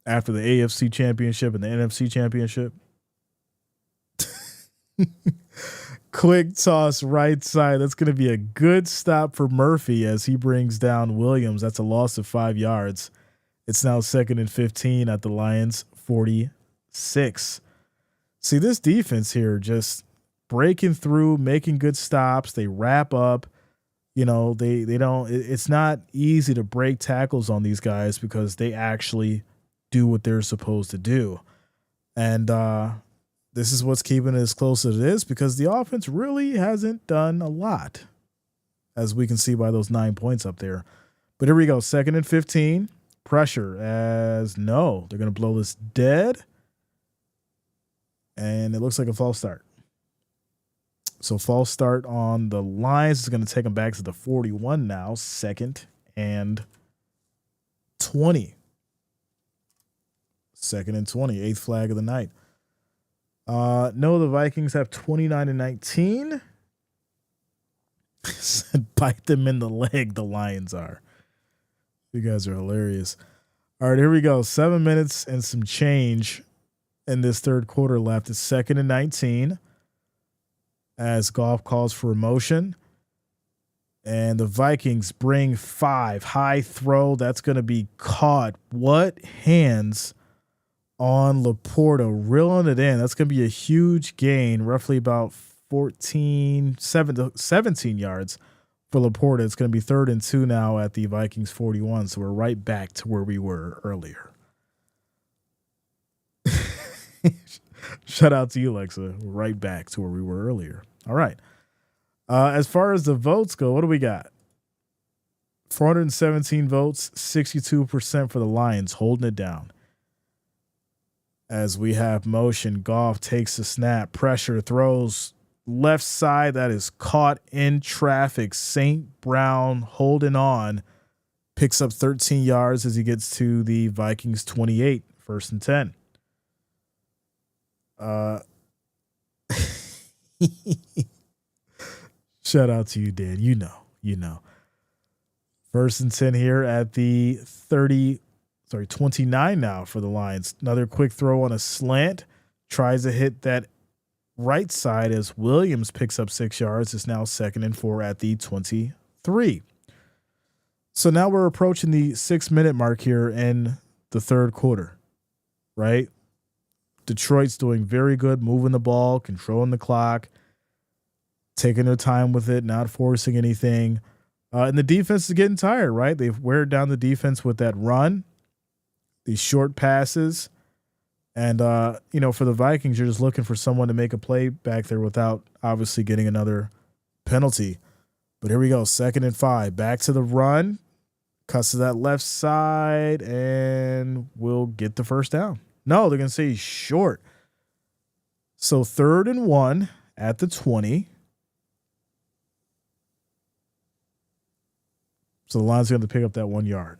after the AFC Championship and the NFC Championship? Quick toss right side. That's going to be a good stop for Murphy as he brings down Williams. That's a loss of 5 yards. It's now 2nd and 15 at the Lions 46. See, this defense here just breaking through, making good stops. They wrap up. They don't. It's not easy to break tackles on these guys because they actually do what they're supposed to do. And this is what's keeping it as close as it is because the offense really hasn't done a lot, as we can see by those 9 points up there. But here we go. 2nd and 15. Pressure as no. They're going to blow this dead. And it looks like a false start. So false start on the Lions is going to take them back to the 41 now. 2nd and 20. 2nd and 20. 8th flag of the night. No, the Vikings have 29-19. Bite them in the leg, the Lions are. You guys are hilarious. All right, here we go. 7 minutes and some change in this third quarter left. It's 2nd and 19 as Goff calls for a motion. And the Vikings bring 5. High throw. That's going to be caught. What hands on Laporta, reeling it in. That's going to be a huge gain, roughly about 17 yards for Laporta. It's going to be 3rd and 2 now at the Vikings 41. So we're right back to where we were earlier. Shout out to you, Alexa. We're right back to where we were earlier. All right. As far as the votes go, what do we got? 417 votes, 62% for the Lions, holding it down. As we have motion, Goff takes the snap, pressure, throws left side. That is caught in traffic. St. Brown holding on, picks up 13 yards as he gets to the Vikings 28, 1st and 10. Shout out to you, Dan. You know. 1st and 10 here at the 29 now for the Lions. Another quick throw on a slant. Tries to hit that right side as Williams picks up 6 yards. It's now 2nd and 4 at the 23. So now we're approaching the 6-minute mark here in the third quarter, right? Detroit's doing very good, moving the ball, controlling the clock, taking their time with it, not forcing anything. And the defense is getting tired, right? They've wear down the defense with that run, these short passes. And, for the Vikings, you're just looking for someone to make a play back there without obviously getting another penalty. But here we go, 2nd and 5. Back to the run. Cuts to that left side, and we'll get the first down. No, they're going to say he's short. So 3rd and 1 at the 20. So the Lions are going to pick up that 1 yard.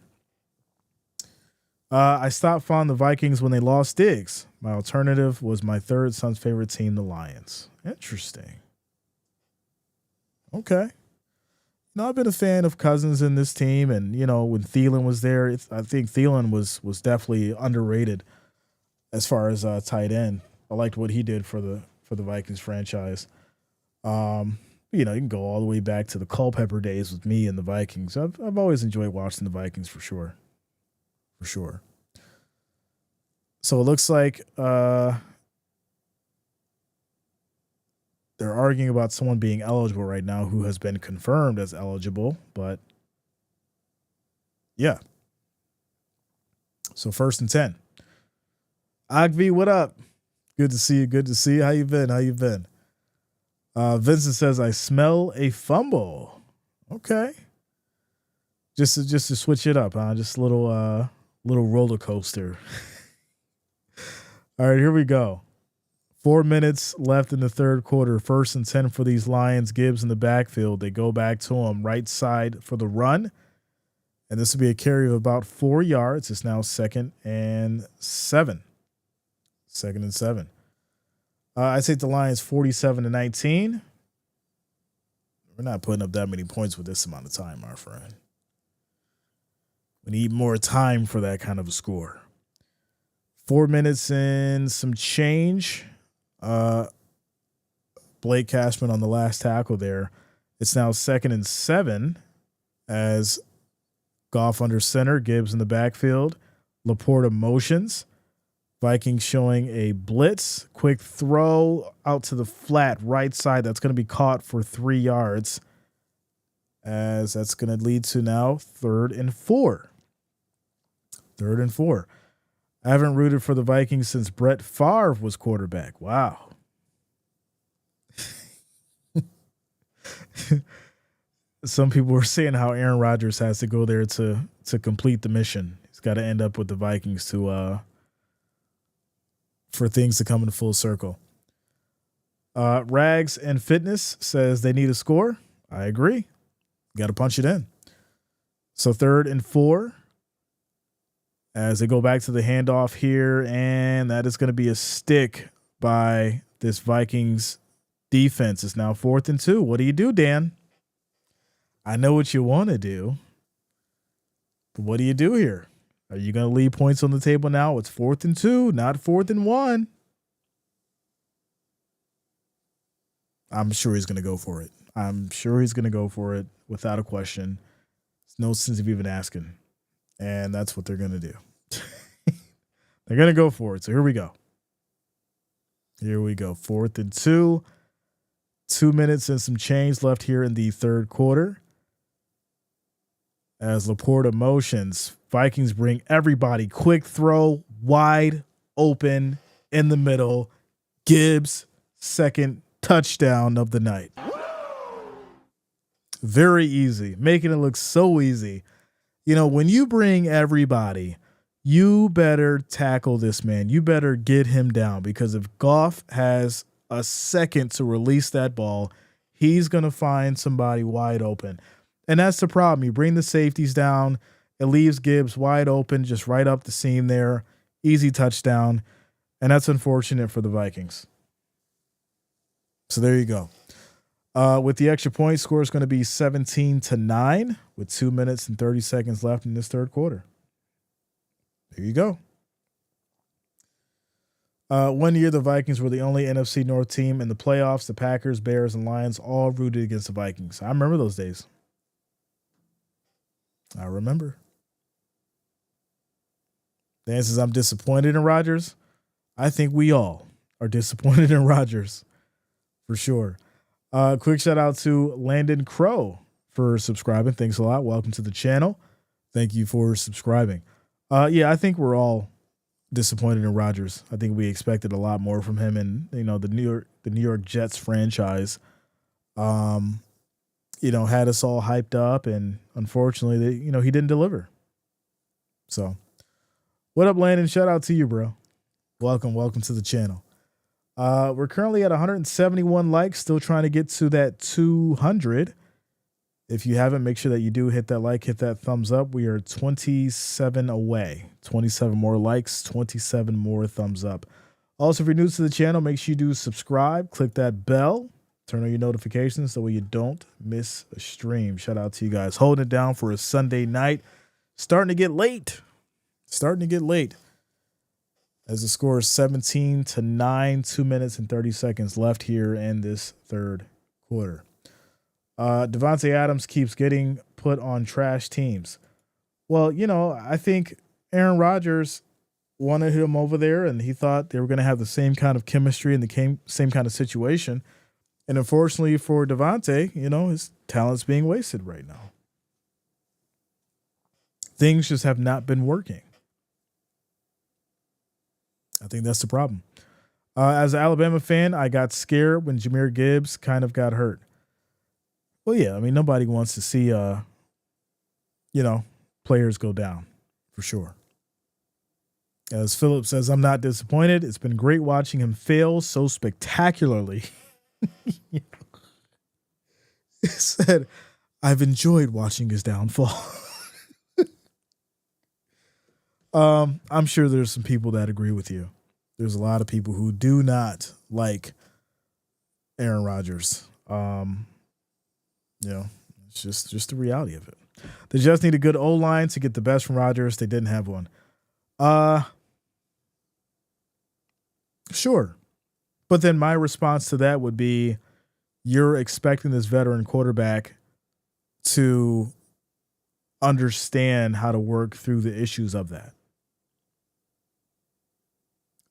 I stopped following the Vikings when they lost Diggs. My alternative was my third son's favorite team, the Lions. Interesting. Okay. No, I've been a fan of Cousins in this team, and when Thielen was there, I think Thielen was definitely underrated as far as tight end. I liked what he did for the Vikings franchise. You can go all the way back to the Culpepper days with me and the Vikings. I've always enjoyed watching the Vikings for sure. For sure. So it looks like they're arguing about someone being eligible right now who has been confirmed as eligible, but yeah. So 1st and 10. Agvi, what up? Good to see you. Good to see you. How you been? Vincent says, I smell a fumble. Okay. Just to switch it up, huh? Just a little roller coaster. All right, here we go. 4 minutes left in the third quarter. 1st and 10 for these Lions. Gibbs in the backfield. They go back to him right side for the run. And this will be a carry of about 4 yards. It's now 2nd and 7. 2nd and 7. I take the Lions 47-19. We're not putting up that many points with this amount of time, my friend. We need more time for that kind of a score. 4 minutes and some change. Blake Cashman on the last tackle there. It's now 2nd and 7 as Goff under center, Gibbs in the backfield. Laporta motions. Vikings showing a blitz. Quick throw out to the flat right side. That's going to be caught for 3 yards, as that's going to lead to now 3rd and 4. 3rd and 4. I haven't rooted for the Vikings since Brett Favre was quarterback. Wow. Some people were saying how Aaron Rodgers has to go there to complete the mission. He's got to end up with the Vikings to for things to come in full circle. Rags and Fitness says they need a score. I agree. Got to punch it in. So 3rd and 4 as they go back to the handoff here, and that is going to be a stick by this Vikings defense. It's now 4th and 2. What do you do, Dan? I know what you want to do, but what do you do here? Are you going to leave points on the table now? It's 4th and 2, not 4th and 1. I'm sure he's going to go for it. I'm sure he's going to go for it without a question. There's no sense of even asking. And that's what they're going to do. They're going to go for it. So here we go. Here we go. 4th and 2. 2 minutes and some change left here in the 3rd quarter. As Laporta motions, Vikings bring everybody. Quick throw, wide open in the middle. Gibbs, 2nd touchdown of the night. Very easy, making it look so easy. You know, when you bring everybody, you better tackle this man. You better get him down, because if Goff has a second to release that ball, he's going to find somebody wide open. And that's the problem. You bring the safeties down, it leaves Gibbs wide open, just right up the seam there. Easy touchdown. And that's unfortunate for the Vikings. So there you go. With the extra point, score is going to be 17-9 with 2 minutes and 30 seconds left in this 3rd quarter. There you go. One year, the Vikings were the only NFC North team in the playoffs. The Packers, Bears, and Lions all rooted against the Vikings. I remember those days. I remember. Dan says, I'm disappointed in Rodgers. I think we all are disappointed in Rodgers, for sure. Quick shout out to Landon Crow for subscribing. Thanks a lot. Welcome to the channel. Thank you for subscribing. Yeah, I think we're all disappointed in Rodgers. I think we expected a lot more from him, and the New York Jets franchise, had us all hyped up, and unfortunately, he didn't deliver. So, what up, Landon? Shout out to you, bro. Welcome to the channel. We're currently at 171 likes, still trying to get to that 200. If you haven't, make sure that you do hit that like, hit that thumbs up. We are 27 away. 27 more likes, 27 more thumbs up. Also, if you're new to the channel, make sure you do subscribe, click that bell, turn on your notifications so you don't miss a stream. Shout out to you guys holding it down for a Sunday night. Starting to get late. As the score is 17-9, 2 minutes and 30 seconds left here in this 3rd quarter. Devontae Adams keeps getting put on trash teams. Well, I think Aaron Rodgers wanted him over there, and he thought they were going to have the same kind of chemistry and the same kind of situation. And unfortunately for Devontae, his talent's being wasted right now. Things just have not been working. I think that's the problem. As an Alabama fan, I got scared when Jahmyr Gibbs kind of got hurt. Well, yeah, nobody wants to see, players go down, for sure. As Philip says, I'm not disappointed. It's been great watching him fail so spectacularly. He said, I've enjoyed watching his downfall. I'm sure there's some people that agree with you. There's a lot of people who do not like Aaron Rodgers. It's just the reality of it. They just need a good O-line to get the best from Rodgers. They didn't have one. Sure. But then my response to that would be, you're expecting this veteran quarterback to understand how to work through the issues of that.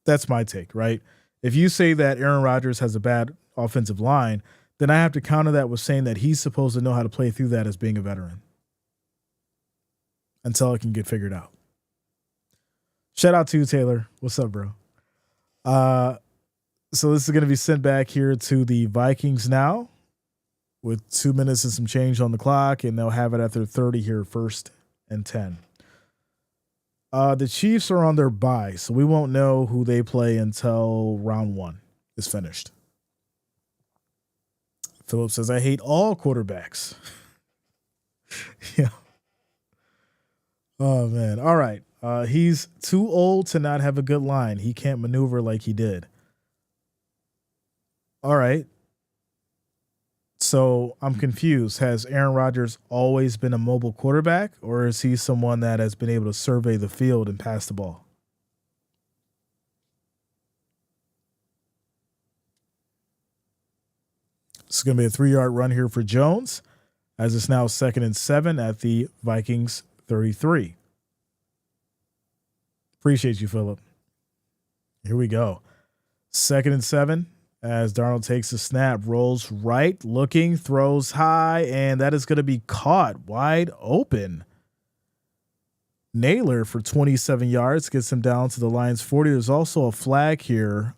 That's my take, right? If you say that Aaron Rodgers has a bad offensive line, then I have to counter that with saying that he's supposed to know how to play through that as being a veteran until it can get figured out. Shout out to you, Taylor. What's up, bro? So this is going to be sent back here to the Vikings now with 2 minutes and some change on the clock, and they'll have it at their 30 here, 1st and 10. The Chiefs are on their bye, so we won't know who they play until round 1 is finished. Philip says, I hate all quarterbacks. Yeah. Oh, man. All right. He's too old to not have a good line. He can't maneuver like he did. All right. So I'm confused. Has Aaron Rodgers always been a mobile quarterback, or is he someone that has been able to survey the field and pass the ball? It's going to be a 3-yard run here for Jones, as it's now 2nd and 7 at the Vikings 33. Appreciate you, Philip. Here we go. 2nd and 7 as Darnold takes a snap, rolls right, looking, throws high, and that is going to be caught wide open. Naylor for 27 yards gets him down to the Lions 40. There's also a flag here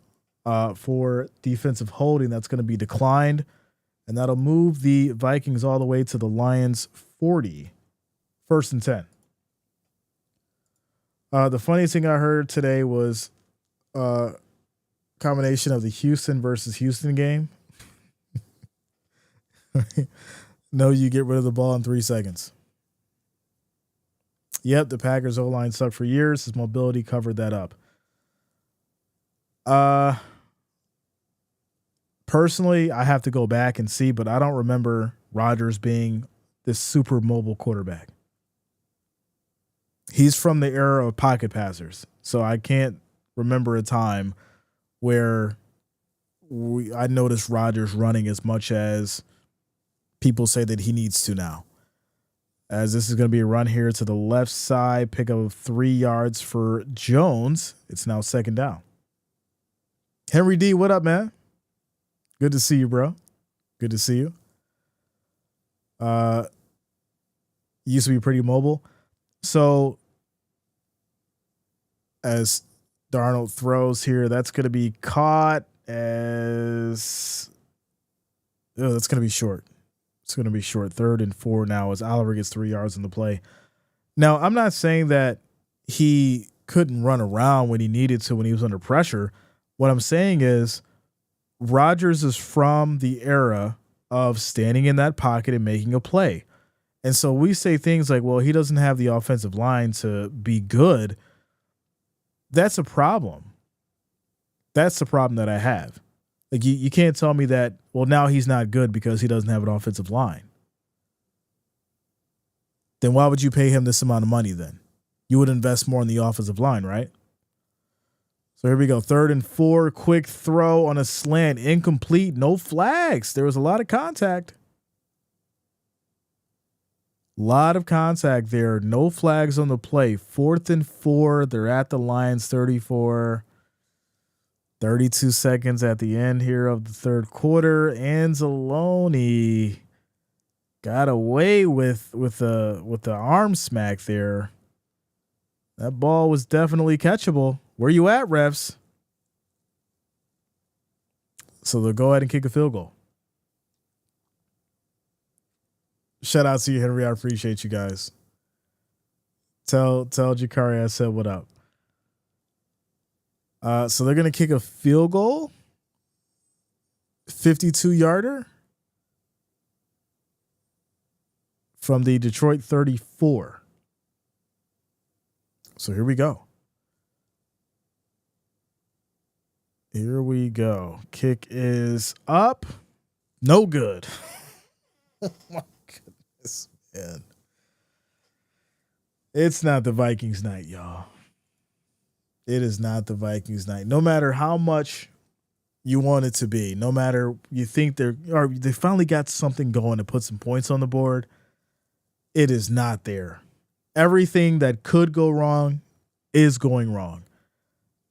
for defensive holding that's going to be declined, and that'll move the Vikings all the way to the Lions 40. 1st and 10. The funniest thing I heard today was combination of the Houston versus Houston game. No, you get rid of the ball in 3 seconds. Yep, the Packers O-line sucked for years. His mobility covered that up. Personally, I have to go back and see, but I don't remember Rodgers being this super mobile quarterback. He's from the era of pocket passers, so I can't remember a time where I noticed Rodgers running as much as people say that he needs to now. As this is going to be a run here to the left side, pick up 3 yards for Jones. It's now 2nd down. Henry D, what up, man? Good to see you, bro. Good to see you. Used to be pretty mobile. So as Darnold throws here, that's going to be caught as that's going to be short. It's going to be short. 3rd and 4 now as Oliver gets 3 yards in the play. Now, I'm not saying that he couldn't run around when he needed to when he was under pressure. What I'm saying is Rodgers is from the era of standing in that pocket and making a play. And so we say things like, well, he doesn't have the offensive line to be good. That's a problem. That's the problem that I have. Like you can't tell me that, well, now he's not good because he doesn't have an offensive line. Then why would you pay him this amount of money then? You would invest more in the offensive line, right? So here we go. 3rd and 4, quick throw on a slant, incomplete, no flags. There was a lot of contact. Lot of contact there. No flags on the play. 4th and 4. They're at the Lions 34. 32 seconds at the end here of the 3rd quarter. Anzalone got away with the arm smack there. That ball was definitely catchable. Where you at, refs? So they'll go ahead and kick a field goal. Shout out to you, Henry. I appreciate you guys. Tell Jakari I said what up. So they're going to kick a field goal. 52-yarder from the Detroit 34. So here we go. Here we go. Kick is up. No good. Oh my goodness, man. It's not the Vikings night, y'all. It is not the Vikings night. No matter how much you want it to be, no matter you think they finally got something going to put some points on the board, it is not there. Everything that could go wrong is going wrong.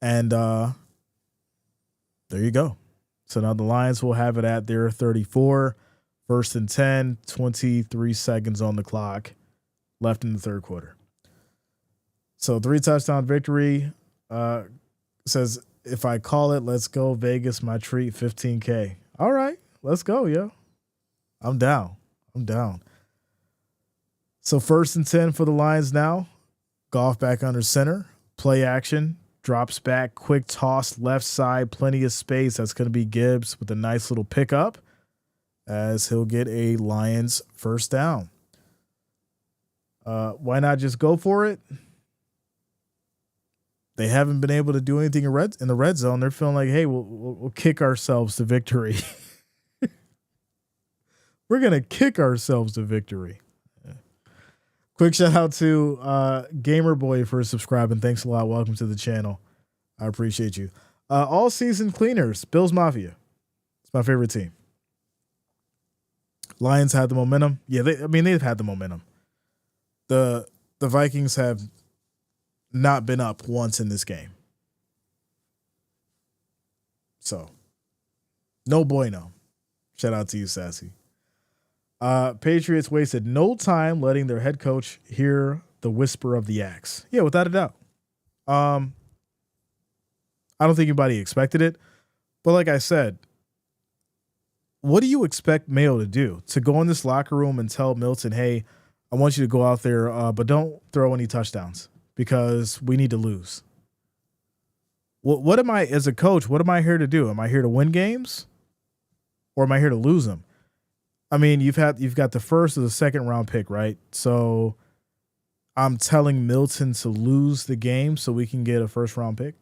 And there you go. So now the Lions will have it at their 34, 1st and 10, 23 seconds on the clock left in the 3rd quarter. So 3 touchdown victory. Says, if I call it, let's go Vegas, my treat, 15K. All right, let's go, yo. I'm down. So 1st and 10 for the Lions now. Goff back under center. Play action. Drops back. Quick toss left side. Plenty of space. That's going to be Gibbs with a nice little pickup as he'll get a Lions first down. Why not just go for it? They haven't been able to do anything in the red zone. They're feeling like, hey, we'll kick ourselves to victory. We're going to kick ourselves to victory. Yeah. Quick shout out to Gamer Boy for subscribing. Thanks a lot. Welcome to the channel. I appreciate you. All season cleaners, Bills Mafia. It's my favorite team. Lions had the momentum. Yeah, they've had the momentum. The Vikings have not been up once in this game. So, no bueno. Shout out to you, Sassy. Patriots wasted no time letting their head coach hear the whisper of the axe. Yeah, without a doubt. I don't think anybody expected it. But like I said, what do you expect Mayo to do? To go in this locker room and tell Milton, hey, I want you to go out there, but don't throw any touchdowns because we need to lose. What am I, as a coach, what am I here to do? Am I here to win games or am I here to lose them? I mean, you've got the first or the second round pick, right? So I'm telling Milton to lose the game so we can get a first round pick.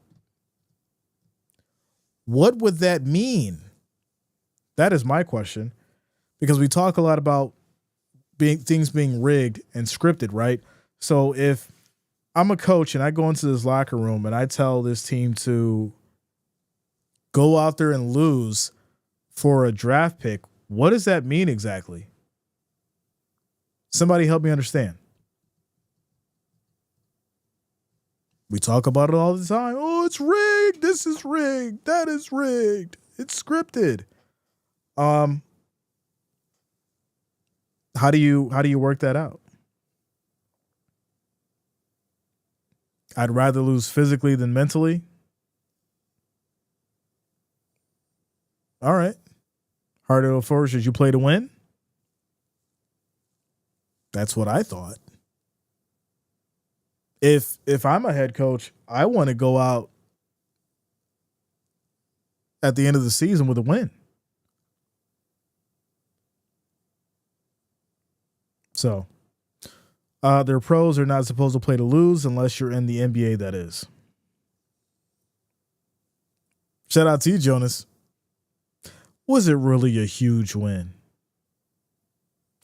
What would that mean? That is my question, because we talk a lot about things being rigged and scripted, right? So if I'm a coach and I go into this locker room and I tell this team to go out there and lose for a draft pick, what does that mean exactly? Somebody help me understand. We talk about it all the time. Oh, it's rigged. This is rigged. That is rigged. It's scripted. How do you work that out? I'd rather lose physically than mentally. All right. Heart of the forward, should you play to win? That's what I thought. If I'm a head coach, I want to go out at the end of the season with a win. So, their pros are not supposed to play to lose unless you're in the NBA, that is. Shout out to you, Jonas. Was it really a huge win?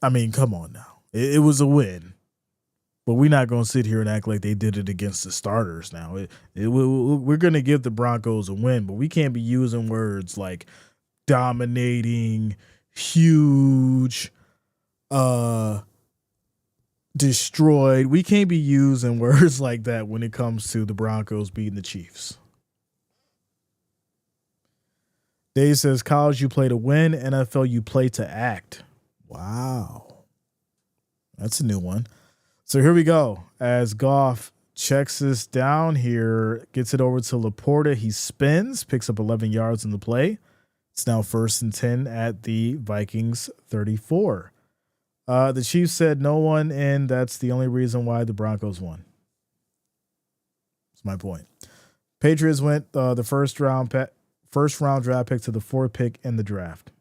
I mean, come on now. It was a win. But we're not going to sit here and act like they did it against the starters now. We're going to give the Broncos a win, but we can't be using words like dominating, huge, destroyed. We can't be using words like that when it comes to the Broncos beating the Chiefs. Dave says, college you play to win, NFL you play to act. Wow. That's a new one. So here we go. As Goff checks this down here, gets it over to Laporta. He spins, picks up 11 yards in the play. It's now 1st and 10 at the Vikings 34. The Chiefs said no one, and that's the only reason why the Broncos won. That's my point. Patriots went the first round draft pick to the 4th pick in the draft.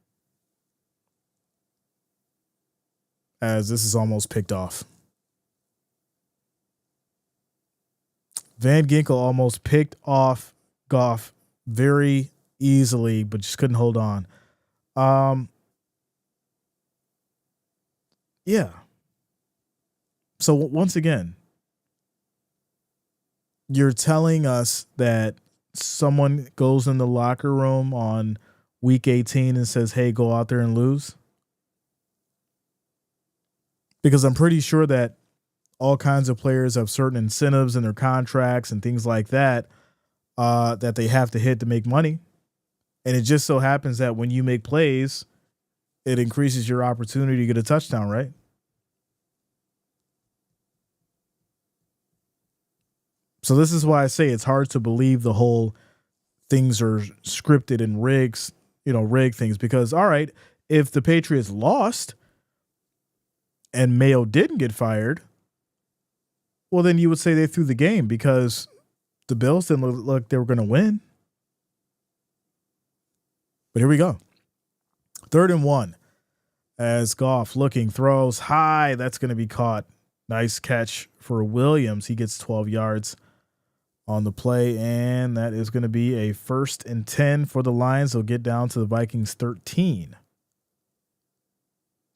As this is almost picked off. Van Ginkel almost picked off Goff very easily, but just couldn't hold on. Yeah. So once again, you're telling us that someone goes in the locker room on week 18 and says, hey, go out there and lose? Because I'm pretty sure that all kinds of players have certain incentives in their contracts and things like that, that they have to hit to make money. And it just so happens that when you make plays, it increases your opportunity to get a touchdown, right? So this is why I say it's hard to believe the whole things are scripted and rig things, because all right, if the Patriots lost and Mayo didn't get fired, well, then you would say they threw the game because the Bills didn't look like they were going to win. But here we go. 3rd and 1 as Goff looking, throws high. That's going to be caught. Nice catch for Williams. He gets 12 yards on the play, and that is going to be a 1st and 10 for the Lions. They'll get down to the Vikings 13.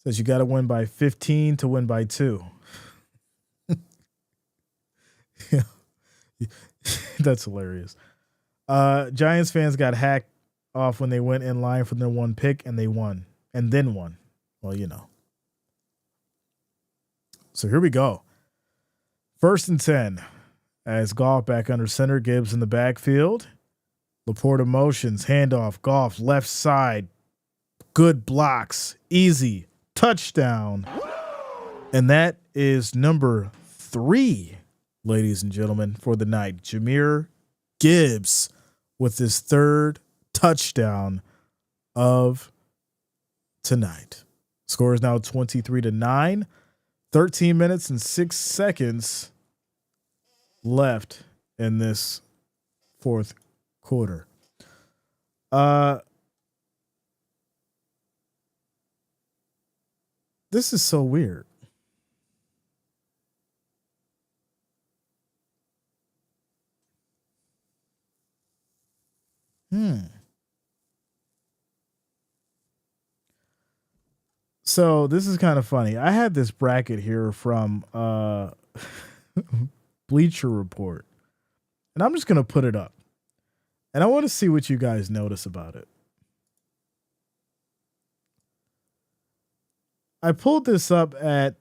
Says you got to win by 15 to win by 2. Yeah. That's hilarious. Giants fans got hacked off when they went in line for their one pick and they won and then won. Well, So here we go. 1st and 10 as Goff back under center. Gibbs in the backfield. Laporta motions, handoff, Goff left side. Good blocks, easy touchdown. And that is number 3, ladies and gentlemen, for the night. Jahmyr Gibbs with his 3rd touchdown of tonight. Score is now 23-9. 13 minutes and 6 seconds left in this 4th quarter. This is so weird. So this is kind of funny. I had this bracket here from Bleacher Report, and I'm just going to put it up. And I want to see what you guys notice about it. I pulled this up at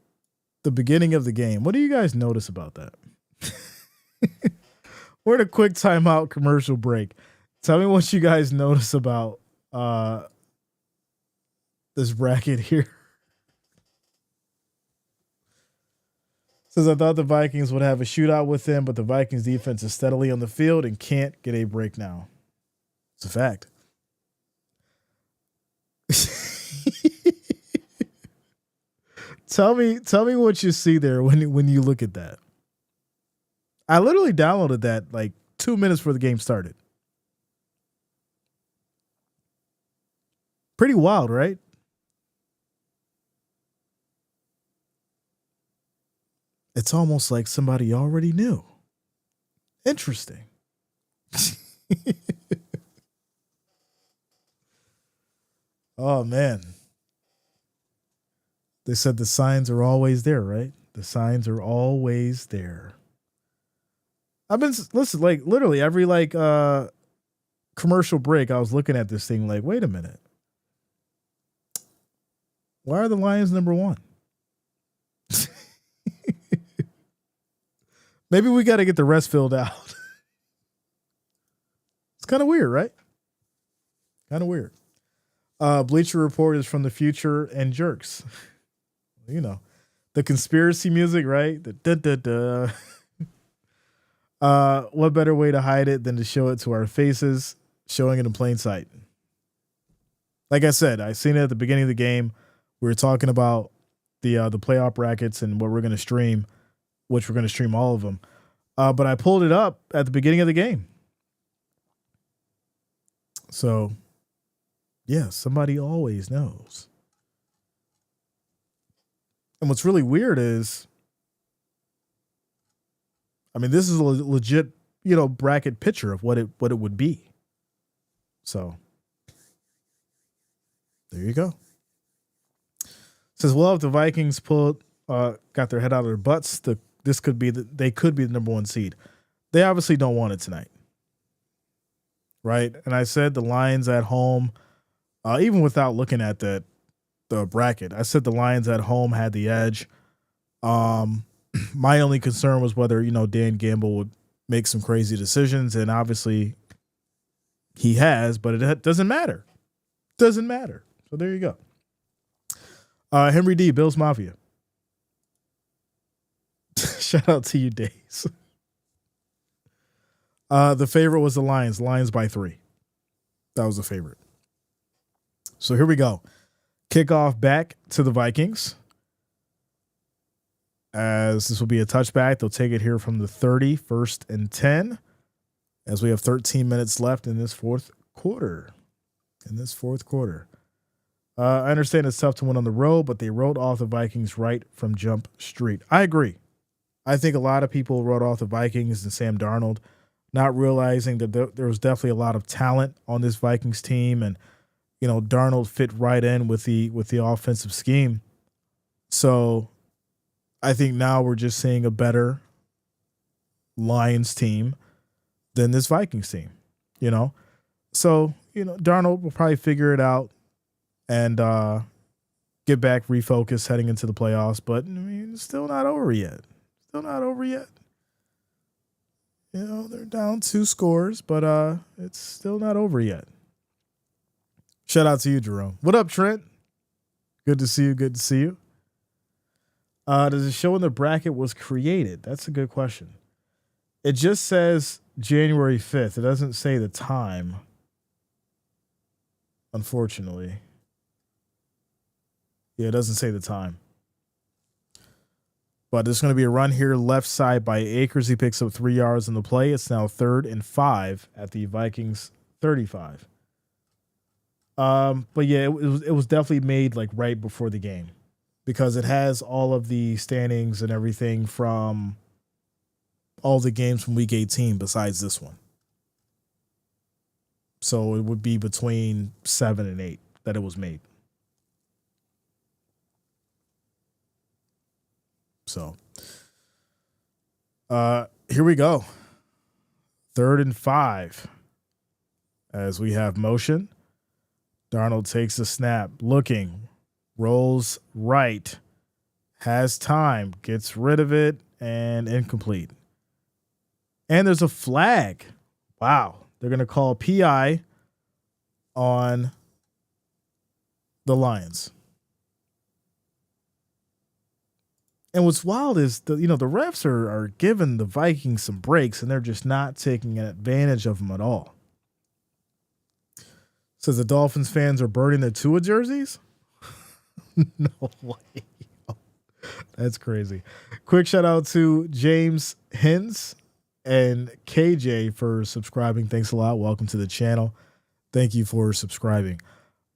the beginning of the game. What do you guys notice about that? We're in a quick timeout commercial break. Tell me what you guys notice about this bracket here. Says, I thought the Vikings would have a shootout with them, but the Vikings defense is steadily on the field and can't get a break now. It's a fact. Tell me what you see there when you look at that. I literally downloaded that like 2 minutes before the game started. Pretty wild, right? It's almost like somebody already knew. Interesting. Oh, man. They said the signs are always there, right? The signs are always there. I've been, listen, like literally every commercial break, I was looking at this thing like, wait a minute. Why are the Lions number 1? Maybe we got to get the rest filled out. It's kind of weird, right? Kind of weird. Bleacher Report is from the future and jerks. The conspiracy music, right? The da-da-da. What better way to hide it than to show it to our faces, showing it in plain sight? Like I said, I seen it at the beginning of the game. We were talking about the playoff brackets and what we're going to stream, which we're going to stream all of them. But I pulled it up at the beginning of the game. So, yeah, somebody always knows. And what's really weird is, I mean, this is a legit, bracket picture of what it would be. So, there you go. Says, well, if the Vikings got their head out of their butts, they could be the number 1 seed. They obviously don't want it tonight, right? And I said the Lions at home, even without looking at the bracket, I said the Lions at home had the edge. My only concern was whether Dan Gamble would make some crazy decisions, and obviously he has, but it doesn't matter. Doesn't matter. So there you go. Henry D, Bills Mafia. Shout out to you, Days. The favorite was the Lions. Lions by 3. That was the favorite. So here we go. Kickoff back to the Vikings. As this will be a touchback. They'll take it here from the 30, 1st and 10. As we have 13 minutes left in this fourth quarter. I understand it's tough to win on the road, but they wrote off the Vikings right from Jump Street. I agree. I think a lot of people wrote off the Vikings and Sam Darnold, not realizing that there was definitely a lot of talent on this Vikings team, and Darnold fit right in with the offensive scheme. So I think now we're just seeing a better Lions team than this Vikings team. So Darnold will probably figure it out and get back refocused heading into the playoffs. But it's still not over yet. They're down 2 scores, but it's still not over yet. Shout out to you, Jerome. What up, Trent? Good to see you. Does it show when the bracket was created? That's a good question. It just says January 5th. It doesn't say the time, unfortunately. Yeah, it doesn't say the time. But there's going to be a run here left side by Akers. He picks up 3 yards in the play. It's now 3rd and 5 at the Vikings 35. But yeah, it was definitely made like right before the game because it has all of the standings and everything from all the games from week 18 besides this one. So it would be between 7 and 8 that it was made. So here we go. 3rd and 5 as we have motion. Darnold takes a snap, looking, rolls right, has time, gets rid of it, and incomplete. And there's a flag. Wow. They're going to call PI on the Lions. And what's wild is the refs are giving the Vikings some breaks, and they're just not taking advantage of them at all. Says the Dolphins fans are burning their Tua jerseys? No way. That's crazy. Quick shout out to James Hins and KJ for subscribing. Thanks a lot. Welcome to the channel. Thank you for subscribing.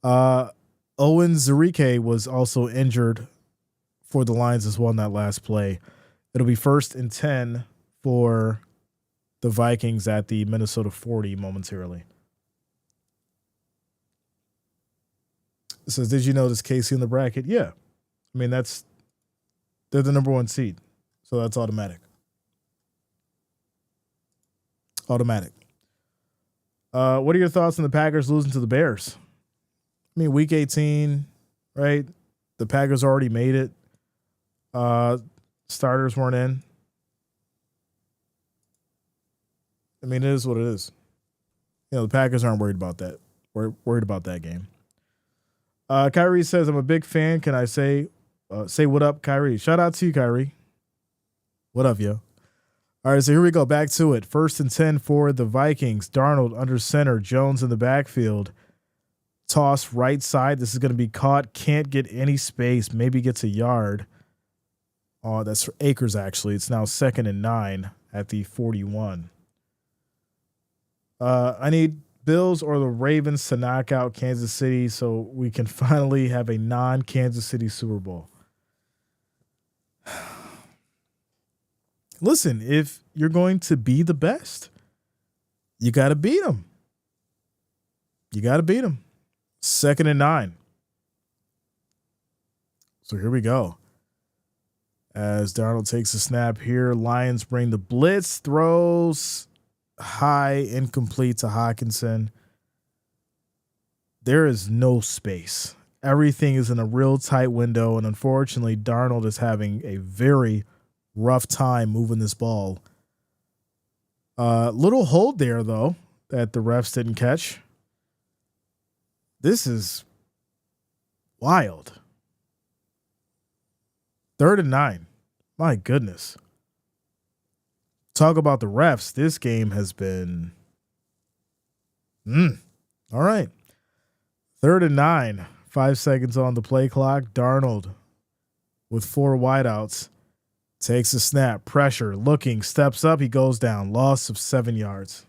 Owen Zarike was also injured for the Lions as well in that last play. It'll be 1st and 10 for the Vikings at the Minnesota 40 momentarily. It says, did you notice Casey in the bracket? Yeah. I mean, they're the number 1 seed. So that's automatic. What are your thoughts on the Packers losing to the Bears? I mean, week 18, right? The Packers already made it. Starters weren't in. I mean, it is what it is. The Packers aren't worried about that. We're worried about that game. Kyrie says, I'm a big fan. Can I say what up, Kyrie? Shout out to you, Kyrie. What up, yo? All right, so here we go. Back to it. 1st and 10 for the Vikings. Darnold under center. Jones in the backfield. Toss right side. This is going to be caught. Can't get any space. Maybe gets a yard. Oh, that's for Akers, actually. It's now 2nd and 9 at the 41. I need Bills or the Ravens to knock out Kansas City so we can finally have a non-Kansas City Super Bowl. Listen, if you're going to be the best, you got to beat them. 2nd and 9. So here we go. As Darnold takes a snap here, Lions bring the blitz, throws high, incomplete to Hawkinson. There is no space. Everything is in a real tight window, and unfortunately, Darnold is having a very rough time moving this ball. Little hold there, though, that the refs didn't catch. This is wild. 3rd and 9. My goodness. Talk about the refs. This game has been. All right. 3rd and 9. 5 seconds on the play clock. Darnold with 4 wideouts. Takes a snap. Pressure. Looking. Steps up. He goes down. Loss of 7 yards.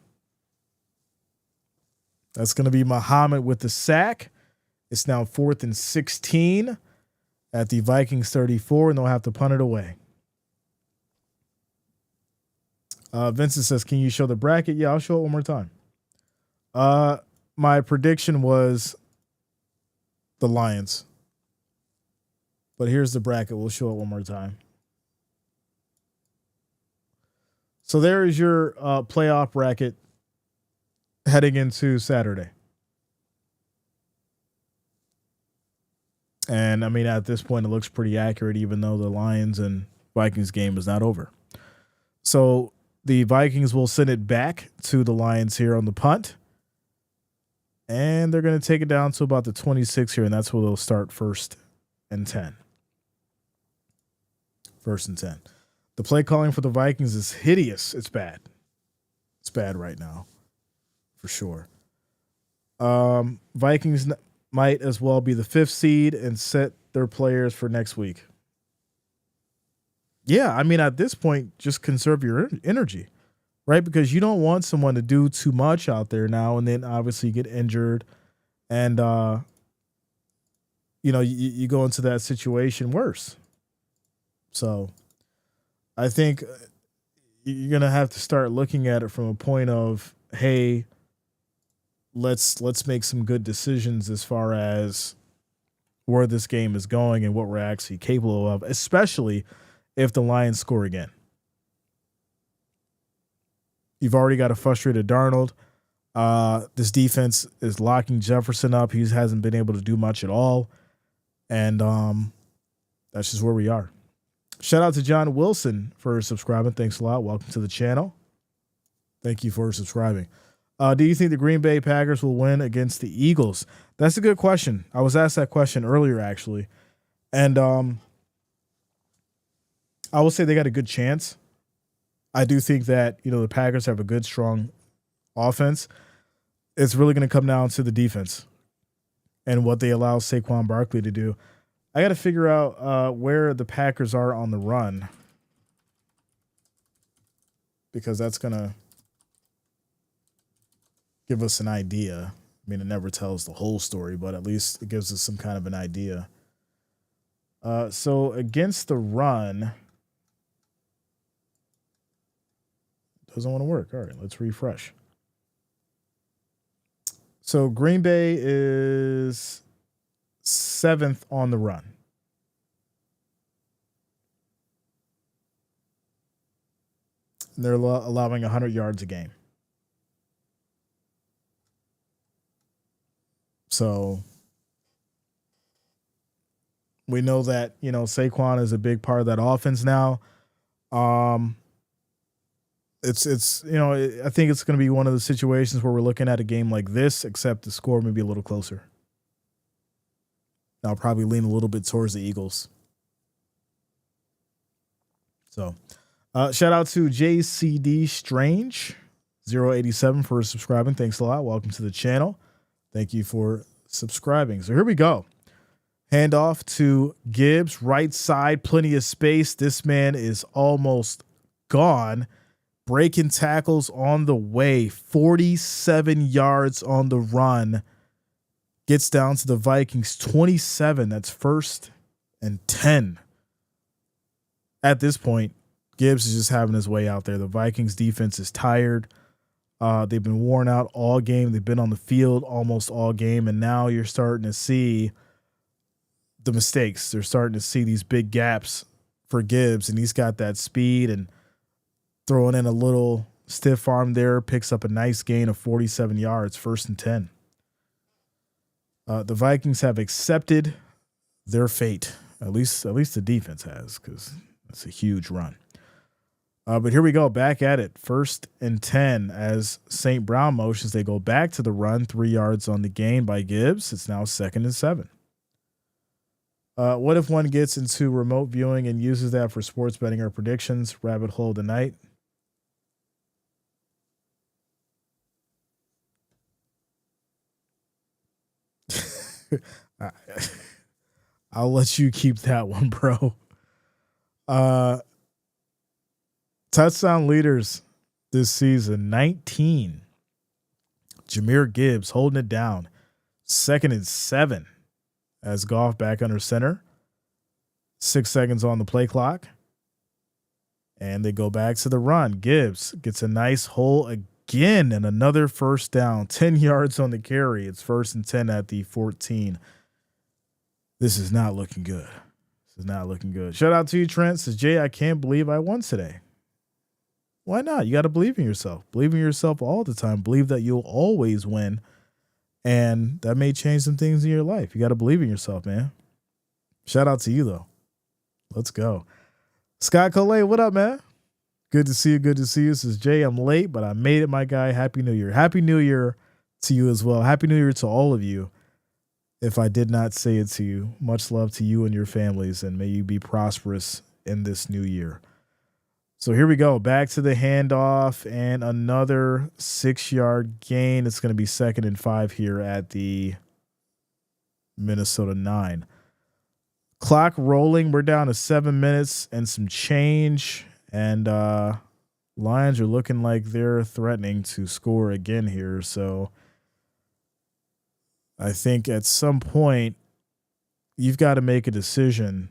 That's going to be Muhammad with the sack. It's now 4th and 16 at the Vikings 34, and they'll have to punt it away. Vincent says, can you show the bracket? Yeah, I'll show it one more time. My prediction was the Lions. But here's the bracket. We'll show it one more time. So there is your playoff bracket heading into Saturday. And, I mean, at this point, it looks pretty accurate, even though the Lions and Vikings game is not over. So the Vikings will send it back to the Lions here on the punt. And they're going to take it down to about the 26 here, and that's where they'll start 1st and 10. 1st and 10. The play calling for the Vikings is hideous. It's bad. It's bad right now, for sure. Vikings might as well be the 5th seed and set their players for next week. Yeah, I mean, at this point, just conserve your energy, right? Because you don't want someone to do too much out there now and then obviously get injured. And, you go into that situation worse. So I think you're going to have to start looking at it from a point of, hey, let's make some good decisions as far as where this game is going and what we're actually capable of, especially if the Lions score again. You've already got a frustrated Darnold. This defense is locking Jefferson up. He hasn't been able to do much at all. And that's just where we are. Shout out to John Wilson for subscribing. Thanks a lot. Welcome to the channel. Thank you for subscribing. Do you think the Green Bay Packers will win against the Eagles? That's a good question. I was asked that question earlier, actually. And I will say they got a good chance. I do think that, the Packers have a good, strong offense. It's really going to come down to the defense and what they allow Saquon Barkley to do. I got to figure out where the Packers are on the run, because that's going to give us an idea. I mean, it never tells the whole story, but at least it gives us some kind of an idea. So against the run, doesn't want to work. All right, let's refresh. So Green Bay is 7th on the run. And they're allowing 100 yards a game. So we know that, Saquon is a big part of that offense now. It's I think it's going to be one of the situations where we're looking at a game like this, except the score may be a little closer. I'll probably lean a little bit towards the Eagles. So shout out to JCD Strange 087 for subscribing. Thanks a lot. Welcome to the channel. Thank you for subscribing. So here we go. Hand off to Gibbs, right side, plenty of space. This man is almost gone. Breaking tackles on the way. 47 yards on the run. Gets down to the Vikings 27. That's 1st and 10. At this point, Gibbs is just having his way out there. The Vikings defense is tired. They've been worn out all game. They've been on the field almost all game, and now you're starting to see the mistakes. They're starting to see these big gaps for Gibbs, and he's got that speed, and throwing in a little stiff arm there, picks up a nice gain of 47 yards, 1st and 10. The Vikings have accepted their fate. At least the defense has, because that's a huge run. But here we go, back at it. 1st and 10 as St. Brown motions. They go back to the run, 3 yards on the gain by Gibbs. It's now 2nd and 7. What if one gets into remote viewing and uses that for sports betting or predictions? Rabbit hole tonight. I'll let you keep that one, bro. Touchdown leaders this season, 19. Jahmyr Gibbs holding it down. 2nd and 7 as Goff back under center. 6 seconds on the play clock. And they go back to the run. Gibbs gets a nice hole again and another first down. 10 yards on the carry. It's 1st and 10 at the 14. This is not looking good. This is not looking good. Shout out to you, Trent. Says, Jay, I can't believe I won today. Why not? You got to believe in yourself. Believe in yourself all the time. Believe that you'll always win. And that may change some things in your life. You got to believe in yourself, man. Shout out to you, though. Let's go. Scott Collet, what up, man? Good to see you. Good to see you. This is Jay. I'm late, but I made it, my guy. Happy New Year. Happy New Year to you as well. Happy New Year to all of you. If I did not say it to you, much love to you and your families, and may you be prosperous in this new year. So here we go. Back to the handoff and another 6-yard gain. It's going to be 2nd and 5 here at the Minnesota 9. Clock rolling. We're down to 7 minutes and some change. And Lions are looking like they're threatening to score again here. So I think at some point you've got to make a decision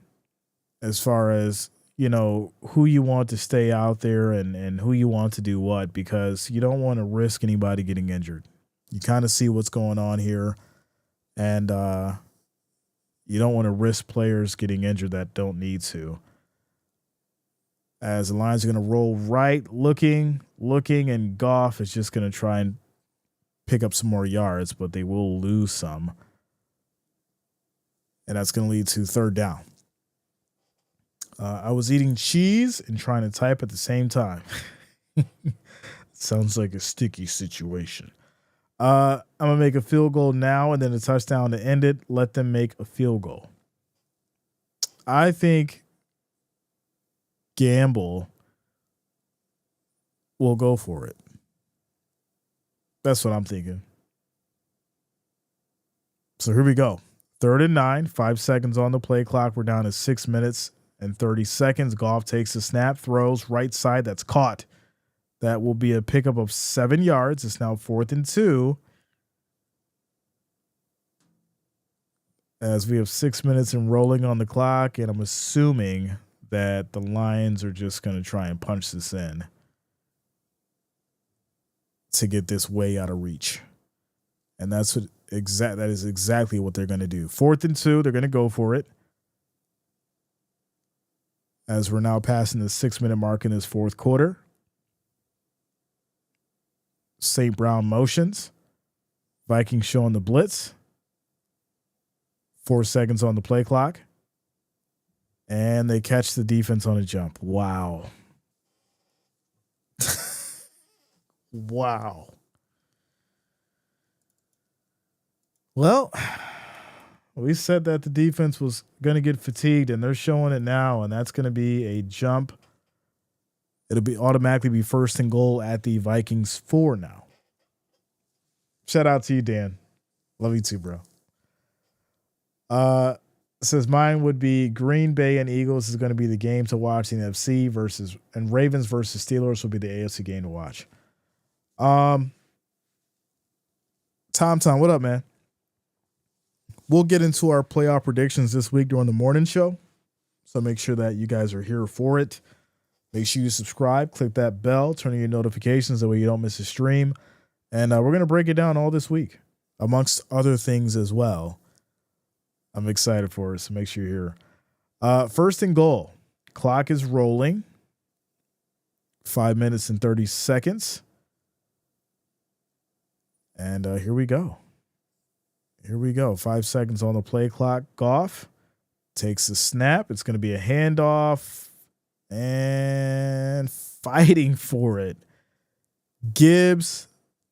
as far as, you know, who you want to stay out there and who you want to do what, because you don't want to risk anybody getting injured. You kind of see what's going on here, and you don't want to risk players getting injured that don't need to. As the Lions are going to roll right, looking, and Goff is just going to try and pick up some more yards, but they will lose some. And that's going to lead to 3rd down. I was eating cheese and trying to type at the same time. Sounds like a sticky situation. I'm going to make a field goal now and then a touchdown to end it. Let them make a field goal. I think Gamble will go for it. That's what I'm thinking. So here we go. 3rd and 9, 5 seconds on the play clock. We're down to 6 minutes and 30 seconds. Goff takes the snap, throws right side. That's caught. That will be a pickup of 7 yards. It's now 4th and 2. As we have 6 minutes and rolling on the clock, and I'm assuming that the Lions are just going to try and punch this in to get this way out of reach. And that is exactly what they're going to do. 4th and 2, they're going to go for it. As we're now passing the 6-minute mark in this 4th quarter. St. Brown motions. Vikings showing the blitz. 4 seconds on the play clock. And they catch the defense on a jump. Wow. Wow. Well, we said that the defense was going to get fatigued, and they're showing it now, and that's going to be a jump. It'll be automatically be 1st and goal at the Vikings 4 now. Shout out to you, Dan. Love you too, bro. Says mine would be Green Bay and Eagles is going to be the game to watch. The NFC and Ravens versus Steelers will be the AFC game to watch. Tom, what up, man? We'll get into our playoff predictions this week during the morning show. So make sure that you guys are here for it. Make sure you subscribe, click that bell, turn on your notifications. That way you don't miss a stream. And we're going to break it down all this week, amongst other things as well. I'm excited for it, so make sure you're here. 1st and goal. Clock is rolling. 5 minutes and 30 seconds. And here we go. Here we go. 5 seconds on the play clock. Goff takes the snap. It's going to be a handoff and fighting for it. Gibbs,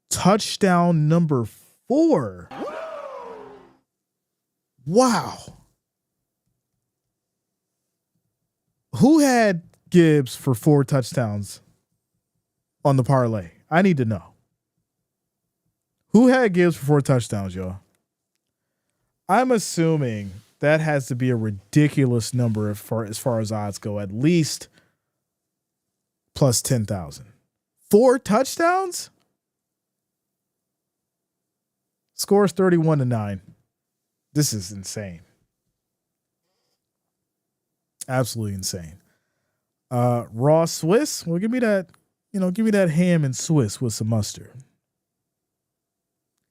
touchdown number 4. Wow. Who had Gibbs for 4 touchdowns on the parlay? I need to know. Who had Gibbs for 4 touchdowns, y'all? I'm assuming that has to be a ridiculous number as far as odds go, at least plus 10,000. 4 touchdowns? Scores 31-9. This is insane. Absolutely insane. Raw Swiss. Well, give me that ham and Swiss with some mustard.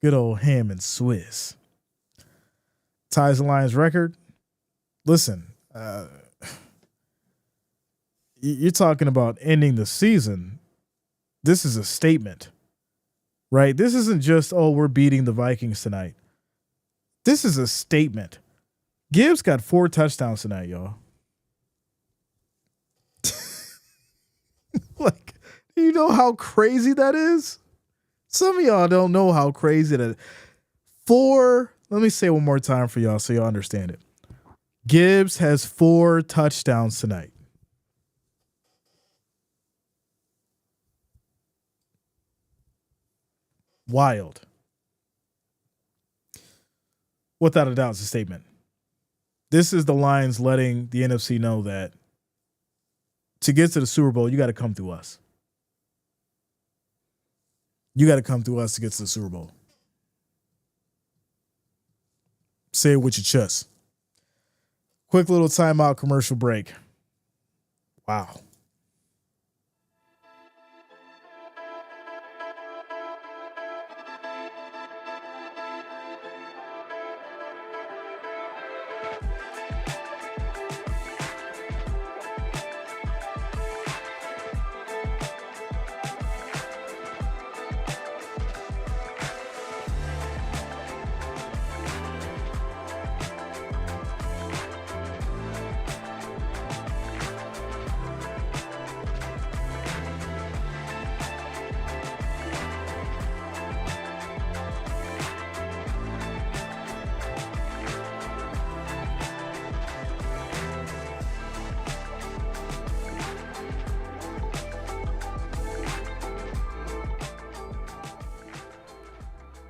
Good old ham and Swiss. Ties the Lions record. Listen, you're talking about ending the season. This is a statement, right? This isn't just, oh, we're beating the Vikings tonight. This is a statement. Gibbs got 4 touchdowns tonight, y'all. Like, do you know how crazy that is? Some of y'all don't know how crazy that is. 4, let me say it one more time for y'all so y'all understand it. Gibbs has 4 touchdowns tonight. Wild. Without a doubt, it's a statement. This is the Lions letting the NFC know that to get to the Super Bowl, you got to come through us. You got to come through us to get to the Super Bowl. Say it with your chest. Quick little timeout commercial break. Wow.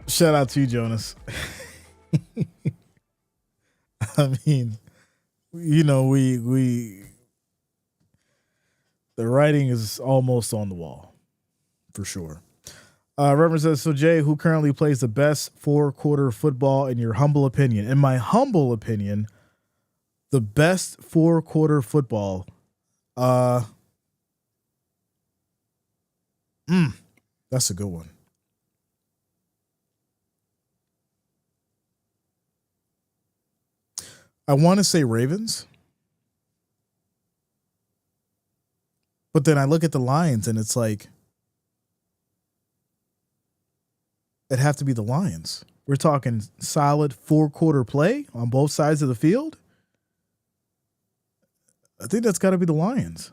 Shout out to you, Jonas. I mean, you know, we the writing is almost on the wall, for sure. Reverend says, so Jay, who currently plays the best 4-quarter football in your humble opinion? In my humble opinion, the best 4-quarter football, that's a good one. I want to say Ravens, but then I look at the Lions and it's like, it'd have to be the Lions. We're talking solid 4-quarter play on both sides of the field. I think that's got to be the Lions.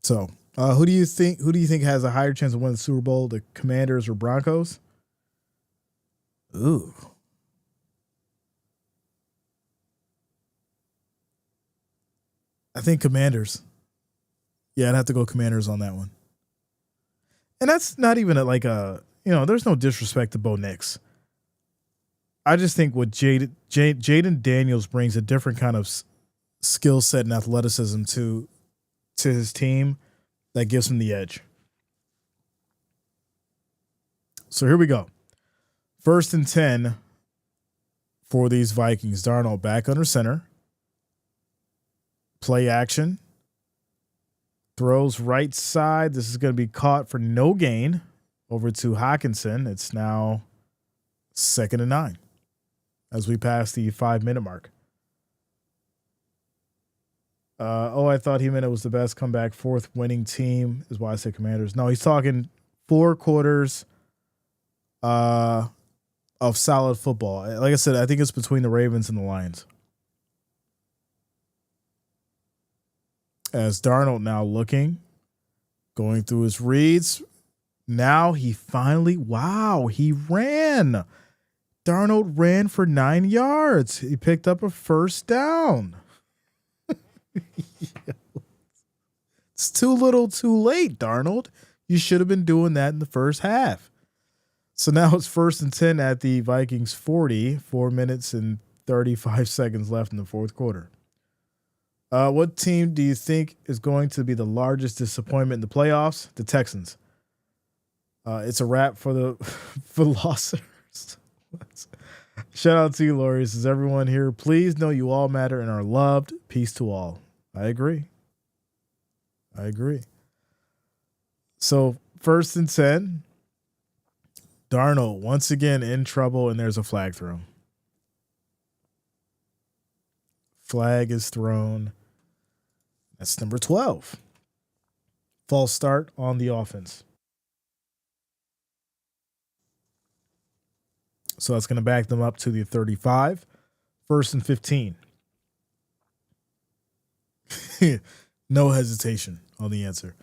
So, who do you think has a higher chance of winning the Super Bowl, the Commanders or Broncos? Ooh. I think Commanders. Yeah, I'd have to go Commanders on that one. And that's not even there's no disrespect to Bo Nix. I just think what Jaden Daniels brings a different kind of skill set and athleticism to his team that gives him the edge. So here we go. 1st and 10 for these Vikings. Darnold back under center. Play action. Throws right side. This is going to be caught for no gain. Over to Hawkinson. It's now 2nd and 9 as we pass the 5-minute mark. I thought he meant it was the best comeback 4th winning team is why I said Commanders. No, he's talking 4 quarters of solid football. Like I said, I think it's between the Ravens and the Lions. As Darnold now looking, going through his reads. Now he finally, he ran. Darnold ran for 9 yards. He picked up a 1st down. It's too little too late, Darnold. You should have been doing that in the first half. So now it's 1st and 10 at the Vikings 40, 4 minutes and 35 seconds left in the fourth quarter. What team do you think is going to be the largest disappointment in the playoffs? The Texans. It's a wrap for the for losers. Shout out to you, Lori. Says everyone here, please know you all matter and are loved. Peace to all. I agree. So 1st and 10. Darnold once again in trouble, and there's a flag thrown. Flag is thrown. That's number 12. False start on the offense. So that's going to back them up to the 35. 1st and 15. No hesitation on the answer.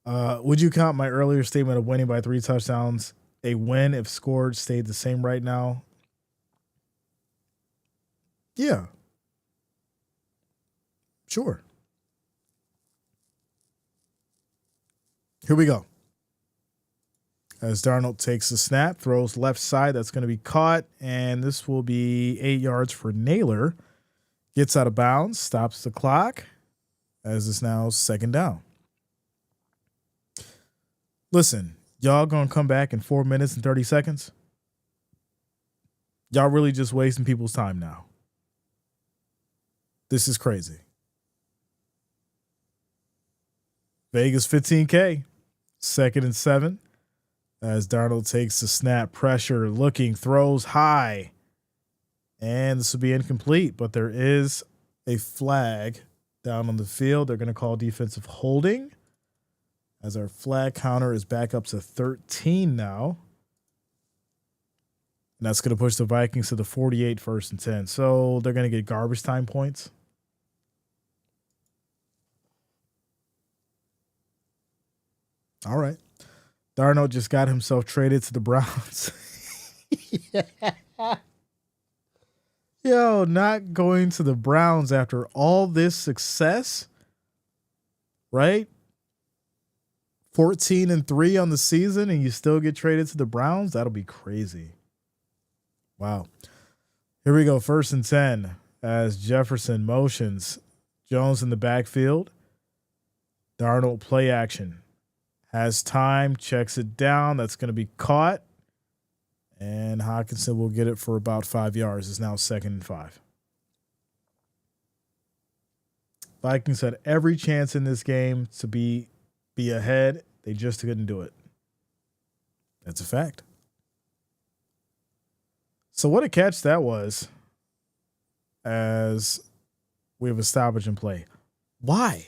Would you count my earlier statement of winning by 3 touchdowns a win if scored stayed the same right now? Yeah. Sure. Here we go. As Darnold takes the snap, throws left side, that's going to be caught, and this will be 8 yards for Naylor. Gets out of bounds, stops the clock, as it's now 2nd down. Listen, y'all going to come back in 4 minutes and 30 seconds? Y'all really just wasting people's time now. This is crazy. Vegas 15K, 2nd and 7. As Darnold takes the snap, pressure, looking, throws high. And this will be incomplete, but there is a flag down on the field. They're going to call defensive holding, as our flag counter is back up to 13 now. And that's going to push the Vikings to the 48, 1st and 10. So they're going to get garbage time points. All right. Darnold just got himself traded to the Browns. Yeah. Yo, not going to the Browns after all this success, right? 14-3 on the season, and you still get traded to the Browns? That'll be crazy. Wow. Here we go, 1st and 10 as Jefferson motions. Jones in the backfield. Darnold play action. Has time, checks it down. That's going to be caught. And Hawkinson will get it for about 5 yards. It's now 2nd and 5. Vikings had every chance in this game to be ahead. They just couldn't do it. That's a fact. So what a catch that was, as we have a stoppage in play. Why?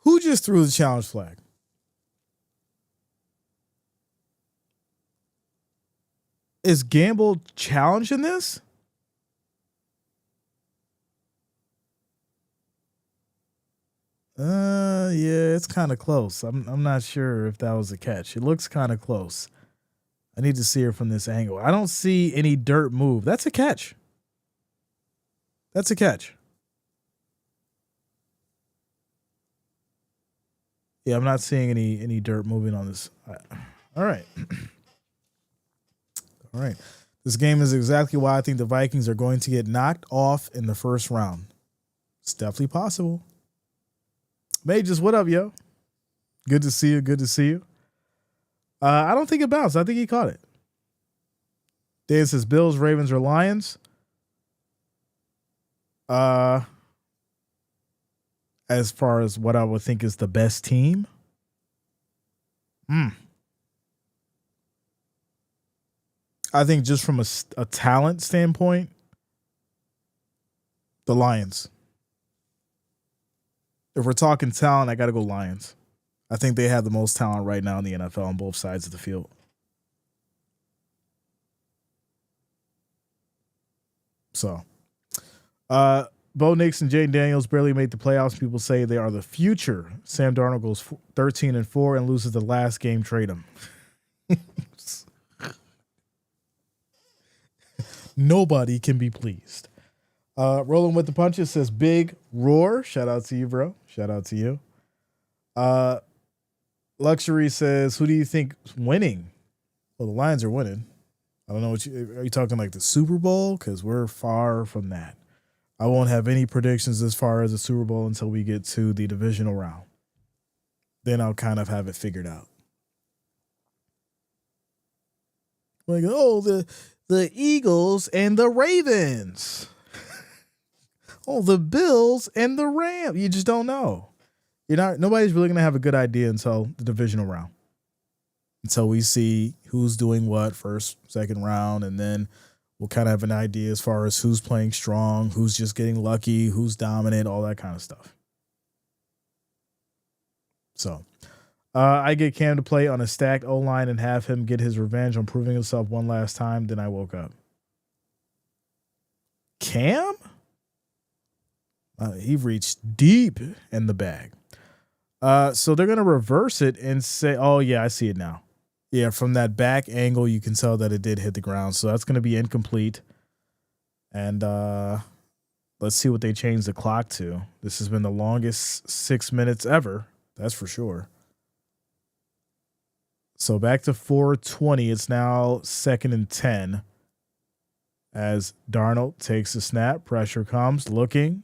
Who just threw the challenge flag? Is Gamble challenging this? Yeah, it's kind of close. I'm not sure if that was a catch. It looks kind of close. I need to see it from this angle. I don't see any dirt move. That's a catch. That's a catch. Yeah, I'm not seeing any dirt moving on this. All right. All right. This game is exactly why I think the Vikings are going to get knocked off in the first round. It's definitely possible. Mages, what up, yo? Good to see you. Good to see you. I don't think it bounced. I think he caught it. Dan says Bills, Ravens, or Lions. As far as what I would think is the best team. I think just from a talent standpoint, the Lions. If we're talking talent, I got to go Lions. I think they have the most talent right now in the NFL on both sides of the field. So, Bo Nix and Jaden Daniels barely made the playoffs. People say they are the future. Sam Darnold goes 13-4 and loses the last game. Trade him. Nobody can be pleased. Rolling with the punches says big roar. Shout out to you, bro. Shout out to you. Luxury says, who do you think is winning? Well, the Lions are winning. I don't know are you talking like the Super Bowl? Because we're far from that. I won't have any predictions as far as the Super Bowl until we get to the divisional round. Then I'll kind of have it figured out. Like, oh, the Eagles and the Ravens. Oh, the Bills and the Rams. You just don't know. Nobody's really gonna have a good idea until the divisional round. Until we see who's doing what first, second round, and then we'll kind of have an idea as far as who's playing strong, who's just getting lucky, who's dominant, all that kind of stuff. So I get Cam to play on a stacked O-line and have him get his revenge on proving himself one last time. Then I woke up. Cam? He reached deep in the bag. So they're going to reverse it and say, oh, yeah, I see it now. Yeah, from that back angle, you can tell that it did hit the ground. So that's going to be incomplete. And let's see what they change the clock to. This has been the longest 6 minutes ever. That's for sure. So back to 4:20. It's now 2nd and 10. As Darnold takes a snap. Pressure comes. Looking,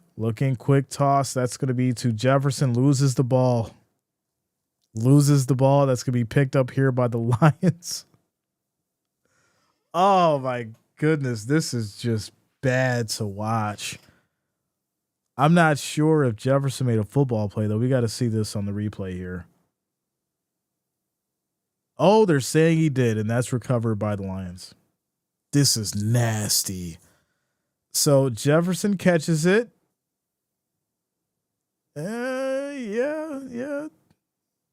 quick toss. That's going to be to Jefferson. Loses the ball. That's going to be picked up here by the Lions. Oh, my goodness. This is just bad to watch. I'm not sure if Jefferson made a football play, though. We got to see this on the replay here. Oh, they're saying he did, and that's recovered by the Lions. This is nasty. So Jefferson catches it. Yeah.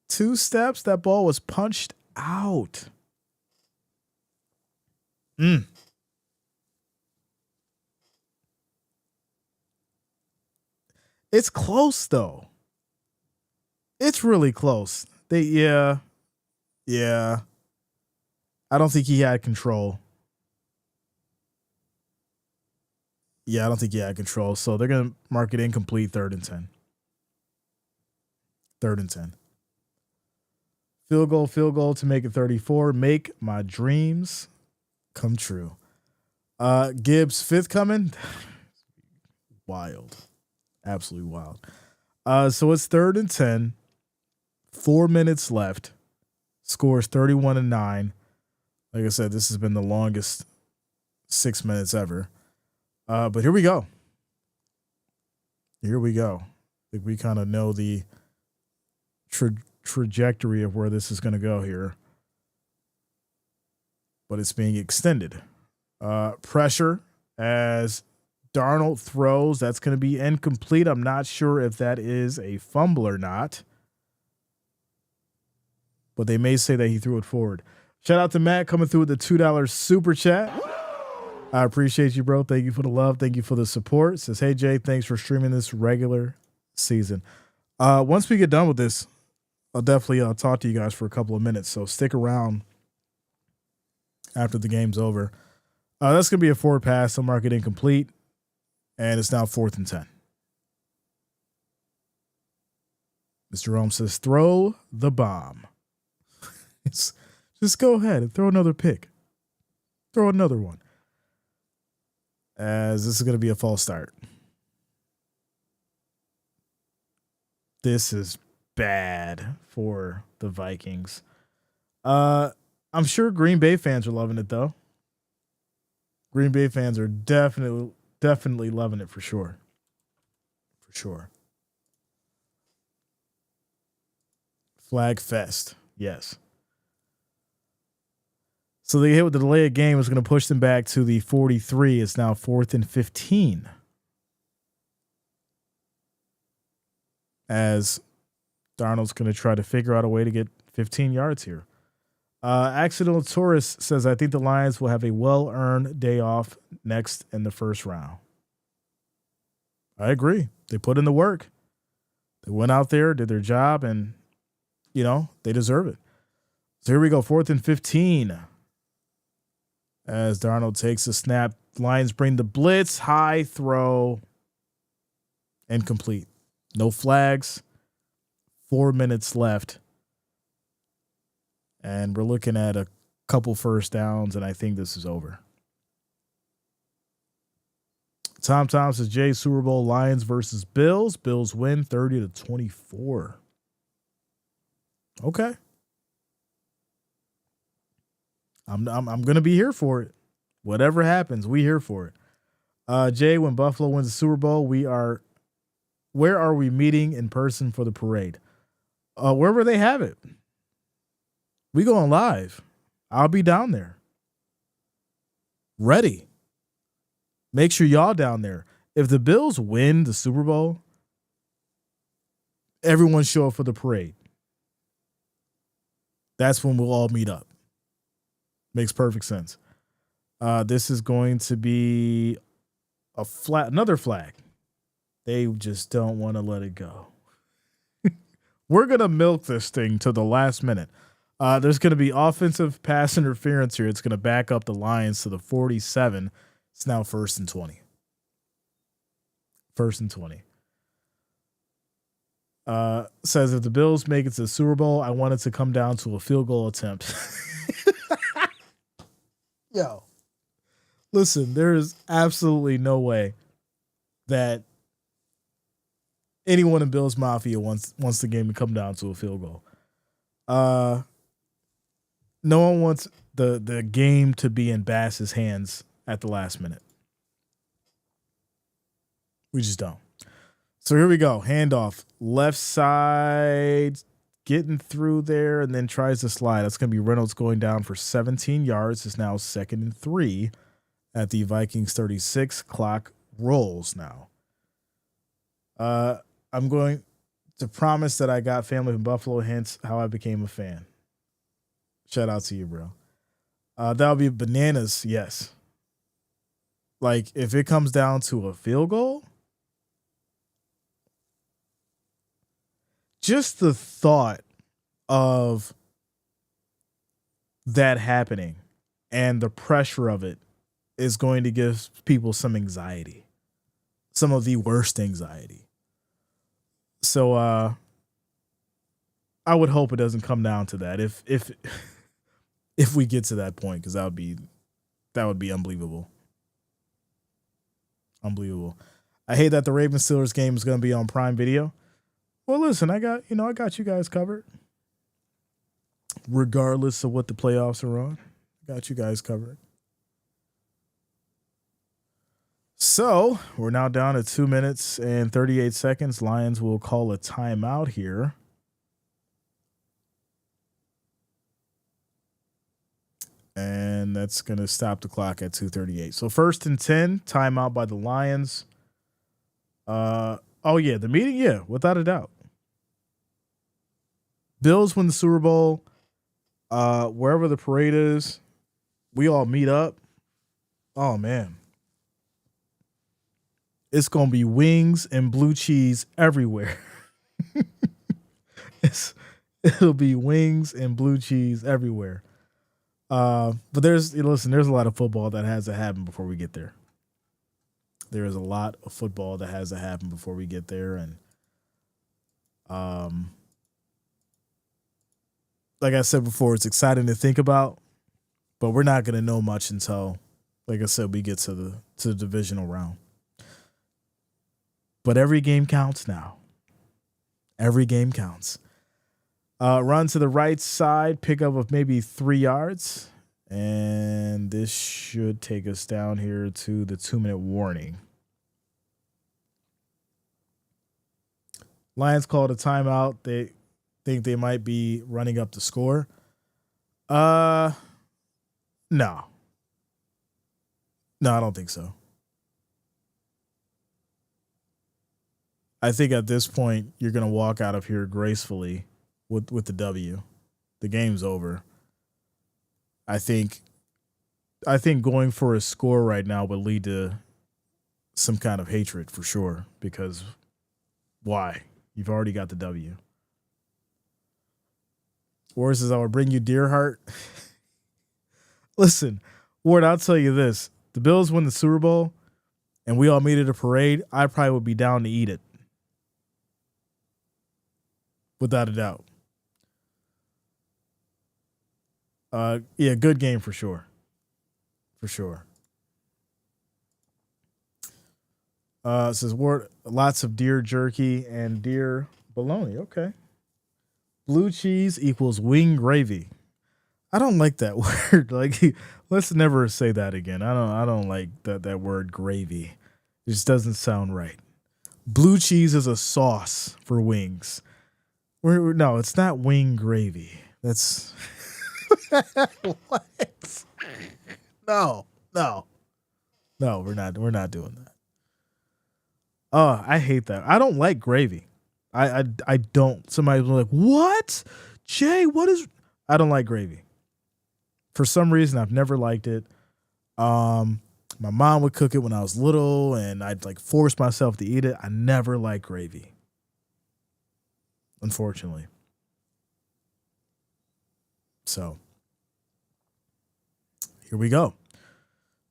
2 steps. That ball was punched out. It's close, though. It's really close. Yeah. I don't think he had control. Yeah, I don't think he had control. So they're going to mark it incomplete, 3rd and 10. 3rd and 10. Field goal to make it 34. Make my dreams come true. Gibbs, 5th coming. Wild. Absolutely wild. So it's 3rd and 10. 4 minutes left. Scores 31-9. Like I said, this has been the longest 6 minutes ever. But here we go. I think we kind of know the trajectory of where this is going to go here. But it's being extended. Pressure as Darnold throws. That's going to be incomplete. I'm not sure if that is a fumble or not. But they may say that he threw it forward. Shout out to Matt coming through with the $2 super chat. I appreciate you, bro. Thank you for the love. Thank you for the support. Says, hey, Jay, thanks for streaming this regular season. Once we get done with this, I'll definitely talk to you guys for a couple of minutes. So stick around after the game's over. That's going to be a forward pass. I'll mark it incomplete. And it's now 4th and 10. Mr. Rome says, throw the bomb. Just go ahead and throw another pick. Throw another one. As this is going to be a false start. This is bad for the Vikings. I'm sure Green Bay fans are loving it, though. Green Bay fans are definitely loving it for sure. For sure. Flag fest. Yes. So they hit with the delay of game was going to push them back to the 43. It's now 4th and 15. As Darnold's going to try to figure out a way to get 15 yards here. Accidental Tourist says, I think the Lions will have a well-earned day off next in the first round. I agree. They put in the work. They went out there, did their job, and, they deserve it. So here we go, 4th and 15. As Darnold takes a snap, Lions bring the blitz, high throw, incomplete. No flags. 4 minutes left. And we're looking at a couple first downs, and I think this is over. Tom says, Jay, Super Bowl, Lions versus Bills. Bills win 30-24. Okay. I'm gonna be here for it. Whatever happens, we here for it. Jay, when Buffalo wins the Super Bowl, where are we meeting in person for the parade? Wherever they have it. We going live. I'll be down there. Ready. Make sure y'all down there. If the Bills win the Super Bowl, everyone show up for the parade. That's when we'll all meet up. Makes perfect sense. This is going to be another flag. They just don't want to let it go. We're going to milk this thing to the last minute. There's going to be offensive pass interference here. It's going to back up the Lions to the 47. It's now 1st and 20. 1st and 20. Says if the Bills make it to the Super Bowl, I want it to come down to a field goal attempt. Yo, listen, there is absolutely no way that anyone in Bills Mafia wants the game to come down to a field goal. No one wants the game to be in Bass's hands at the last minute. We just don't. So here we go. Handoff. Left side, getting through there, and then tries to slide. That's going to be Reynolds going down for 17 yards. It's now 2nd and 3 at the Vikings 36. Clock rolls now. I'm going to promise that I got family from Buffalo, hence how I became a fan. Shout out to you, bro. That'll be bananas, yes. Like, if it comes down to a field goal, just the thought of that happening and the pressure of it is going to give people some anxiety, some of the worst anxiety. So I would hope it doesn't come down to that if we get to that point, because that would be unbelievable. Unbelievable. I hate that the Ravens Steelers game is going to be on Prime Video. Well, listen, I got you guys covered. Regardless of what the playoffs are on, I got you guys covered. So we're now down to 2 minutes and 38 seconds. Lions will call a timeout here. And that's going to stop the clock at 2:38. So 1st and 10, timeout by the Lions. Oh, yeah, the meeting, yeah, without a doubt. Bills win the Super Bowl. Wherever the parade is, we all meet up. Oh, man. It's going to be wings and blue cheese everywhere. It'll be wings and blue cheese everywhere. But there's a lot of football that has to happen before we get there. There is a lot of football that has to happen before we get there. And like I said before, it's exciting to think about, but we're not going to know much until, like I said, we get to the divisional round. But every game counts now. Every game counts. Run to the right side, pick up of maybe 3 yards. And this should take us down here to the 2-minute warning. Lions called a timeout. They think they might be running up the score. No. No, I don't think so. I think at this point, you're going to walk out of here gracefully with the W. The game's over. I think going for a score right now would lead to some kind of hatred for sure, because why? You've already got the W. Or says, I will bring you deer heart. Listen, Ward, I'll tell you this. The Bills win the Super Bowl and we all meet at a parade, I probably would be down to eat it. Without a doubt. Yeah, good game for sure. For sure. It says Ward, lots of deer jerky and deer bologna. Okay. Blue cheese equals wing gravy. I don't like that word. Like, let's never say that again. I don't like that word gravy. It just doesn't sound right. Blue cheese is a sauce for wings. No, it's not wing gravy. That's what? No. We're not doing that. Oh, I hate that. I don't like gravy. I don't. Somebody's like, what? Jay, what is? I don't like gravy. For some reason, I've never liked it. My mom would cook it when I was little, and I'd like force myself to eat it. I never liked gravy. Unfortunately. So, here we go.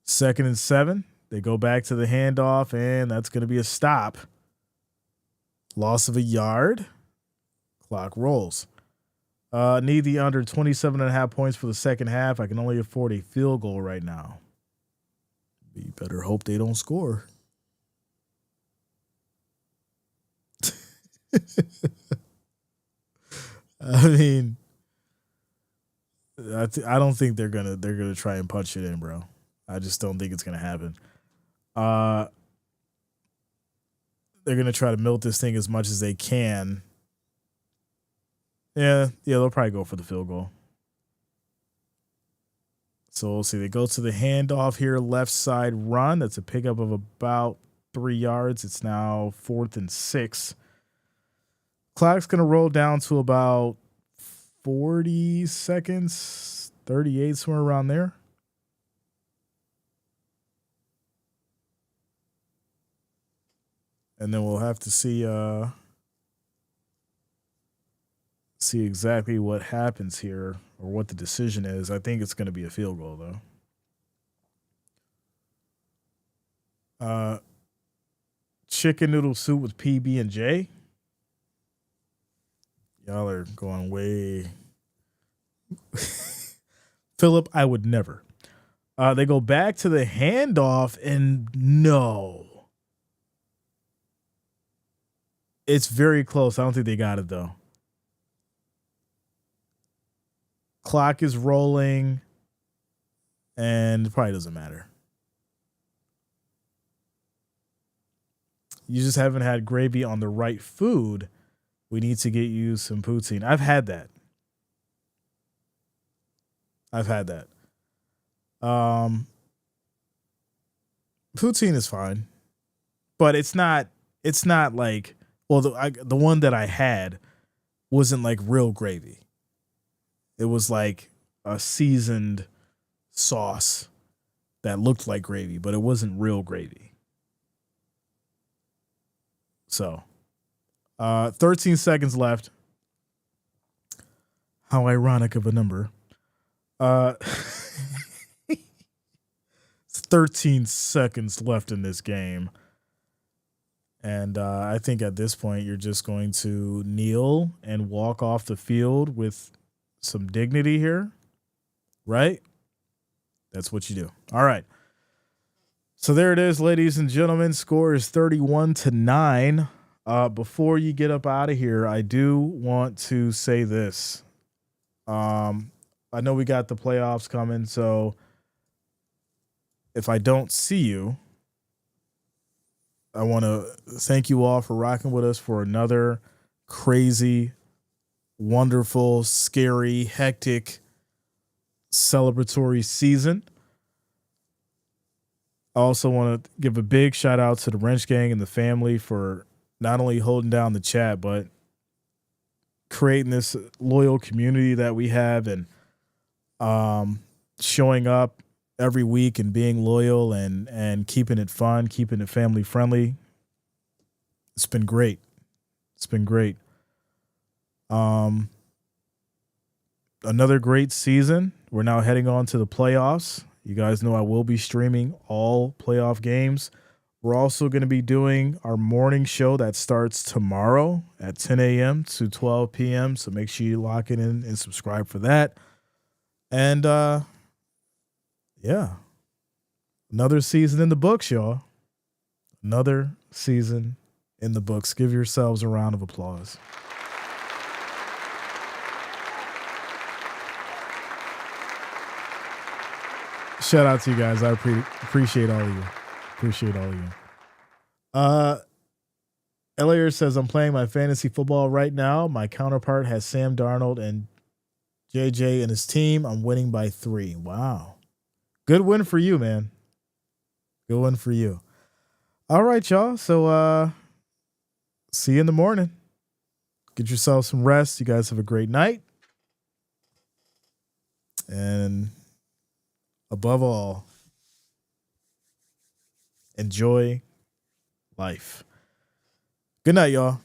2nd and 7. They go back to the handoff, and that's going to be a stop. Loss of a yard. Clock rolls. Need the under 27.5 points for the second half. I can only afford a field goal right now. You better hope they don't score. I mean, I don't think they're gonna try and punch it in, bro. I just don't think it's gonna happen. They're gonna try to milk this thing as much as they can. Yeah, they'll probably go for the field goal. So we'll see. They go to the handoff here, left side run. That's a pickup of about 3 yards. It's now 4th and 6. Clock's going to roll down to about 40 seconds, 38, somewhere around there. And then we'll have to see exactly what happens here or what the decision is. I think it's going to be a field goal, though. Chicken noodle soup with PB&J. Y'all are going way. Philip, I would never. They go back to the handoff, and no. It's very close. I don't think they got it, though. Clock is rolling, and it probably doesn't matter. You just haven't had gravy on the right food. We need to get you some poutine. I've had that. Poutine is fine, but it's not like, well, the one that I had wasn't like real gravy. It was like a seasoned sauce that looked like gravy, but it wasn't real gravy. So, 13 seconds left. How ironic of a number. It's 13 seconds left in this game. And I think at this point, you're just going to kneel and walk off the field with some dignity here, right? That's what you do. All right. So there it is, ladies and gentlemen. Score is 31-9. Before you get up out of here, I do want to say this. I know we got the playoffs coming, so if I don't see you, I want to thank you all for rocking with us for another crazy, wonderful, scary, hectic, celebratory season. I also want to give a big shout out to the Wrench Gang and the family for not only holding down the chat, but creating this loyal community that we have and showing up every week and being loyal and keeping it fun, keeping it family friendly. It's been great. Another great season. We're now heading on to the playoffs, You guys know I will be streaming all playoff games. We're also going to be doing our morning show that starts tomorrow at 10 a.m. to 12 p.m. So make sure you lock it in and subscribe for that. And yeah, another season in the books, y'all. Another season in the books. Give yourselves a round of applause. Shout out to you guys. I appreciate all of you. Appreciate all of you. Elier says, I'm playing my fantasy football right now. My counterpart has Sam Darnold and JJ and his team. I'm winning by 3. Wow. Good win for you, man. Good win for you. All right, y'all. So see you in the morning. Get yourself some rest. You guys have a great night. And above all, enjoy life. Good night, y'all.